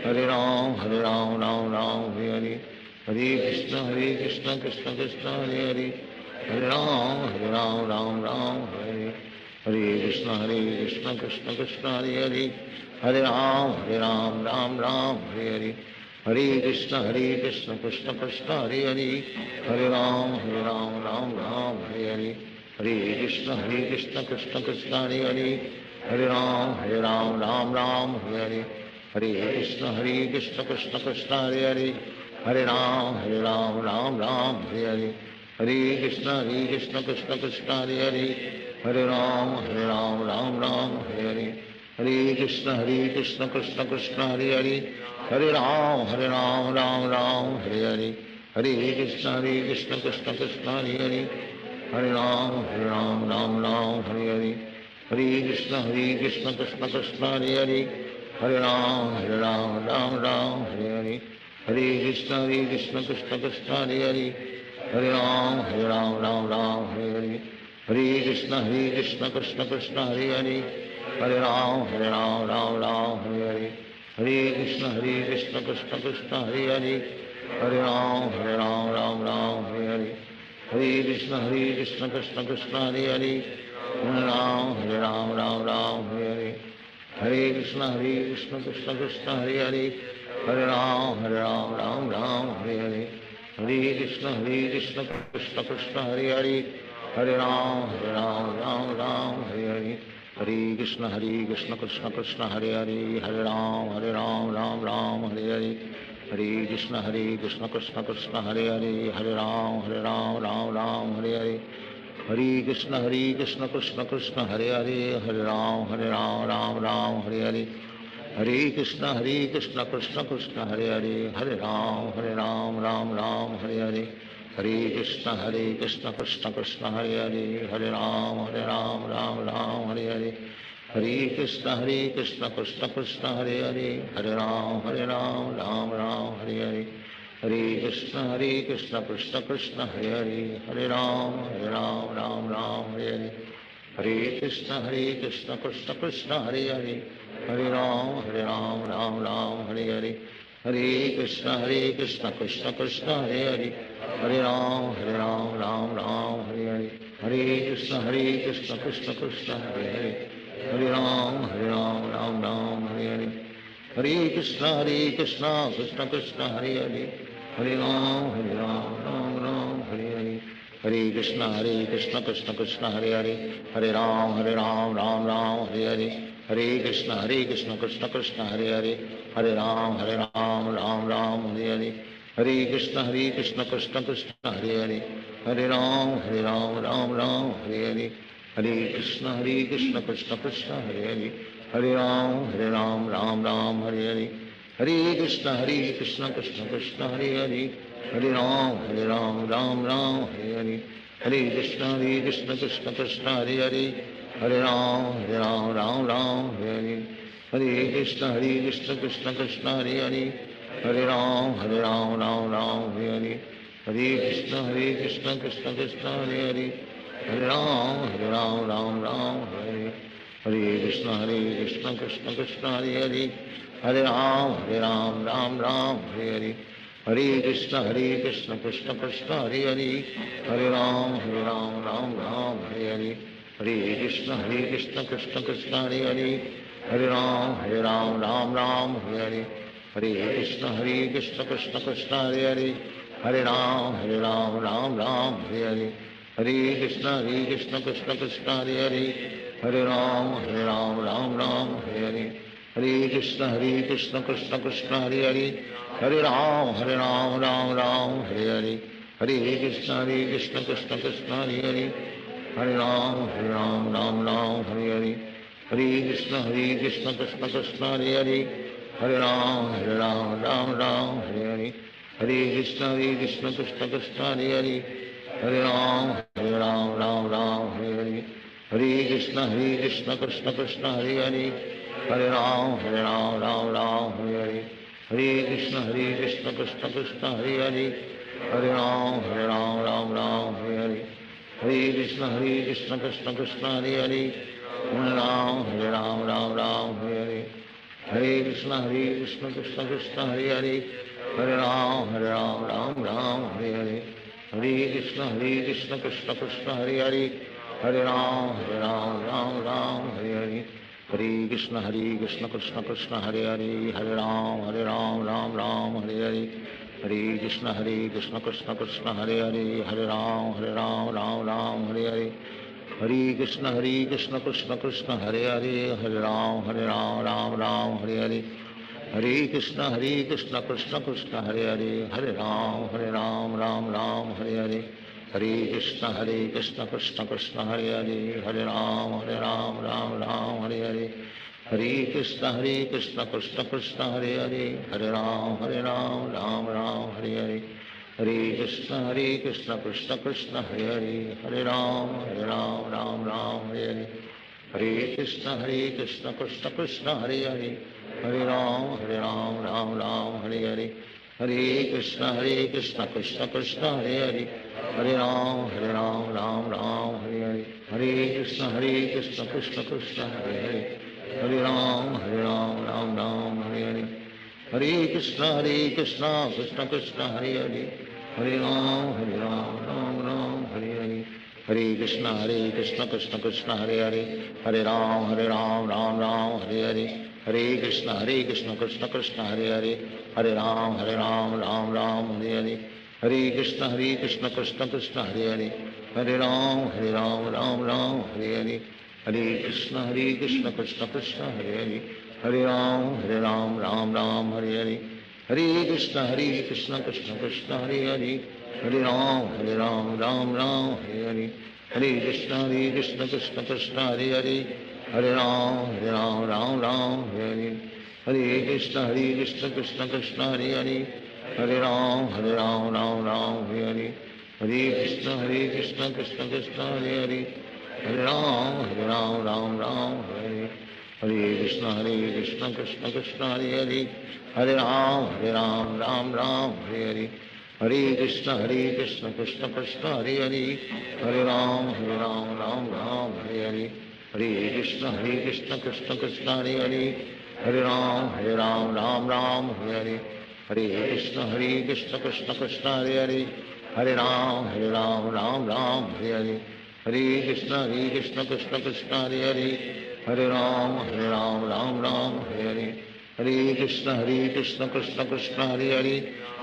हरे राम राम हरे हरे हरे कृष्ण कृष्ण कृष्ण हरे हरे हरे राम राम हरे हरे हरे कृष्ण कृष्ण कृष्ण हरे हरे हरे राम राम हरे हरे हरे कृष्ण कृष्ण कृष्ण हरे हरे हरे राम राम हरे हरे हरे कृष्ण कृष्ण कृष्ण हरे हरे हरे राम राम हरे हरे हरे कृष्ण कृष्ण कृष्ण हरे हरे हरे राम राम हरे हरे हरे कृष्ण कृष्ण कृष्ण हरे हरे हरे राम राम हरे हरे हरे कृष्ण कृष्ण कृष्ण हरे हरे हरे राम राम हरे हरे हरे कृष्ण कृष्ण कृष्ण हरे हरे हरे राम राम हरे हरे हरे कृष्ण कृष्ण कृष्ण हरे हरे हरे राम राम हरे हरे हरे कृष्ण कृष्ण कृष्ण हरे हरे हरे राम हरे हरे हरे कृष्ण कृष्ण कृष्ण हरे हरे हरे राम राम हरे हरे हरे कृष्ण कृष्ण कृष्ण हरे हरे हरे राम राम हरे हरे हरे कृष्ण कृष्ण कृष्ण हरे हरे हरे राम राम हरे हरे हरे कृष्ण कृष्ण कृष्ण हरे हरे हरे राम राम हरे हरे हरे कृष्ण कृष्ण कृष्ण हरे हरे हरे राम राम हरे हरे हरे कृष्ण कृष्ण कृष्ण हरे हरे हरे राम राम राम हरे हरे हरे कृष्ण कृष्ण कृष्ण हरे हरे हरे राम राम राम हरे हरे हरे कृष्ण कृष्ण कृष्ण हरे हरे हरे राम राम राम हरे हरे हरे कृष्ण कृष्ण कृष्ण हरे हरे हरे राम राम राम हरे हरे हरे कृष्ण कृष्ण कृष्ण हरे हरे हरे राम राम राम हरे हरे हरे कृष्ण कृष्ण कृष्ण हरे हरे हरे राम राम राम हरे हरे हरे कृष्ण कृष्ण कृष्ण हरे हरे हरे राम राम राम हरे हरे हरे कृष्ण कृष्ण कृष्ण हरे हरे हरे राम राम राम हरे हरे हरे कृष्ण कृष्ण कृष्ण हरे हरे हरे राम राम राम हरे हरे हरे कृष्ण कृष्ण कृष्ण हरे हरे हरे राम राम राम हरे हरे हरे कृष्ण कृष्ण कृष्ण हरे हरे हरे राम राम राम हरे हरे हरे कृष्ण कृष्ण कृष्ण हरे हरे हरे राम राम हरे हरे हरे कृष्ण कृष्ण कृष्ण हरे हरे हरे राम राम हरे हरे हरे कृष्ण कृष्ण कृष्ण हरे हरे हरे राम राम हरे हरे हरे कृष्ण कृष्ण कृष्ण हरे हरे हरे राम राम हरे हरे हरे कृष्ण कृष्ण कृष्ण हरे हरे हरे राम राम हरे हरे हरे कृष्ण कृष्ण कृष्ण हरे हरे हरे राम राम हरे हरे हरे कृष्ण कृष्ण कृष्ण हरे हरे हरे राम राम हरे हरे हरे कृष्ण कृष्ण कृष्ण हरे हरे हरे राम राम हरे हरे हरे कृष्ण कृष्ण कृष्ण हरे हरे हरे राम राम हरे हरे हरे कृष्ण कृष्ण कृष्ण हरे हरे हरे राम राम हरे हरे हरे कृष्ण कृष्ण कृष्ण हरे हरे हरे राम राम हरे हरे हरे कृष्ण कृष्ण कृष्ण हरे हरे हरे राम राम हरे हरे हरे कृष्ण कृष्ण कृष्ण हरे हरे हरे राम राम हरे हरे हरे कृष्ण कृष्ण कृष्ण हरे हरे हरे राम राम हरे हरे हरे कृष्ण कृष्ण कृष्ण हरे हरे हरे राम राम हरे हरे हरे कृष्ण कृष्ण कृष्ण हरे हरे हरे राम राम हरे हरे हरे कृष्ण कृष्ण कृष्ण हरे हरे हरे राम हरे हरे हरे कृष्ण कृष्ण कृष्ण हरे हरे हरे राम राम हरे हरे हरे कृष्ण कृष्ण कृष्ण हरे हरे हरे राम राम हरे हरे हरे कृष्ण कृष्ण कृष्ण हरे हरे हरे राम राम हरे हरे हरे कृष्ण कृष्ण कृष्ण हरे हरे हरे राम राम हरे हरे हरे कृष्ण कृष्ण कृष्ण हरे हरे हरे राम राम हरे हरे हरे कृष्ण कृष्ण कृष्ण हरे हरे हरे राम राम हरे हरे हरे कृष्ण कृष्ण कृष्ण हरे हरे हरे राम राम हरे हरे हरे कृष्ण कृष्ण कृष्ण हरे हरे हरे राम राम हरे हरे हरे कृष्ण कृष्ण कृष्ण हरे हरे हरे राम राम हरे हरे हरे कृष्ण कृष्ण कृष्ण हरे हरे हरे राम राम हरे हरे हरे कृष्ण कृष्ण कृष्ण हरे हरे हरे राम राम हरे हरे हरे कृष्ण कृष्ण कृष्ण हरे हरे हरे राम राम हरे हरे हरे कृष्ण कृष्ण कृष्ण हरे हरे हरे राम राम हरे हरे हरे कृष्ण कृष्ण कृष्ण हरे हरे हरे राम राम हरे हरे हरे कृष्ण कृष्ण कृष्ण हरे हरे हरे राम राम हरे हरे हरे कृष्ण कृष्ण कृष्ण हरे हरे हरे राम राम हरे हरे हरे कृष्ण कृष्ण कृष्ण हरे हरे हरे राम राम हरे हरे हरे कृष्ण कृष्ण कृष्ण हरे हरे हरे राम राम हरे हरे हरे कृष्ण कृष्ण कृष्ण हरे हरे हरे राम राम हरे हरे हरे कृष्ण कृष्ण कृष्ण हरे हरे हरे राम राम हरे हरे हरे कृष्ण कृष्ण कृष्ण हरे हरे हरे राम राम राम हरे हरे कृष्ण कृष्ण कृष्ण हरे हरे हरे राम राम हरे हरे हरे कृष्ण कृष्ण कृष्ण हरे हरे हरे राम राम हरे हरे हरे कृष्ण कृष्ण कृष्ण हरे हरे हरे राम राम हरे हरे हरे कृष्ण कृष्ण कृष्ण हरे हरे हरे राम राम हरे हरे हरे कृष्ण कृष्ण कृष्ण हरे हरे हरे राम राम हरे हरे हरे कृष्ण कृष्ण कृष्ण हरे हरे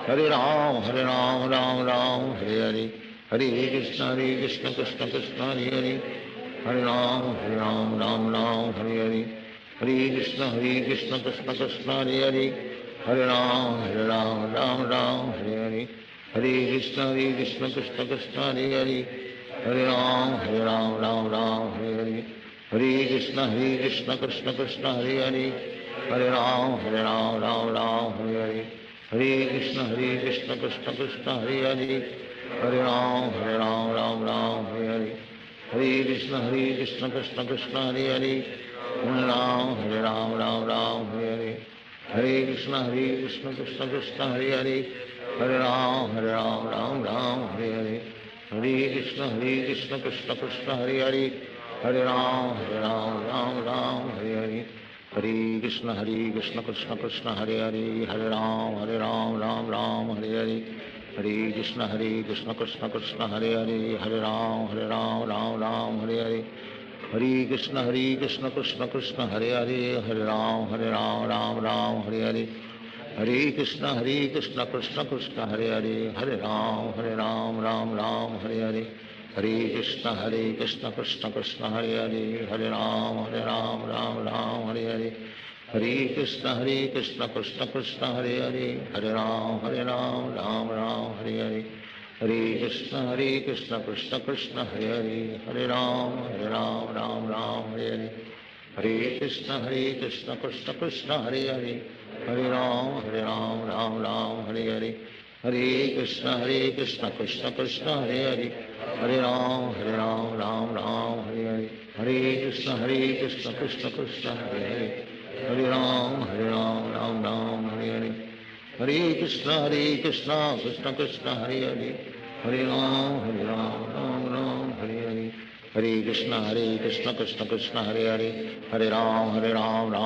हरे राम राम हरे हरे हरे कृष्ण कृष्ण कृष्ण हरे हरे हरे राम राम हरे हरे हरे कृष्ण कृष्ण कृष्ण हरे हरे हरे राम राम हरे हरे हरे कृष्ण कृष्ण कृष्ण हरे हरे हरे राम राम हरे हरे हरे कृष्ण कृष्ण कृष्ण हरे हरे हरे राम राम हरे हरे हरे कृष्ण कृष्ण कृष्ण हरे हरे हरे राम राम हरे हरे हरे कृष्ण कृष्ण कृष्ण हरे हरे हरे राम राम हरे हरे हरे कृष्ण कृष्ण कृष्ण हरे हरे हरे राम राम हरे हरे हरे कृष्ण कृष्ण कृष्ण हरे हरे हरे राम राम हरे हरे हरे कृष्ण कृष्ण कृष्ण हरे हरे हरे राम राम हरे हरे हरे कृष्ण कृष्ण कृष्ण हरे हरे हरे राम राम हरे हरे हरे कृष्ण कृष्ण कृष्ण हरे हरे हरे राम राम हरे हरे हरे कृष्ण कृष्ण कृष्ण हरे हरे हरे राम राम हरे हरे हरे कृष्ण कृष्ण कृष्ण हरे हरे हरे राम राम हरे हरे हरे कृष्ण कृष्ण कृष्ण हरे हरे हरे राम राम हरे हरे हरे कृष्ण कृष्ण कृष्ण हरे हरे हरे राम राम हरे हरे हरे कृष्ण कृष्ण कृष्ण हरे हरे हरे राम राम हरे हरे हरे कृष्ण कृष्ण कृष्ण हरे हरे हरे राम राम हरे हरे हरे कृष्ण कृष्ण कृष्ण हरे हरे हरे राम राम हरे हरे हरे कृष्ण कृष्ण कृष्ण हरे हरे हरे राम राम हरे हरे हरे कृष्ण कृष्ण कृष्ण हरे हरे हरे राम राम हरे हरे हरे कृष्ण कृष्ण कृष्ण हरे हरे हरे राम राम हरे हरे हरे कृष्ण कृष्ण कृष्ण हरे हरे हरे राम राम हरे हरे हरे कृष्ण कृष्ण कृष्ण हरे हरे हरे राम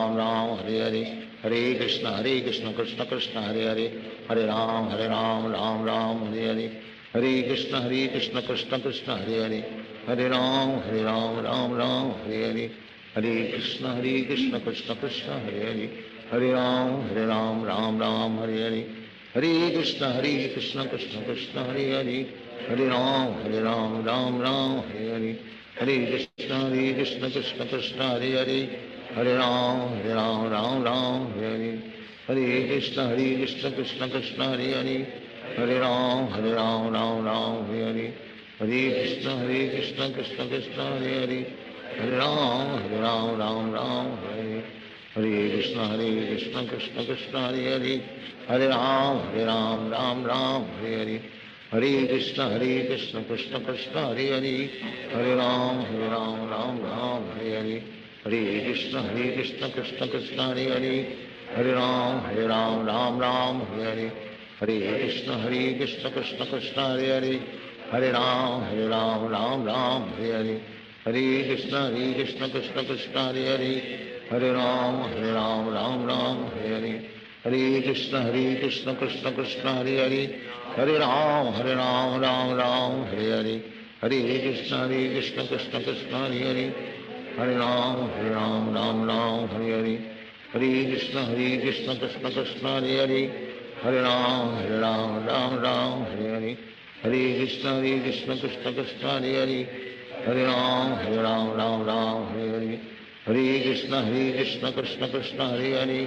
राम हरे हरे हरे कृष्ण कृष्ण कृष्ण हरे हरे हरे राम राम हरे हरे हरे कृष्ण कृष्ण कृष्ण हरे हरे हरे राम राम हरे हरे हरे कृष्ण कृष्ण कृष्ण हरे हरे हरे राम राम हरे हरे हरे कृष्ण कृष्ण कृष्ण हरे हरे हरे राम राम हरे हरे हरे कृष्ण कृष्ण कृष्ण हरे हरे हरे राम राम हरे हरे हरे कृष्ण कृष्ण कृष्ण हरे हरे हरे राम राम हरे हरे हरे कृष्ण कृष्ण कृष्ण हरे हरे हरे राम राम हरे हरे हरे कृष्ण कृष्ण कृष्ण हरे हरे हरे राम राम हरे हरे हरे कृष्ण कृष्ण कृष्ण हरे हरे हरे राम राम हरे हरे हरे कृष्ण कृष्ण कृष्ण हरे हरे हरे राम राम हरे हरे हरे कृष्ण कृष्ण कृष्ण हरे हरे हरे राम राम हरे हरे हरे कृष्ण कृष्ण कृष्ण हरे हरे हरे राम राम हरे हरे हरे कृष्ण कृष्ण कृष्ण हरे हरे हरे राम राम हरे हरे हरे कृष्ण कृष्ण कृष्ण हरे हरे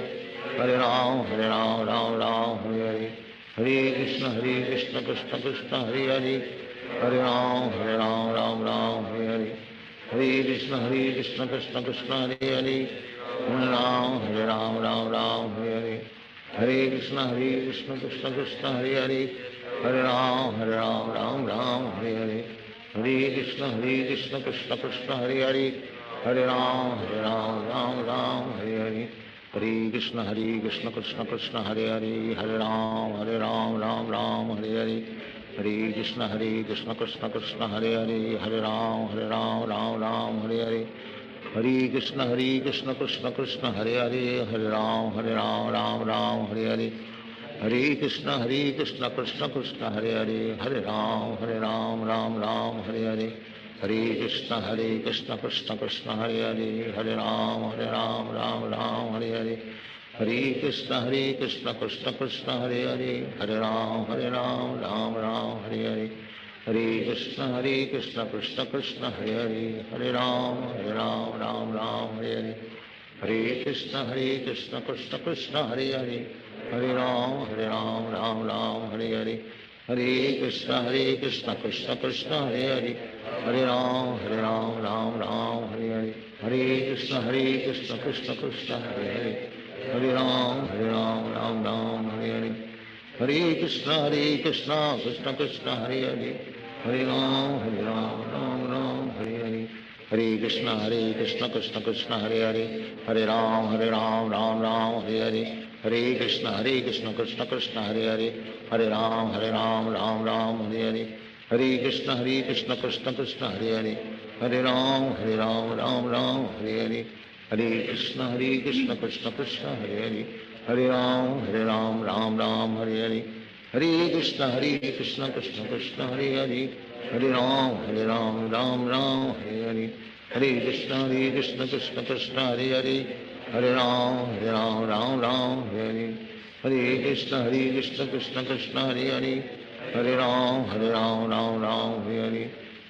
हरे राम राम हरे हरे हरे कृष्ण कृष्ण कृष्ण हरे हरे हरे राम राम हरे हरे हरे कृष्ण कृष्ण कृष्ण हरे हरे हरे राम राम हरे हरे हरे कृष्ण कृष्ण कृष्ण हरे हरे हरे राम राम राम हरे हरे हरे कृष्ण कृष्ण कृष्ण हरे हरे हरे राम राम राम हरे हरे हरे कृष्ण कृष्ण कृष्ण हरे हरे हरे राम राम हरे हरे हरे कृष्ण कृष्ण कृष्ण हरे हरे हरे राम राम हरे हरे हरे कृष्ण कृष्ण कृष्ण हरे हरे हरे राम राम हरे हरे हरे कृष्ण कृष्ण कृष्ण हरे हरे हरे राम राम हरे हरे हरे कृष्ण कृष्ण कृष्ण हरे हरे हरे राम राम हरे हरे हरे कृष्ण कृष्ण कृष्ण हरे हरे हरे राम राम हरे हरे हरे कृष्ण कृष्ण कृष्ण हरे हरे हरे राम राम हरे हरे हरे कृष्ण कृष्ण कृष्ण हरे हरे हरे राम राम हरे हरे हरे कृष्ण कृष्ण कृष्ण हरे हरे हरे राम राम हरे हरे हरे कृष्ण कृष्ण कृष्ण हरे हरे हरे राम राम हरे हरे हरे कृष्ण कृष्ण कृष्ण हरे हरे हरे राम हरे हरे हरे कृष्ण कृष्ण कृष्ण हरे हरे हरे राम राम हरे हरे हरे कृष्ण कृष्ण कृष्ण हरे हरे हरे राम राम हरे हरे हरे कृष्ण कृष्ण कृष्ण हरे हरे हरे राम राम हरे हरे हरे कृष्ण कृष्ण कृष्ण हरे हरे हरे राम राम हरे हरे हरे कृष्ण कृष्ण कृष्ण हरे हरे हरे राम राम हरे हरे हरे कृष्ण कृष्ण कृष्ण हरे हरे हरे राम राम हरे हरे हरे कृष्ण कृष्ण कृष्ण हरे हरे हरे राम राम हरे हरे हरे कृष्ण कृष्ण कृष्ण हरे हरे हरे राम राम हरे हरे हरे कृष्ण कृष्ण कृष्ण हरे हरे हरे राम राम हरे हरे हरे कृष्ण कृष्ण कृष्ण हरे हरे हरे राम राम हरे हरे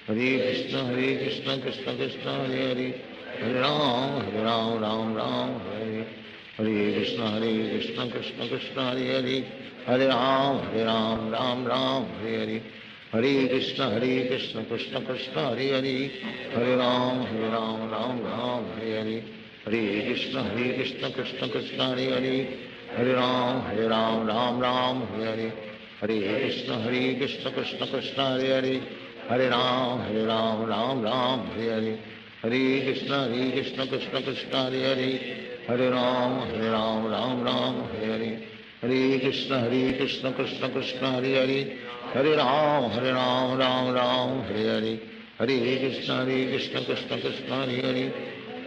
हरे कृष्ण कृष्ण कृष्ण हरे हरे हरे राम राम हरे हरे हरे कृष्ण कृष्ण कृष्ण हरे हरे हरे राम राम हरे हरे हरे कृष्ण कृष्ण कृष्ण हरे हरे हरे राम राम हरे हरे हरे कृष्ण कृष्ण कृष्ण हरे हरे हरे राम राम हरे हरे हरे कृष्ण कृष्ण कृष्ण हरे हरे हरे राम राम हरे हरे हरे कृष्ण कृष्ण कृष्ण हरे हरे हरे राम राम हरे हरे हरे कृष्ण कृष्ण कृष्ण हरे हरे हरे राम राम हरे हरे हरे कृष्ण कृष्ण कृष्ण हरे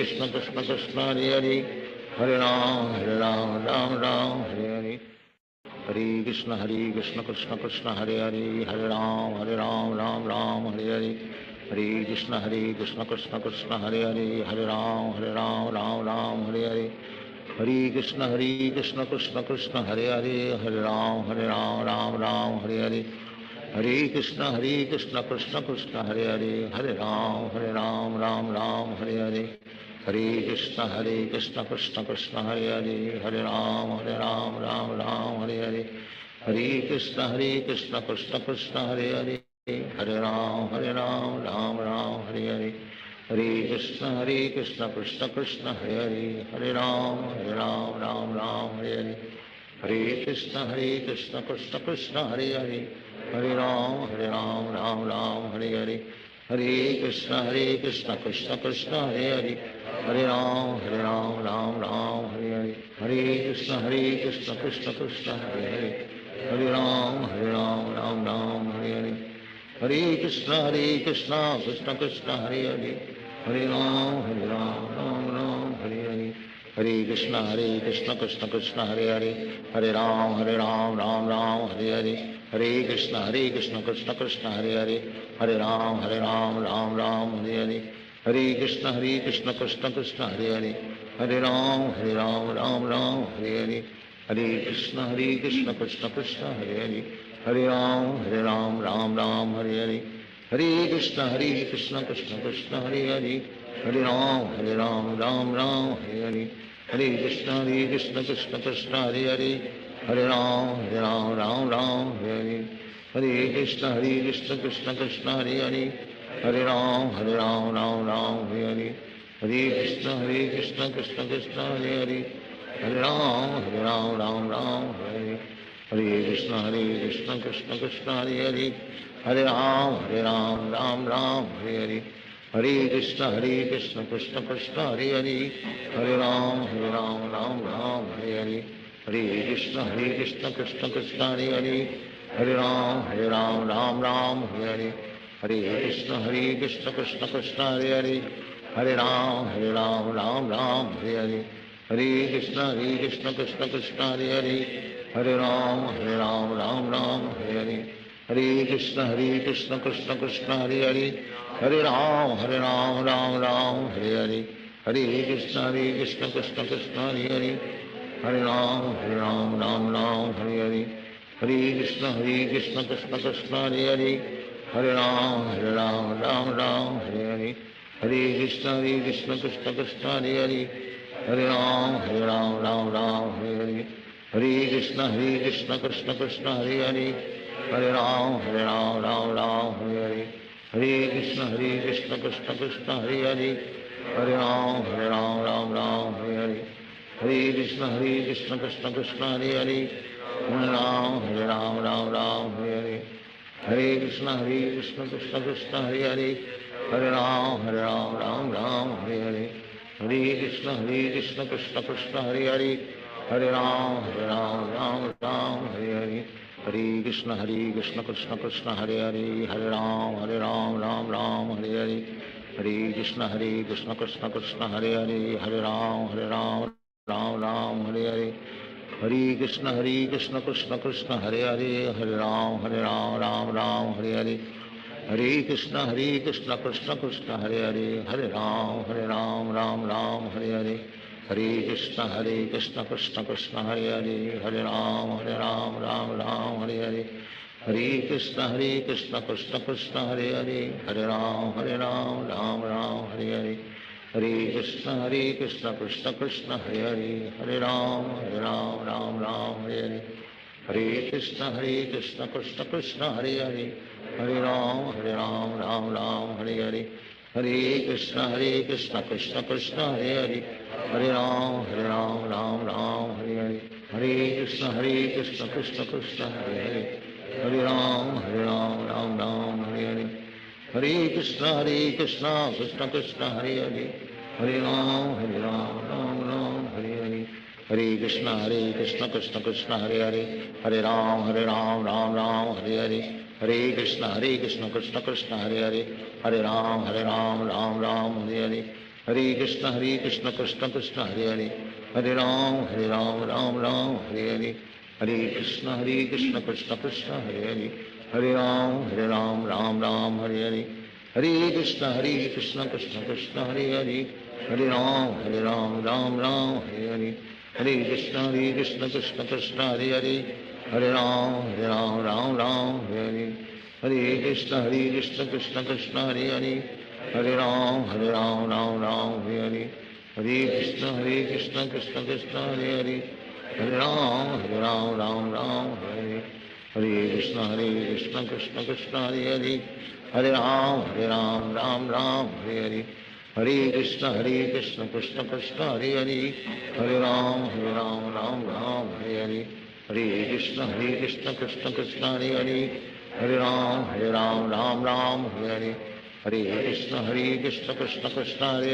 हरे हरे राम हरे हरे हरे कृष्ण कृष्ण कृष्ण हरे हरे हरे राम हरे हरे हरे कृष्ण कृष्ण कृष्ण हरे हरे हरे राम राम हरे हरे हरे कृष्ण कृष्ण कृष्ण हरे हरे हरे राम राम हरे हरे हरे कृष्ण कृष्ण कृष्ण हरे हरे हरे राम राम हरे हरे हरे कृष्ण कृष्ण कृष्ण हरे हरे हरे राम राम हरे हरे हरे कृष्ण कृष्ण कृष्ण हरे हरे हरे राम राम हरे हरे हरे कृष्ण कृष्ण कृष्ण हरे हरे हरे राम राम हरे हरे हरे कृष्ण कृष्ण कृष्ण हरे हरे हरे राम राम हरे हरे हरे कृष्ण कृष्ण कृष्ण हरे हरे हरे राम हरे हरे हरे कृष्ण कृष्ण कृष्ण हरे हरे हरे राम राम हरे हरे हरे कृष्ण कृष्ण कृष्ण हरे हरे हरे राम राम हरे हरे हरे कृष्ण कृष्ण कृष्ण हरे हरे हरे राम राम हरे हरे हरे कृष्ण कृष्ण कृष्ण हरे हरे हरे राम राम हरे हरे हरे कृष्ण कृष्ण कृष्ण हरे हरे हरे राम राम हरे हरे हरे कृष्ण कृष्ण कृष्ण हरे हरे हरे राम राम हरे हरे हरे कृष्ण कृष्ण कृष्ण हरे हरे हरे राम राम हरे हरे हरे कृष्ण कृष्ण कृष्ण हरे हरे हरे राम राम राम हरे कृष्ण कृष्ण कृष्ण हरे हरे हरे राम राम राम हरे हरे कृष्ण कृष्ण कृष्ण हरे हरे हरे राम राम राम हरे हरे हरे कृष्ण कृष्ण कृष्ण हरे हरे हरे राम राम हरे हरे हरे कृष्ण कृष्ण कृष्ण हरे हरे हरे राम राम हरे हरे हरे कृष्ण कृष्ण कृष्ण हरे हरे हरे राम राम राम हरे हरे हरे कृष्ण कृष्ण कृष्ण हरे हरे हरे राम राम राम हरे हरे हरे कृष्ण कृष्ण कृष्ण हरे हरे हरे राम राम राम हरे हरे हरे कृष्ण कृष्ण कृष्ण हरे हरे हरे राम राम राम हरे हरे हरे कृष्ण कृष्ण कृष्ण हरे हरे हरे राम राम हरे हरे हरे कृष्ण कृष्ण कृष्ण हरे हरे हरे राम राम हरे हरे हरे कृष्ण कृष्ण कृष्ण हरे हरे हरे राम राम हरे हरे हरे कृष्ण कृष्ण कृष्ण हरे हरे हरे राम राम हरे हरे हरे कृष्ण कृष्ण कृष्ण हरे हरे हरे राम राम हरे हरे हरे कृष्ण कृष्ण कृष्ण हरे हरे हरे राम राम हरे हरे हरे कृष्ण कृष्ण कृष्ण हरे हरे हरे राम राम हरे हरे हरे कृष्ण कृष्ण कृष्ण हरे हरे हरे राम राम हरे हरे हरे कृष्ण कृष्ण कृष्ण हरे हरे हरे राम राम हरे हरे हरे कृष्ण कृष्ण कृष्ण हरे हरे हरे राम राम हरे हरे हरे कृष्ण कृष्ण कृष्ण हरे हरे हरे राम राम हरे हरे हरे कृष्ण कृष्ण कृष्ण हरे हरे हरे राम राम हरे हरे हरे कृष्ण कृष्ण कृष्ण हरे हरे हरे राम राम हरे हरे हरे कृष्ण कृष्ण कृष्ण हरे हरे हरे राम राम हरे हरे हरे कृष्ण कृष्ण कृष्ण हरे हरे हरे राम राम हरे हरे हरे कृष्ण कृष्ण कृष्ण हरे हरे हरे राम राम हरे हरे हरे कृष्ण कृष्ण कृष्ण हरे हरे हरे राम राम हरे हरे हरे कृष्ण कृष्ण कृष्ण हरे हरे हरे राम राम हरे हरे हरे कृष्ण कृष्ण कृष्ण हरे हरे हरे राम राम हरे हरे हरे कृष्ण कृष्ण कृष्ण हरे हरे हरे राम राम हरे हरे हरे कृष्ण कृष्ण कृष्ण हरे हरे हरे राम राम हरे हरे हरे कृष्ण कृष्ण कृष्ण हरे हरे हरे राम राम हरे हरे हरे कृष्ण कृष्ण कृष्ण हरे हरे हरे राम राम हरे हरे हरे कृष्ण कृष्ण कृष्ण हरे हरे हरे राम राम हरे हरे हरे कृष्ण कृष्ण कृष्ण हरे हरे हरे राम राम हरे हरे हरे कृष्ण कृष्ण कृष्ण हरे हरे हरे राम राम हरे हरे हरे कृष्ण कृष्ण कृष्ण हरे हरे हरे राम राम हरे हरे हरे कृष्ण कृष्ण कृष्ण हरे हरे हरे राम राम हरे हरे हरे कृष्ण कृष्ण कृष्ण हरे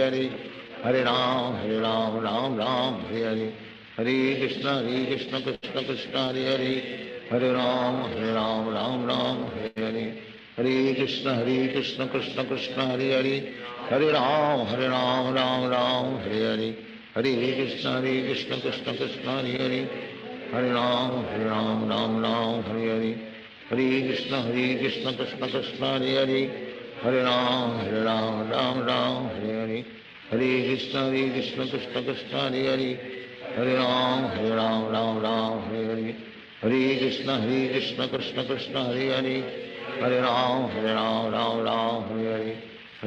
हरे हरे राम राम हरे हरे हरे कृष्ण कृष्ण कृष्ण हरे हरे हरे राम राम हरे हरे हरे कृष्ण कृष्ण कृष्ण हरे हरे हरे राम राम हरे हरे हरे कृष्ण कृष्ण कृष्ण हरे हरे हरे राम राम हरे हरे हरे कृष्ण कृष्ण कृष्ण हरे हरे हरे राम राम हरे हरे हरे कृष्ण कृष्ण कृष्ण हरे हरे हरे राम राम हरे हरे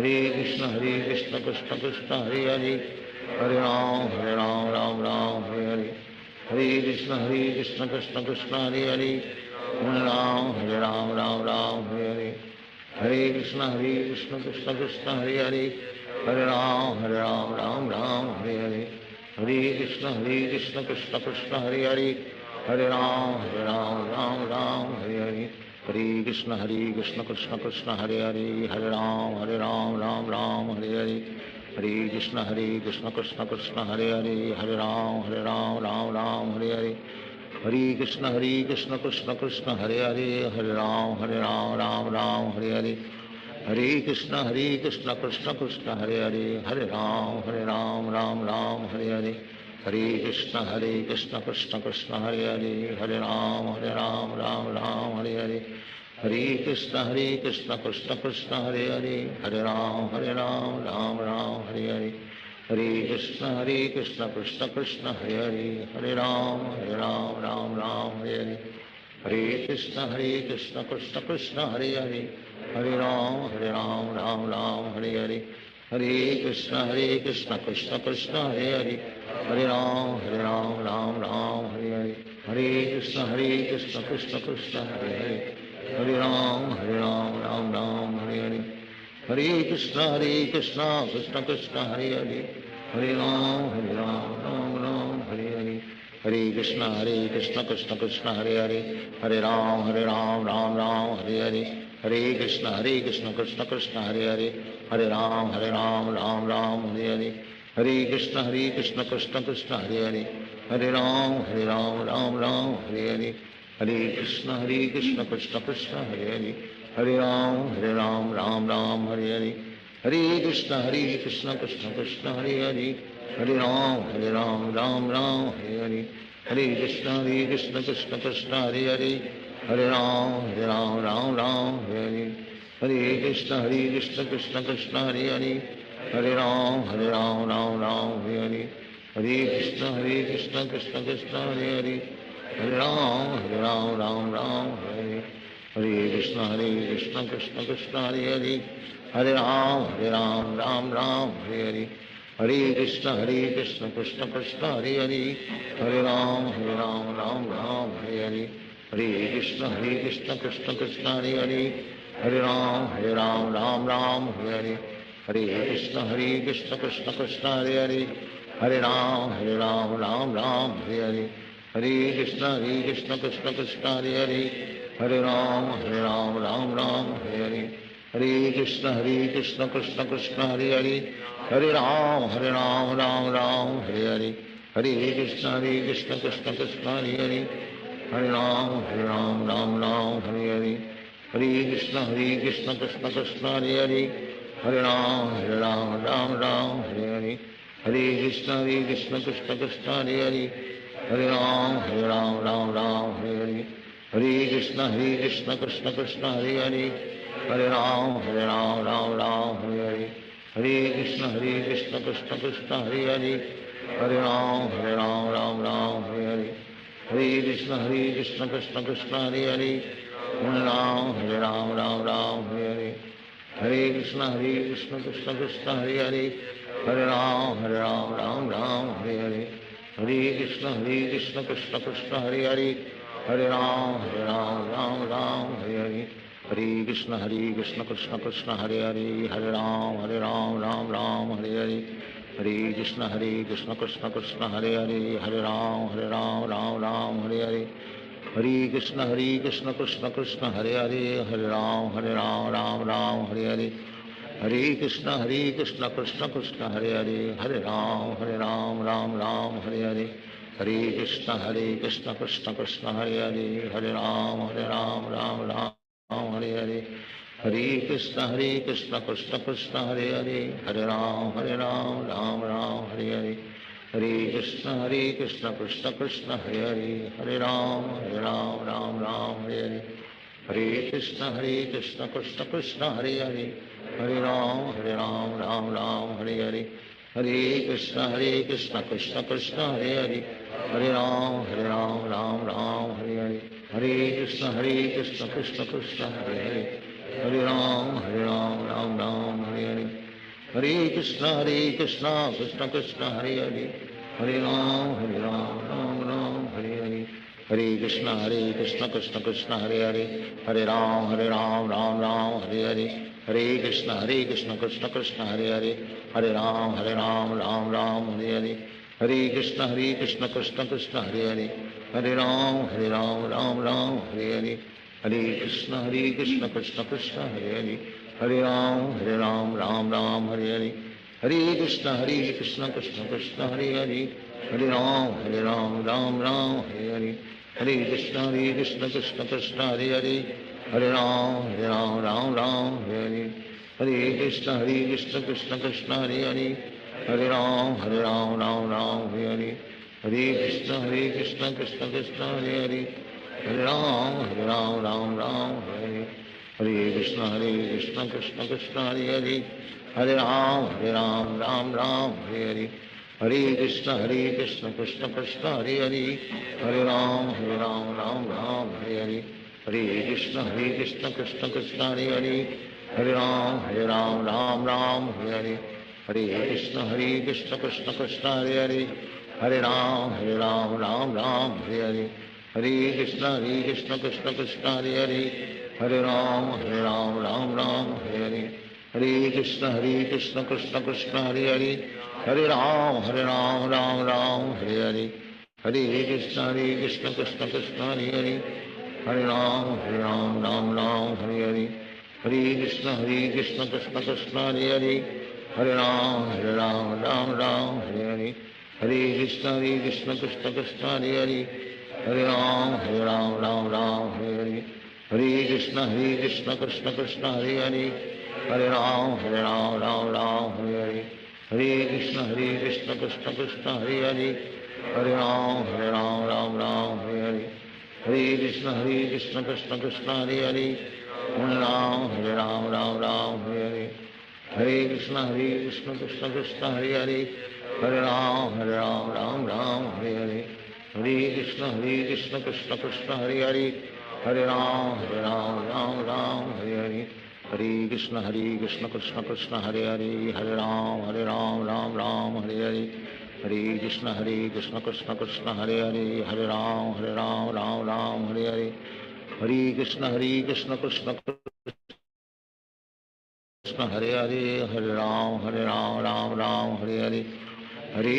हरे कृष्ण कृष्ण कृष्ण हरे हरे हरे राम हरे हरे हरे कृष्ण कृष्ण कृष्ण हरे हरे हरे राम हरे हरे हरे कृष्ण कृष्ण कृष्ण हरे हरे हरे राम हरे हरे हरे कृष्ण कृष्ण कृष्ण हरे हरे हरे राम राम हरे हरे हरे कृष्ण कृष्ण कृष्ण हरे हरे हरे राम राम राम हरे हरे हरे कृष्ण कृष्ण कृष्ण हरे हरे हरे राम राम राम हरे हरे हरे कृष्ण कृष्ण कृष्ण हरे हरे हरे राम राम राम हरे हरे हरे कृष्ण कृष्ण कृष्ण हरे हरे हरे राम राम राम हरे हरे हरे कृष्ण कृष्ण कृष्ण हरे हरे हरे राम राम हरे हरे हरे कृष्ण कृष्ण कृष्ण हरे हरे हरे राम राम राम हरे हरे हरे कृष्ण कृष्ण कृष्ण हरे हरे हरे राम राम हरे हरे हरे कृष्ण कृष्ण कृष्ण हरे हरे हरे राम राम हरे हरे हरे कृष्ण कृष्ण कृष्ण हरे हरे हरे राम राम हरे हरे हरे कृष्ण कृष्ण कृष्ण हरे हरे हरे राम राम हरे हरे हरे कृष्ण कृष्ण कृष्ण हरे हरे हरे राम राम हरे हरे हरे कृष्ण कृष्ण कृष्ण हरे हरे हरे राम हरे हरे हरे कृष्ण कृष्ण कृष्ण हरे हरे हरे राम राम हरे हरे हरे कृष्ण कृष्ण कृष्ण हरे हरे हरे राम राम हरे हरे हरे कृष्ण कृष्ण कृष्ण हरे हरे हरे राम राम हरे हरे हरे कृष्ण कृष्ण कृष्ण हरे हरे हरे राम राम हरे हरे हरे कृष्ण कृष्ण कृष्ण हरे हरे हरे राम राम हरे हरे हरे कृष्ण कृष्ण कृष्ण हरे हरे हरे राम राम हरे हरे हरे कृष्ण कृष्ण कृष्ण हरे हरे हरे राम राम हरे हरे हरे कृष्ण कृष्ण कृष्ण हरे हरे हरे राम राम हरे हरे हरे कृष्ण कृष्ण कृष्ण हरे हरे हरे राम राम हरे हरे हरे कृष्ण कृष्ण कृष्ण हरे हरे हरे राम राम हरे हरे हरे कृष्ण कृष्ण कृष्ण हरे हरे हरे राम राम हरे हरे हरे कृष्ण कृष्ण कृष्ण हरे हरे हरे राम राम हरे हरे हरे कृष्ण कृष्ण कृष्ण हरे हरे हरे राम राम हरे हरे हरे कृष्ण कृष्ण कृष्ण हरे हरे हरे राम राम हरे हरे हरे कृष्ण कृष्ण कृष्ण हरे हरे हरे राम राम हरे हरे हरे कृष्ण कृष्ण कृष्ण हरे हरे हरे राम राम हरे हरे हरे कृष्ण कृष्ण कृष्ण हरे हरे हरे राम राम हरे हरे हरे कृष्ण कृष्ण कृष्ण हरे हरे हरे राम राम हरे हरे हरे कृष्ण कृष्ण कृष्ण हरे हरे हरे राम राम हरे हरे हरे कृष्ण कृष्ण कृष्ण हरे हरे हरे राम हरे हरे हरे कृष्ण कृष्ण कृष्ण हरे हरे हरे राम हरे हरे हरे कृष्ण कृष्ण कृष्ण हरे हरे हरे राम हरे हरे हरे कृष्ण कृष्ण कृष्ण हरे हरे हरे राम हरे हरे हरे कृष्ण कृष्ण कृष्ण हरे हरे हरे राम हरे हरे हरे कृष्ण कृष्ण कृष्ण हरे हरे हरे राम हरे हरे हरे कृष्ण कृष्ण कृष्ण हरे हरे हरे राम राम हरे हरे हरे कृष्ण कृष्ण कृष्ण हरे हरे हरे राम हरे हरे हरे कृष्ण कृष्ण कृष्ण हरे हरे हरे राम राम हरे हरे हरे कृष्ण कृष्ण कृष्ण हरे हरे हरे राम राम हरे हरे हरे कृष्ण कृष्ण कृष्ण हरे हरे हरे राम हरे हरे हरे कृष्ण कृष्ण कृष्ण हरे हरे हरे राम हरे हरे हरे कृष्ण कृष्ण कृष्ण हरे हरे हरे राम हरे हरे हरे कृष्ण कृष्ण कृष्ण हरे हरे हरे राम हरे हरे हरे कृष्ण कृष्ण कृष्ण हरे हरे हरे राम राम हरे हरे हरे कृष्ण कृष्ण कृष्ण हरे हरे हरे राम राम हरे हरे हरे कृष्ण कृष्ण कृष्ण हरे हरे हरे राम राम राम हरे हरे हरे कृष्ण कृष्ण कृष्ण हरे हरे हरे राम राम हरे हरे हरे कृष्ण कृष्ण कृष्ण हरे हरे हरे राम राम हरे हरे हरे कृष्ण कृष्ण कृष्ण हरे हरे हरे राम राम हरे हरे हरे कृष्ण कृष्ण कृष्ण हरे हरे हरे राम राम हरे हरे हरे कृष्ण कृष्ण कृष्ण हरे हरे हरे राम राम हरे हरे हरे कृष्ण कृष्ण कृष्ण हरे हरे हरे राम राम हरे हरे हरे कृष्ण कृष्ण कृष्ण हरे हरे हरे राम राम हरे हरे हरे कृष्ण कृष्ण कृष्ण हरे हरे हरे राम राम हरे हरे हरे कृष्ण कृष्ण कृष्ण हरे हरे हरे राम राम हरे हरे हरे कृष्ण कृष्ण कृष्ण हरे हरे हरे राम राम हरे हरे हरे कृष्ण कृष्ण कृष्ण हरे हरे हरे राम राम हरे हरे हरे कृष्ण कृष्ण कृष्ण हरे हरे हरे राम राम हरे हरे हरे कृष्ण कृष्ण कृष्ण हरे हरे हरे राम राम हरे हरे हरे कृष्ण कृष्ण कृष्ण हरे हरे हरे राम राम हरे हरे हरे कृष्ण कृष्ण कृष्ण हरे हरे हरे राम राम हरे हरे हरे कृष्ण कृष्ण कृष्ण हरे हरे हरे राम राम हरे हरे हरे कृष्ण कृष्ण कृष्ण हरे हरे हरे राम हरे हरे हरे कृष्ण कृष्ण कृष्ण हरे हरे हरे राम राम हरे हरे हरे कृष्ण कृष्ण कृष्ण हरे हरे हरे राम राम हरे हरे हरे कृष्ण कृष्ण कृष्ण हरे हरे हरे राम राम हरे हरे हरे कृष्ण कृष्ण कृष्ण हरे हरे हरे राम राम हरे हरे हरे कृष्ण कृष्ण कृष्ण हरे हरे हरे राम राम हरे हरे हरे कृष्ण कृष्ण कृष्ण हरे हरे हरे राम राम हरे हरे हरे कृष्ण कृष्ण कृष्ण हरे हरे हरे राम राम हरे हरे हरे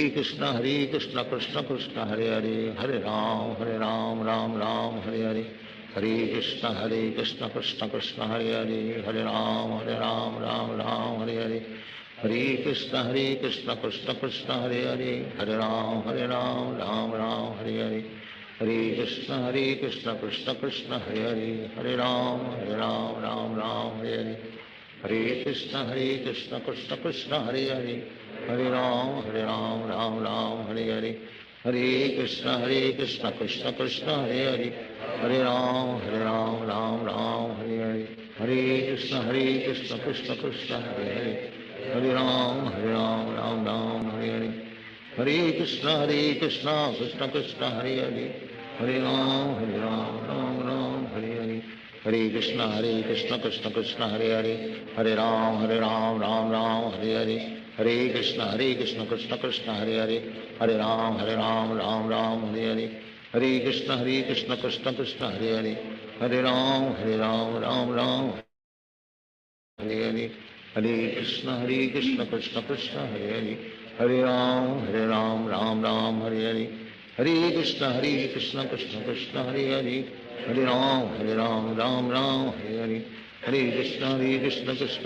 कृष्ण कृष्ण कृष्ण हरे हरे हरे राम राम हरे हरे हरे कृष्ण कृष्ण कृष्ण हरे हरे हरे राम राम हरे हरे हरे कृष्ण कृष्ण कृष्ण हरे हरे हरे राम हरे हरे हरे कृष्ण कृष्ण कृष्ण हरे हरे हरे राम हरे हरे हरे कृष्ण कृष्ण कृष्ण हरे हरे हरे राम हरे हरे हरे कृष्ण कृष्ण कृष्ण हरे हरे हरे राम हरे हरे हरे कृष्ण कृष्ण कृष्ण हरे हरे हरे राम राम हरे हरे हरे कृष्ण कृष्ण कृष्ण हरे हरे हरे राम राम हरे हरे हरे कृष्ण कृष्ण कृष्ण हरे हरे हरे राम राम हरे हरे हरे कृष्ण कृष्ण कृष्ण हरे हरे हरे राम राम हरे हरे हरे कृष्ण कृष्ण कृष्ण हरे हरे हरे राम राम हरे हरे हरे कृष्ण कृष्ण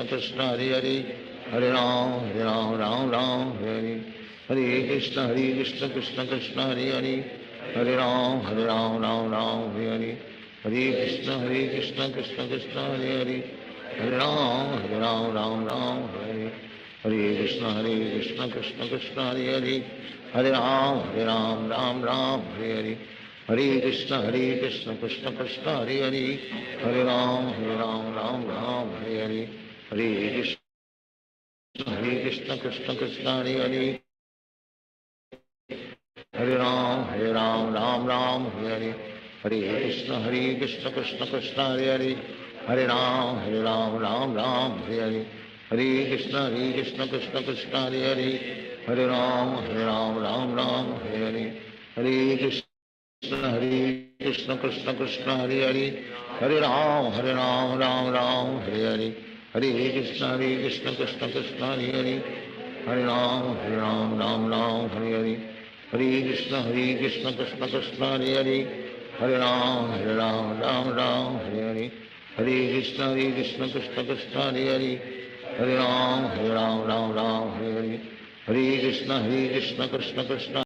कृष्ण हरे हरे हरे राम राम हरे हरे हरे कृष्ण कृष्ण कृष्ण हरे हरे हरे राम राम हरे हरे हरे कृष्ण कृष्ण कृष्ण हरे हरे हरे राम राम हरे हरे कृष्ण कृष्ण कृष्ण हरे हरे हरे राम राम हरे हरे हरे कृष्ण कृष्ण कृष्ण हरे हरे हरे राम राम हरे हरे हरे कृष्ण कृष्ण कृष्ण हरे हरे हरे राम राम हरे हरे हरे कृष्ण कृष्ण कृष्ण हरे हरे हरे राम राम हरे हरे हरे कृष्ण कृष्ण कृष्ण हरे हरे हरे राम राम हरे हरे हरे कृष्ण कृष्ण कृष्ण हरे हरे हरे राम राम हरे हरे हरे कृष्ण कृष्ण कृष्ण हरे हरे हरे राम राम हरे हरे हरे कृष्ण कृष्ण कृष्ण हरे हरे हरे राम राम राम हरे हरे हरे कृष्ण कृष्ण कृष्ण हरे हरे हरे राम राम राम हरे हरे हरे कृष्ण कृष्ण कृष्ण